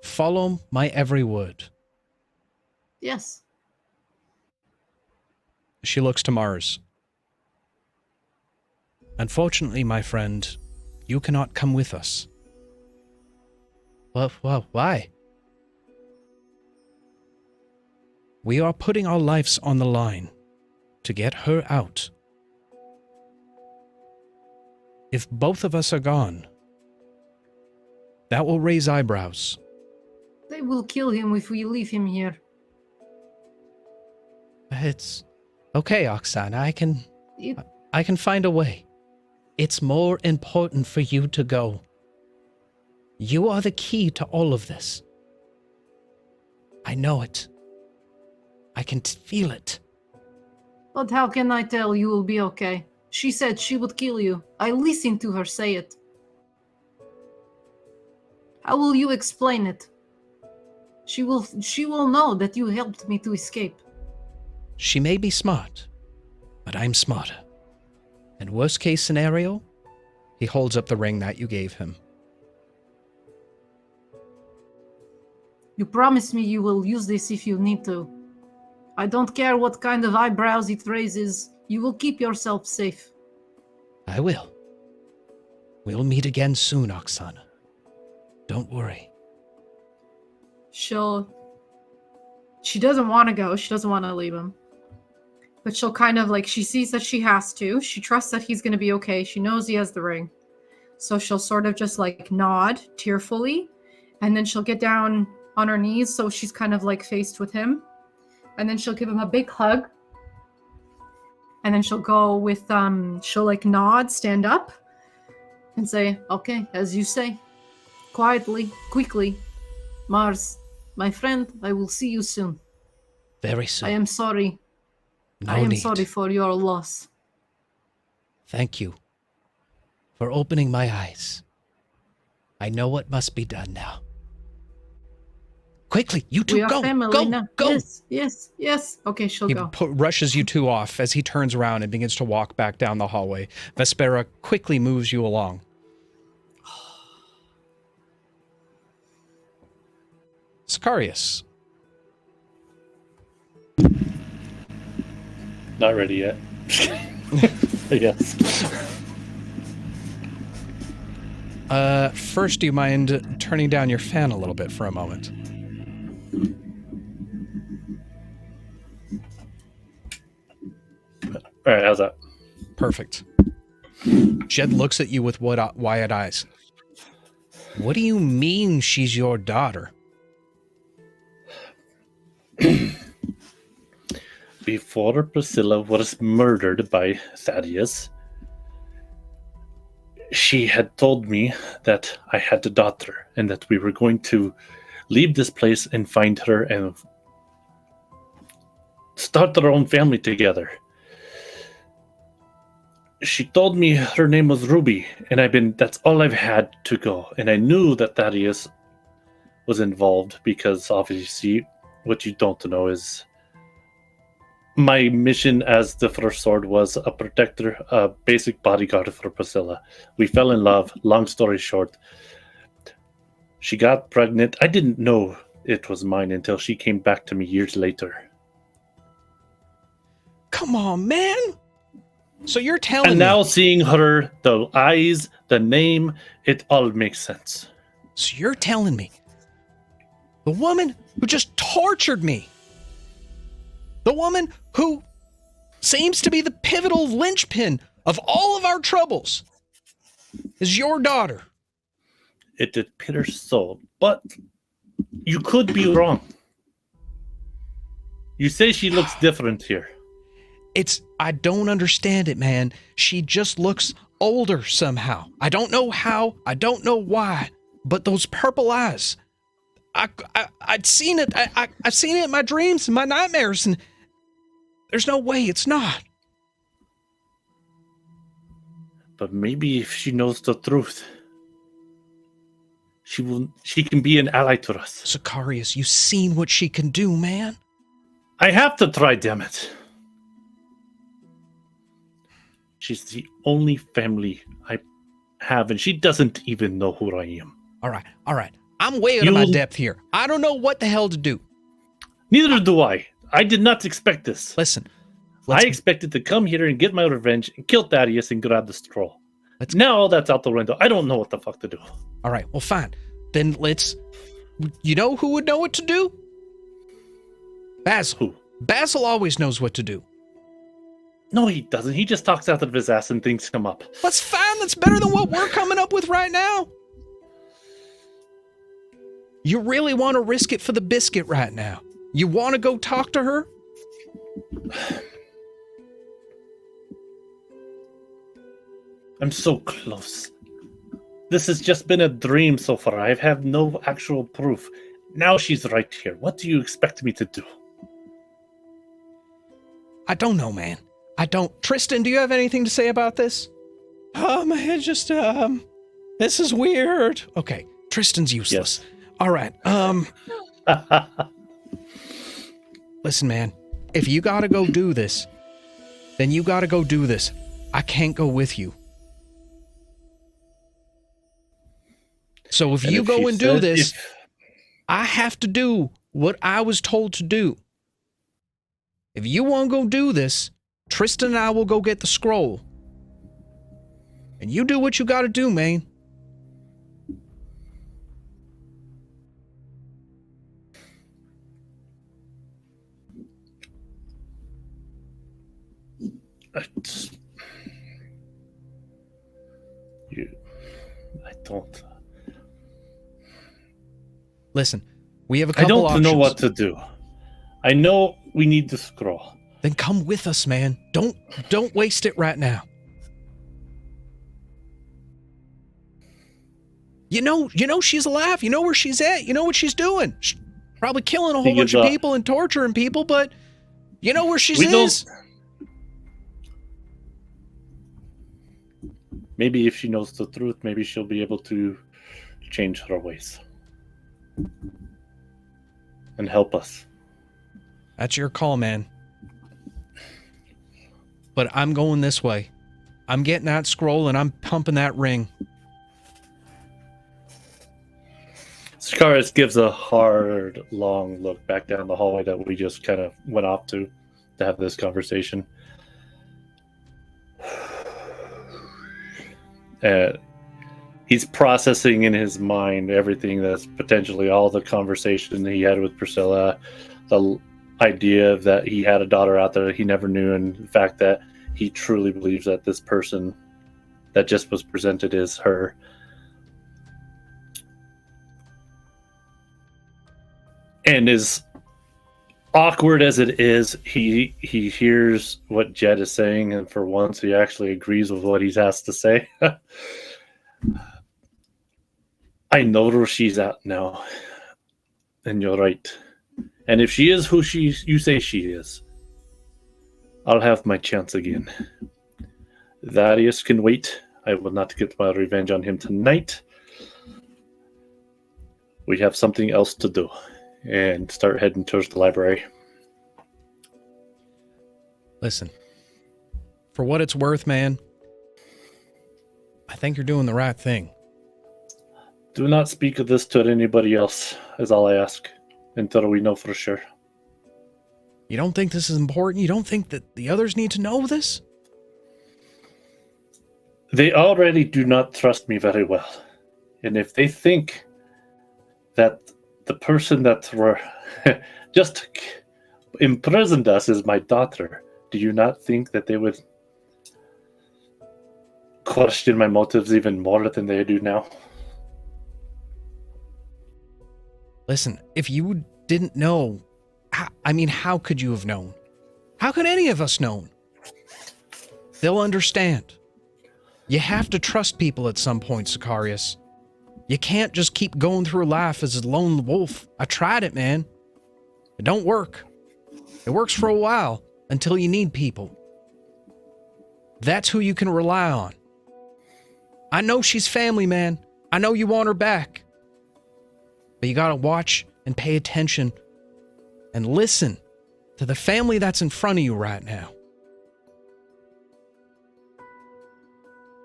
Follow my every word. Yes. She looks to Mars. Unfortunately, my friend, you cannot come with us. Well, why? We are putting our lives on the line to get her out. If both of us are gone, that will raise eyebrows. They will kill him if we leave him here. It's okay, Oksana. It, I can find a way. It's more important for you to go. You are the key to all of this. I know it. I can feel it. but how can I tell you will be okay? She said she would kill you. I listened to her say it. How will you explain it? She will know that you helped me to escape. She may be smart, but I'm smarter. And worst case scenario, he holds up the ring that you gave him. You promised me you will use this if you need to. I don't care what kind of eyebrows it raises. You will keep yourself safe. I will. We'll meet again soon, Oksana. Don't worry. She doesn't want to go. She doesn't want to leave him. But she'll kind of like, she sees that she has to. She trusts that he's going to be okay. She knows he has the ring. So she'll sort of just like nod tearfully. And then she'll get down on her knees. So she's kind of like faced with him. And then she'll give him a big hug. And then she'll go with, she'll like nod, stand up. And say, okay, as you say. Quietly, quickly. Mars, my friend, I will see you soon. Very soon. I am sorry. No I am need. sorry for your loss. Thank you for opening my eyes. I know what must be done now. Quickly, you two, We are go, family go, now. go. Yes. Okay, she'll He go. rushes you two off as he turns around and begins to walk back down the hallway. Vespera quickly moves you along. Sicarious. Not ready yet. Yes. First, do you mind turning down your fan a little bit for a moment? All right, how's that? Perfect. Jedd looks at you with wide eyes. What do you mean she's your daughter? Before Priscilla was murdered by Thaddeus, she had told me that I had a daughter and that we were going to leave this place and find her and start our own family together. She told me her name was Ruby, and that's all I've had to go. And I knew that Thaddeus was involved because obviously what you don't know is my mission as the First Sword was a protector, a basic bodyguard for Priscilla. We fell in love. Long story short, she got pregnant. I didn't know it was mine until she came back to me years later. Come on, man! So you're telling And me... now seeing her, the eyes, the name, it all makes sense. So you're telling me the woman who just tortured me, the woman who seems to be the pivotal linchpin of all of our troubles, is your daughter? It appears so, but you could be wrong. You say she looks different here. I don't understand it, man. She just looks older somehow. I don't know how, I don't know why, but those purple eyes, I'd seen it. I've seen it in my dreams and my nightmares, and there's no way it's not. But maybe if she knows the truth, she can be an ally to us. Sicarious, you've seen what she can do, man. I have to try, damn it. She's the only family I have, and she doesn't even know who I am. All right. I'm way out of my depth here. I don't know what the hell to do. Neither do I. I did not expect this. Listen. I expected to come here and get my revenge and kill Thaddeus and grab the scroll. Now all that's out the window. I don't know what the fuck to do. All right, well, fine. Then you know who would know what to do? Basil. Who? Basil always knows what to do. No, he doesn't. He just talks out of his ass and things come up. That's fine. That's better than what we're coming up with right now. You really want to risk it for the biscuit right now? You want to go talk to her? I'm so close. This has just been a dream so far. I have no actual proof. Now she's right here. What do you expect me to do? I don't know, man. I don't. Tristan, do you have anything to say about this? Man, just, this is weird. Okay, Tristan's useless. Yes. All right, listen, man, if you gotta go do this, then you gotta go do this. I can't go with you. So if you go and do this, I have to do what I was told to do. If you want to go do this, Tristan and I will go get the scroll. And you do what you gotta do, man. I don't. Listen, we have a couple options. I don't know what to do. I know we need the scroll. Then come with us, man. Don't waste it right now. You know she's alive. You know where she's at. You know what she's doing. She's probably killing a whole bunch of people and torturing people, but you know where she is. Maybe if she knows the truth, maybe she'll be able to change her ways and help us. That's your call, man. But I'm going this way. I'm getting that scroll and I'm pumping that ring. Sicarious gives a hard, long look back down the hallway that we just kind of went off to have this conversation. He's processing in his mind everything that's potentially all the conversation he had with Priscilla, the idea that he had a daughter out there that he never knew, and the fact that he truly believes that this person that just was presented is her. And as awkward as it is, he hears what Jedd is saying, and for once he actually agrees with what he's asked to say. I know where she's at now, and you're right. And if she is who you say she is, I'll have my chance again. Thaddeus can wait. I will not get my revenge on him tonight. We have something else to do. And start heading towards the library. Listen, for what it's worth, man, I think you're doing the right thing. Do not speak of this to anybody else, is all I ask, until we know for sure. You don't think this is important? You don't think that the others need to know this? They already do not trust me very well. And if they think that the person that were just imprisoned us is my daughter, do you not think that they would question my motives even more than they do now? Listen, if you didn't know, how could you have known? How could any of us known? They'll understand. You have to trust people at some point, Sicarious. You can't just keep going through life as a lone wolf. I tried it, man. It don't work. It works for a while until you need people. That's who you can rely on. I know she's family, man. I know you want her back. But you gotta watch and pay attention and listen to the family that's in front of you right now.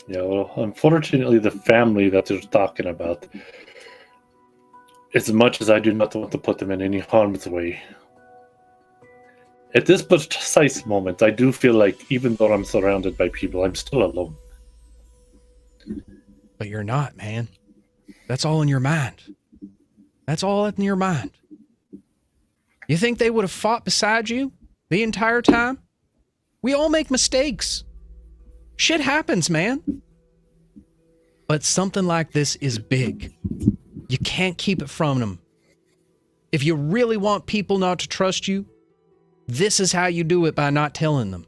Yeah, well, unfortunately, the family that they're talking about, as much as I do not want to put them in any harm's way, at this precise moment, I do feel like even though I'm surrounded by people, I'm still alone. But you're not, man. That's all in your mind. That's all in your mind. You think they would have fought beside you the entire time? We all make mistakes. Shit happens, man. But something like this is big. You can't keep it from them. If you really want people not to trust you, this is how you do it, by not telling them.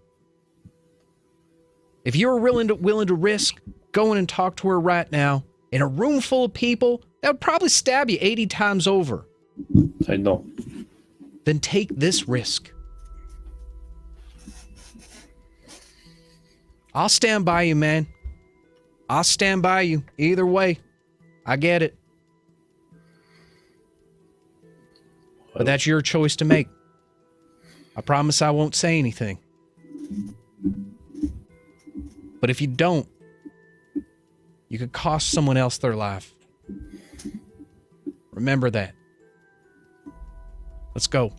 If you're willing to risk going and talk to her right now in a room full of people that would probably stab you 80 times over, I know. then take this risk. I'll stand by you, man. I'll stand by you. Either way, I get it. But that's your choice to make. I promise I won't say anything. But if you don't, you could cost someone else their life. Remember that. Let's go.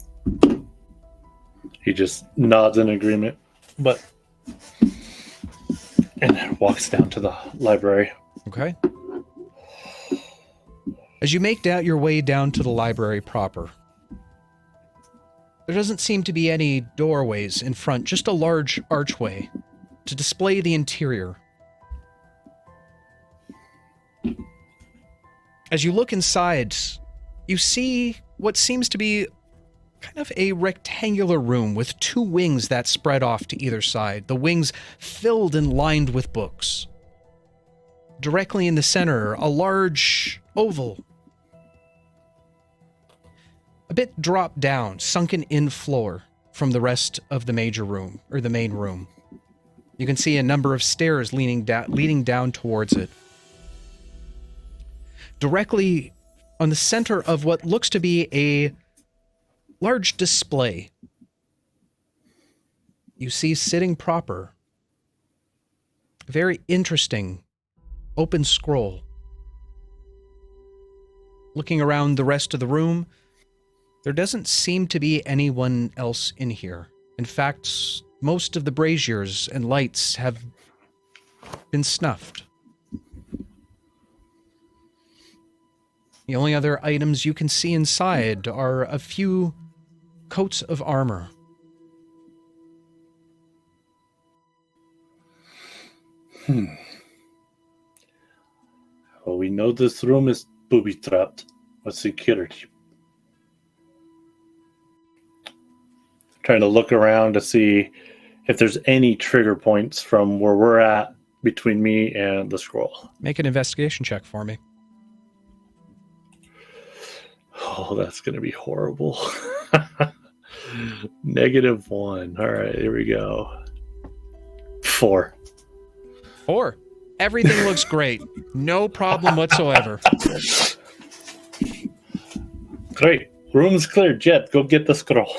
He just nods in agreement, but and then walks down to the library. Okay. As you make your way down to the library proper, there doesn't seem to be any doorways in front, just a large archway to display the interior. As you look inside, you see what seems to be kind of a rectangular room with two wings that spread off to either side, the wings filled and lined with books. Directly in the center, a large oval, a bit dropped down, sunken in floor from the rest of the major room, or the main room. You can see a number of stairs leading down towards it. Directly on the center of what looks to be a large display, you see sitting proper, a very interesting open scroll. Looking around the rest of the room, there doesn't seem to be anyone else in here. In fact, most of the braziers and lights have been snuffed. The only other items you can see inside are a few coats of armor. Well, we know this room is booby-trapped with security. Trying to look around to see if there's any trigger points from where we're at between me and the scroll. Make an investigation check for me. Oh, that's going to be horrible. -1. All right, here we go. 4. 4. Everything looks great. No problem whatsoever. Great. Room's clear. Jedd, go get the scroll.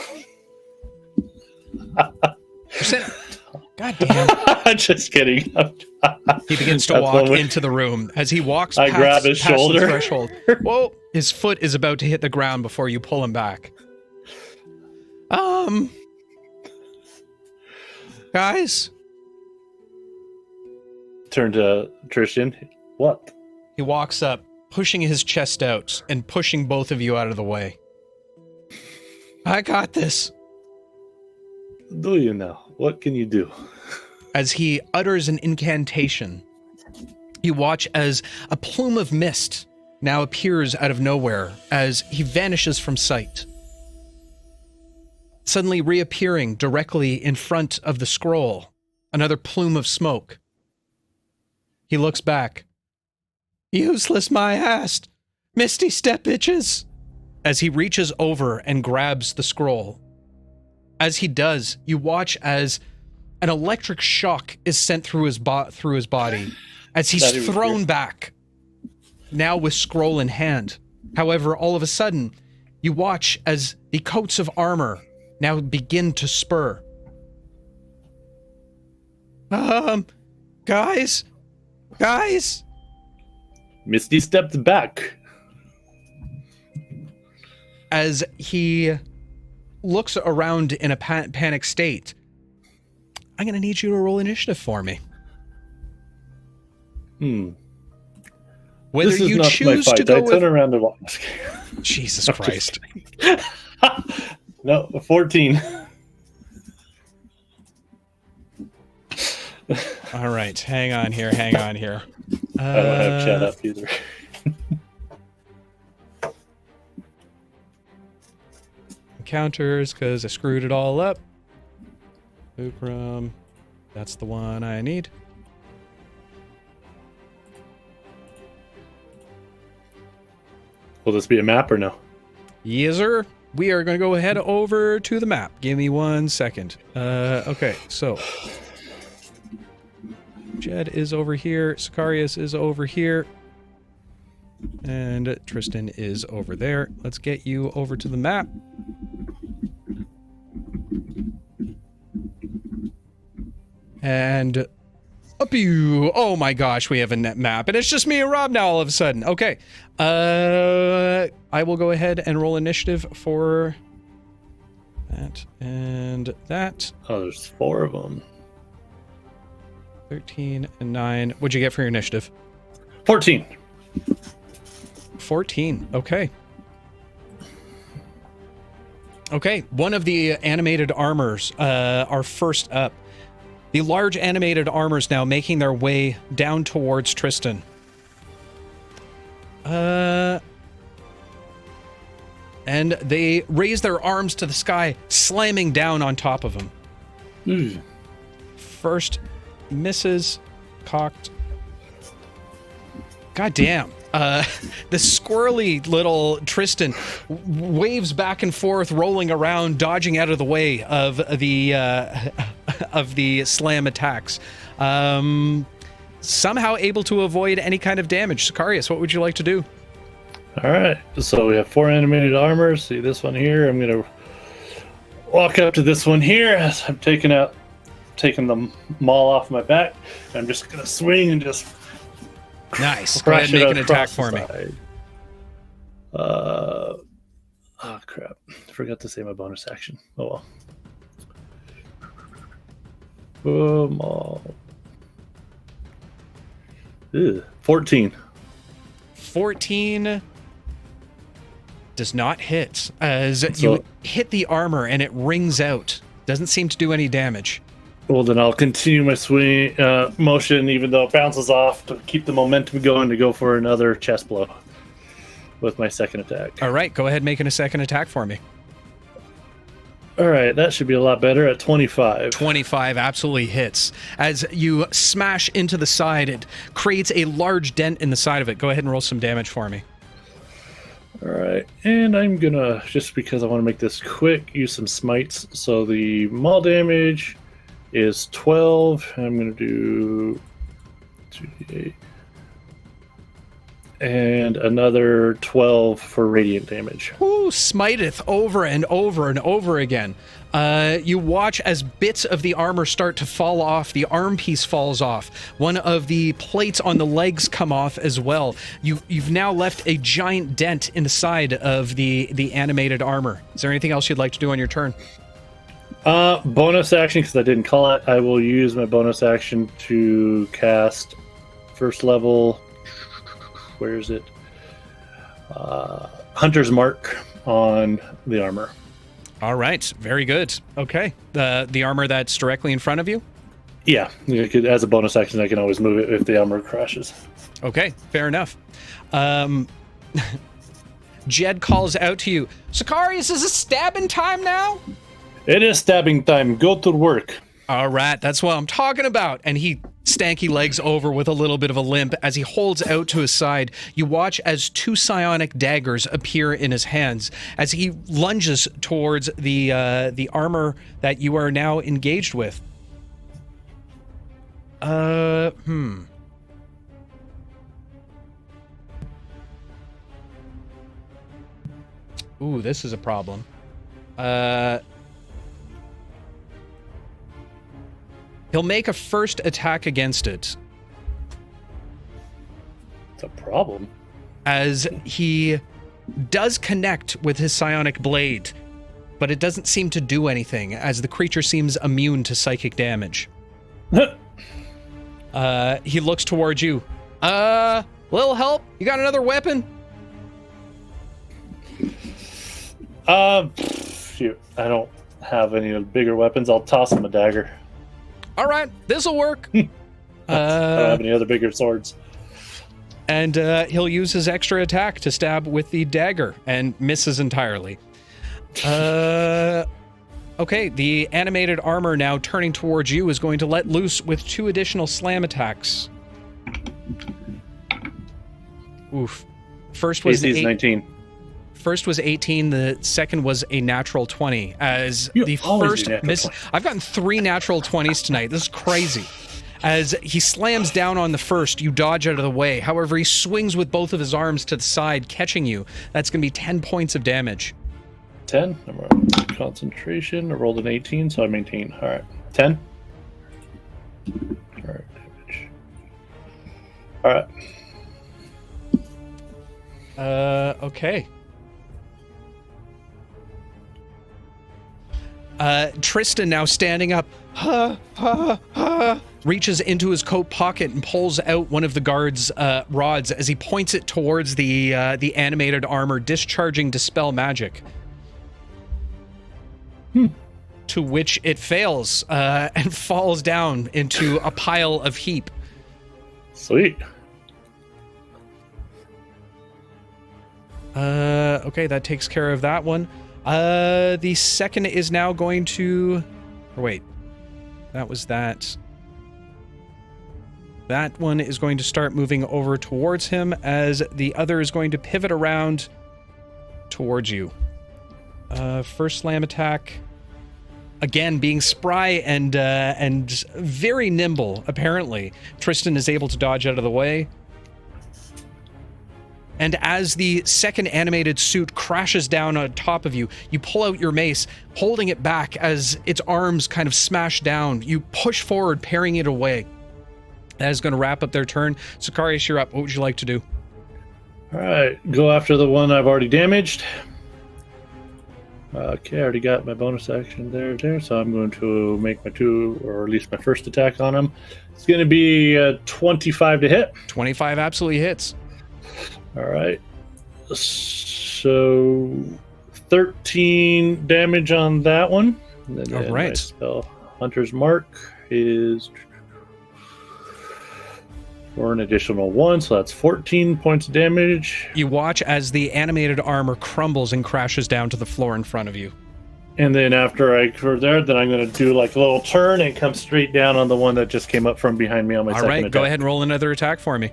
God damn. Just kidding. He begins to walk into the room. As he walks I grab his past shoulder. the threshold. Whoa! His foot is about to hit the ground before you pull him back. Guys? Turn to Tristan. What? He walks up, pushing his chest out and pushing both of you out of the way. I got this. Do you now? What can you do? As he utters an incantation, you watch as a plume of mist now appears out of nowhere as he vanishes from sight. Suddenly reappearing directly in front of the scroll, another plume of smoke. He looks back. Useless my ass. Misty step, bitches. As he reaches over and grabs the scroll. As he does, you watch as an electric shock is sent through his body as he's thrown back, now with scroll in hand. However, all of a sudden, you watch as the coats of armor now begin to spur. Guys? Misty stepped back. As he looks around in a panic state, I'm going to need you to roll initiative for me. Whether this is you not choose my fight. to go I with... turn around and walk. Jesus Christ. No, 14. All right, hang on here. I don't have chat up either. Counters, because I screwed it all up. Lucrum. That's the one I need. Will this be a map or no? Yes, sir. We are going to go ahead over to the map. Give me 1 second. Okay, so Jedd is over here. Sicarious is over here. And Tristan is over there. Let's get you over to the map. And up you. Oh my gosh, we have a net map. And it's just me and Rob now all of a sudden. Okay. I will go ahead and roll initiative for that and that. Oh, there's 4 of them. 13 and 9. What'd you get for your initiative? 14. 14. Okay. Okay. One of the animated armors are first up. The large animated armors now making their way down towards Tristan. And they raise their arms to the sky, slamming down on top of him. First misses, cocked. God damn. The squirrely little Tristan waves back and forth, rolling around, dodging out of the way of the slam attacks. Somehow able to avoid any kind of damage. Sicarious, what would you like to do? All right, so we have 4 animated armors. See this one here. I'm gonna walk up to this one here as I'm taking the maul off my back. I'm just gonna swing and just nice. Go ahead and make an attack for me. Oh crap! I forgot to say my bonus action. Oh well. Maul. 14. 14 does not hit as you hit the armor and it rings out. Doesn't seem to do any damage. Well, then I'll continue my swing motion, even though it bounces off, to keep the momentum going, to go for another chest blow with my second attack. All right, go ahead making a second attack for me. All right, that should be a lot better at 25. 25 absolutely hits. As you smash into the side, it creates a large dent in the side of it. Go ahead and roll some damage for me. All right, and I'm gonna, just because I want to make this quick, use some smites. So the maul damage is 12. I'm gonna do 2d8 and another 12 for radiant damage. Who smiteth over and over and over again. You watch as bits of the armor start to fall off. The arm piece falls off. One of the plates on the legs come off as well. You've now left a giant dent in the side of the animated armor. Is there anything else you'd like to do on your turn? Bonus action, because I didn't call it. I will use my bonus action to cast first level. Where is it? Hunter's Mark on the armor. All right, very good. Okay, the armor that's directly in front of you? Yeah, as a bonus action, I can always move it if the armor crashes. Okay, fair enough. Jedd calls out to you, Sicarious, is it stabbing time now? It is stabbing time. Go to work. All right, that's what I'm talking about. And he stanky legs over with a little bit of a limp as he holds out to his side. You watch as 2 psionic daggers appear in his hands as he lunges towards the armor that you are now engaged with. Ooh, this is a problem. He'll make a first attack against it. It's a problem. As he does connect with his psionic blade, but it doesn't seem to do anything, as the creature seems immune to psychic damage. He looks towards you. Little help? You got another weapon? Shoot, I don't have any bigger weapons. I'll toss him a dagger. All right, this'll work. I don't have any other bigger swords. And he'll use his extra attack to stab with the dagger and misses entirely. Okay, the animated armor now turning towards you is going to let loose with 2 additional slam attacks. Oof. First was AC's 19. First was 18, the second was a natural 20. As You the always first do natural miss, 20. I've gotten 3 natural 20s tonight. This is crazy. As he slams down on the first, you dodge out of the way. However, he swings with both of his arms to the side, catching you. That's going to be 10 points of damage. 10. I'm rolling concentration. I rolled an 18, so I maintain. All right. 10. All right. Damage. All right. Okay. Tristan now standing up, reaches into his coat pocket and pulls out one of the guard's rods as he points it towards the animated armor, discharging Dispel Magic. To which it fails and falls down into a pile of heap. Sweet. Okay, that takes care of that one. The second is now going to... Or wait. That was that. That one is going to start moving over towards him as the other is going to pivot around towards you. First slam attack. Again, being spry and very nimble, apparently. Tristan is able to dodge out of the way. And as the second animated suit crashes down on top of you, you pull out your mace, holding it back as its arms kind of smash down. You push forward, parrying it away. That is going to wrap up their turn. Sicarious, you're up. What would you like to do? All right. Go after the one I've already damaged. Okay, I already got my bonus action there. So I'm going to make my 2, or at least my first attack on him. It's going to be 25 to hit. 25 absolutely hits. All right. So 13 damage on that one. And then All right. my spell Hunter's Mark is for an additional 1, so that's 14 points of damage. You watch as the animated armor crumbles and crashes down to the floor in front of you. And then after I clear there, then I'm going to do like a little turn and come straight down on the one that just came up from behind me on my All second right, attack. go ahead and roll another attack for me.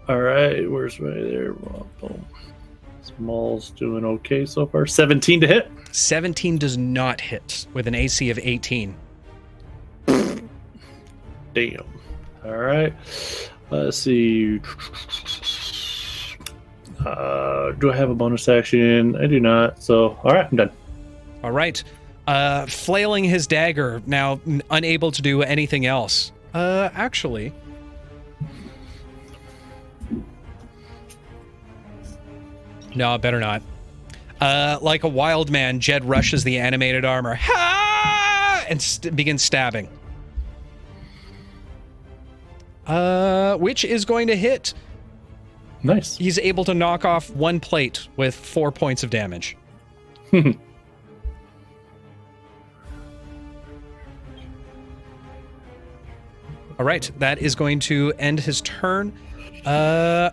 All right, where's my there? Well, boom. Small's doing okay so far. 17 to hit. 17 does not hit with an AC of 18. Damn. All right. Let's see. Do I have a bonus action? I do not. So, all right, I'm done. All right. Flailing his dagger, now unable to do anything else. Actually... No, better not. Like a wild man, Jedd rushes the animated armor. Ha! And begins stabbing. Which is going to hit. Nice. He's able to knock off 1 plate with 4 points of damage. All right, that is going to end his turn.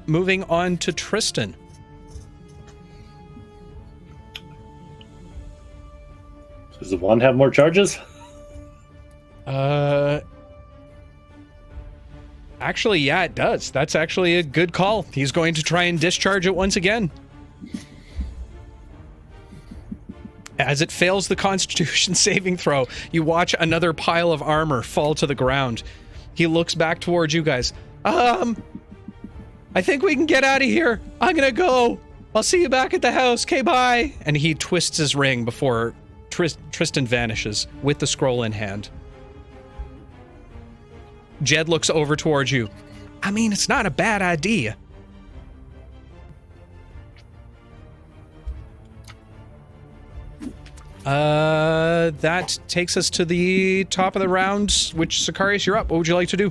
Moving on to Tristan. Does the one have more charges? Actually, yeah, it does. That's actually a good call. He's going to try and discharge it once again. As it fails the Constitution saving throw, you watch another pile of armor fall to the ground. He looks back towards you guys. I think we can get out of here. I'm gonna go. I'll see you back at the house. Okay, bye. And he twists his ring before Tristan vanishes with the scroll in hand. Jedd looks over towards you. I mean, it's not a bad idea. That takes us to the top of the round, which, Sicarious, you're up. What would you like to do?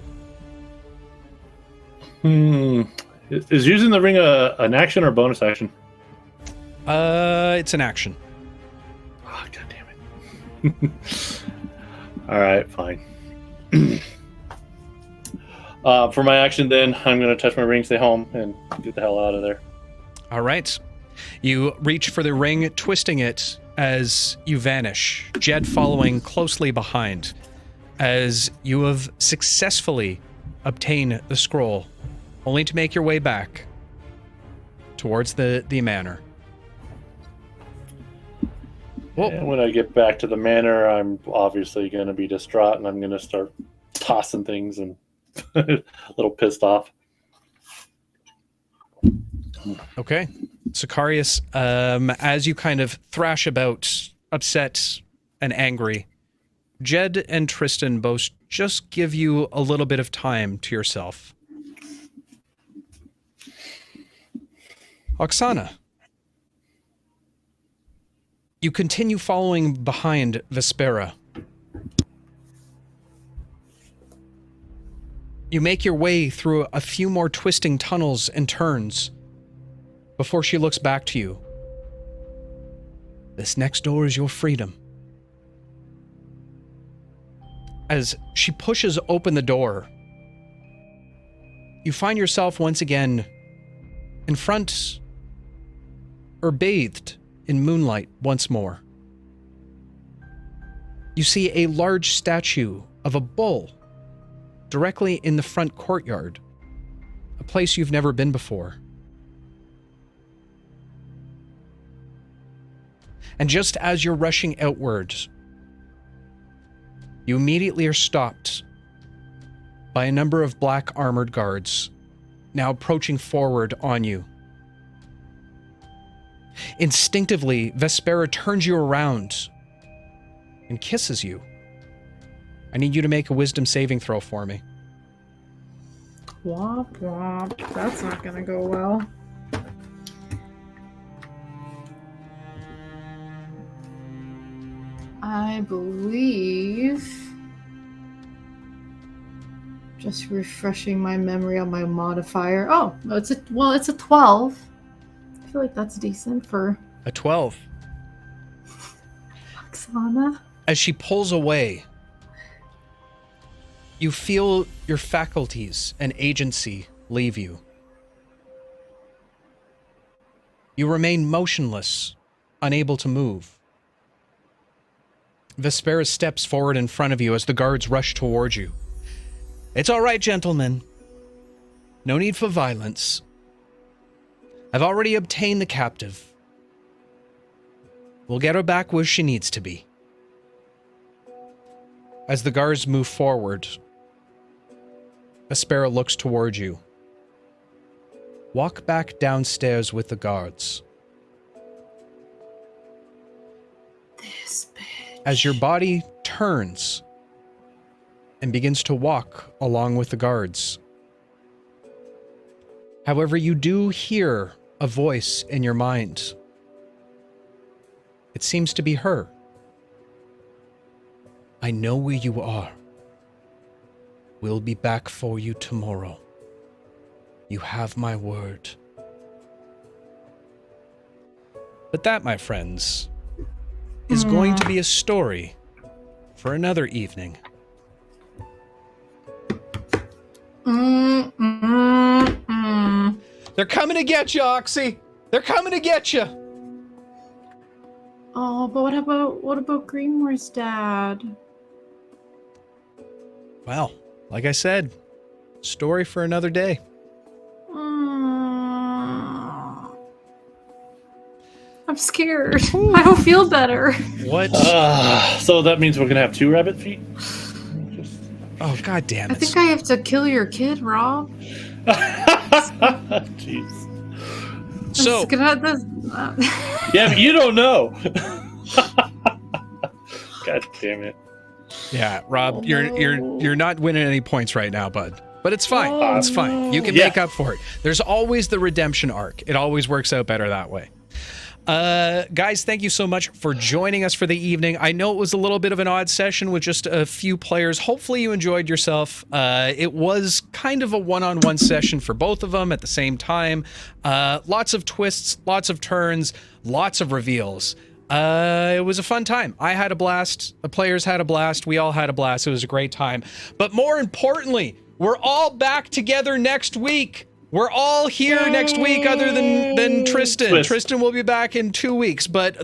Is using the ring an action or a bonus action? It's an action. Oh, God damn it. All right, fine. For my action, then, I'm going to touch my ring, stay home, and get the hell out of there. All right. You reach for the ring, twisting it as you vanish, Jedd following closely behind, as you have successfully obtained the scroll, only to make your way back towards the manor. And when I get back to the manor, I'm obviously going to be distraught, and I'm going to start tossing things and a little pissed off. Okay. Sicarious, as you kind of thrash about, upset and angry, Jedd and Tristan both just give you a little bit of time to yourself. Oksana, you continue following behind Vespera. You make your way through a few more twisting tunnels and turns before she looks back to you. This next door is your freedom. As she pushes open the door, you find yourself once again in front, or bathed in moonlight once more. You see a large statue of a bull directly in the front courtyard, a place you've never been before. And just as you're rushing outwards, you immediately are stopped by a number of black armored guards, now approaching forward on you. Instinctively, Vespera turns you around and kisses you. I need you to make a wisdom saving throw for me. Womp womp. That's not gonna go well. I believe, just refreshing my memory on my modifier. Oh, no, it's a 12. I feel like that's decent for A 12. Oksana. As she pulls away, you feel your faculties and agency leave you. You remain motionless, unable to move. Vespera steps forward in front of you as the guards rush towards you. It's all right, gentlemen. No need for violence. I've already obtained the captive. We'll get her back where she needs to be. As the guards move forward, Vespera looks towards you. Walk back downstairs with the guards. This bitch. As your body turns and begins to walk along with the guards. However, you do hear a voice in your mind. It seems to be her. I know where you are. We'll be back for you tomorrow. You have my word. But that, my friends, is going to be a story for another evening. They're coming to get you, Oksy! They're coming to get you! Oh, but what about Greenmoor's dad? Well, like I said, Story for another day. I'm scared. I don't feel better. What? So that means we're gonna have 2 rabbit feet. Oh, god damn it. I think I have to kill your kid, Rob. Jeez. So, Yeah, but you don't know. God damn it. yeah, Rob, you're not winning any points right now, bud. But it's fine. It's fine. You can Yeah. make up for it. There's always the redemption arc. It always works out better that way. Guys, thank you so much for joining us for the evening. I know it was a little bit of an odd session with just a few players. Hopefully you enjoyed yourself. It was kind of a one-on-one session for both of them at the same time. Lots of twists, lots of turns, lots of reveals. It was a fun time. I had a blast. The players had a blast. We all had a blast. It was a great time. But more importantly, we're all back together next week. We're all here next week other than Tristan. Twist. Tristan will be back in 2 weeks, but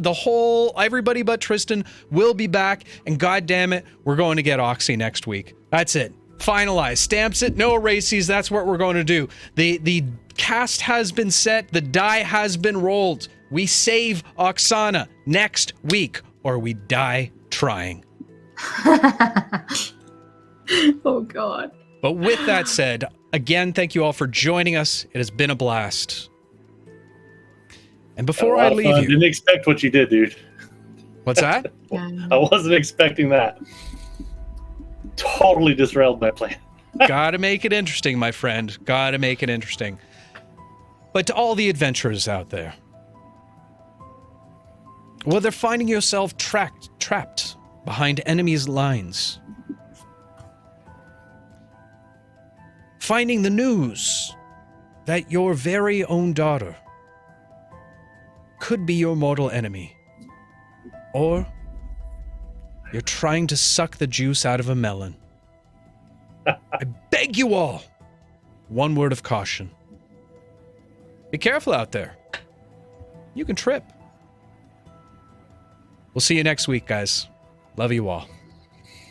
everybody but Tristan will be back, and god damn it, we're going to get Oksy next week. That's it. Finalized. Stamps it, no erases, that's what we're going to do. The cast has been set, the die has been rolled. We save Oksana next week, or we die trying. Oh, God. But with that said, again, thank you all for joining us. It has been a blast. And before I leave you... Didn't expect what you did, dude. What's that? I wasn't expecting that. Totally disrailed my plan. Gotta make it interesting, my friend. Gotta make it interesting. But to all the adventurers out there, whether finding yourself trapped behind enemies' lines, finding the news that your very own daughter could be your mortal enemy, or you're trying to suck the juice out of a melon, I beg you all, one word of caution. Be careful out there. You can trip. We'll see you next week, guys. Love you all.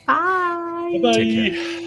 Bye. Bye. Take care.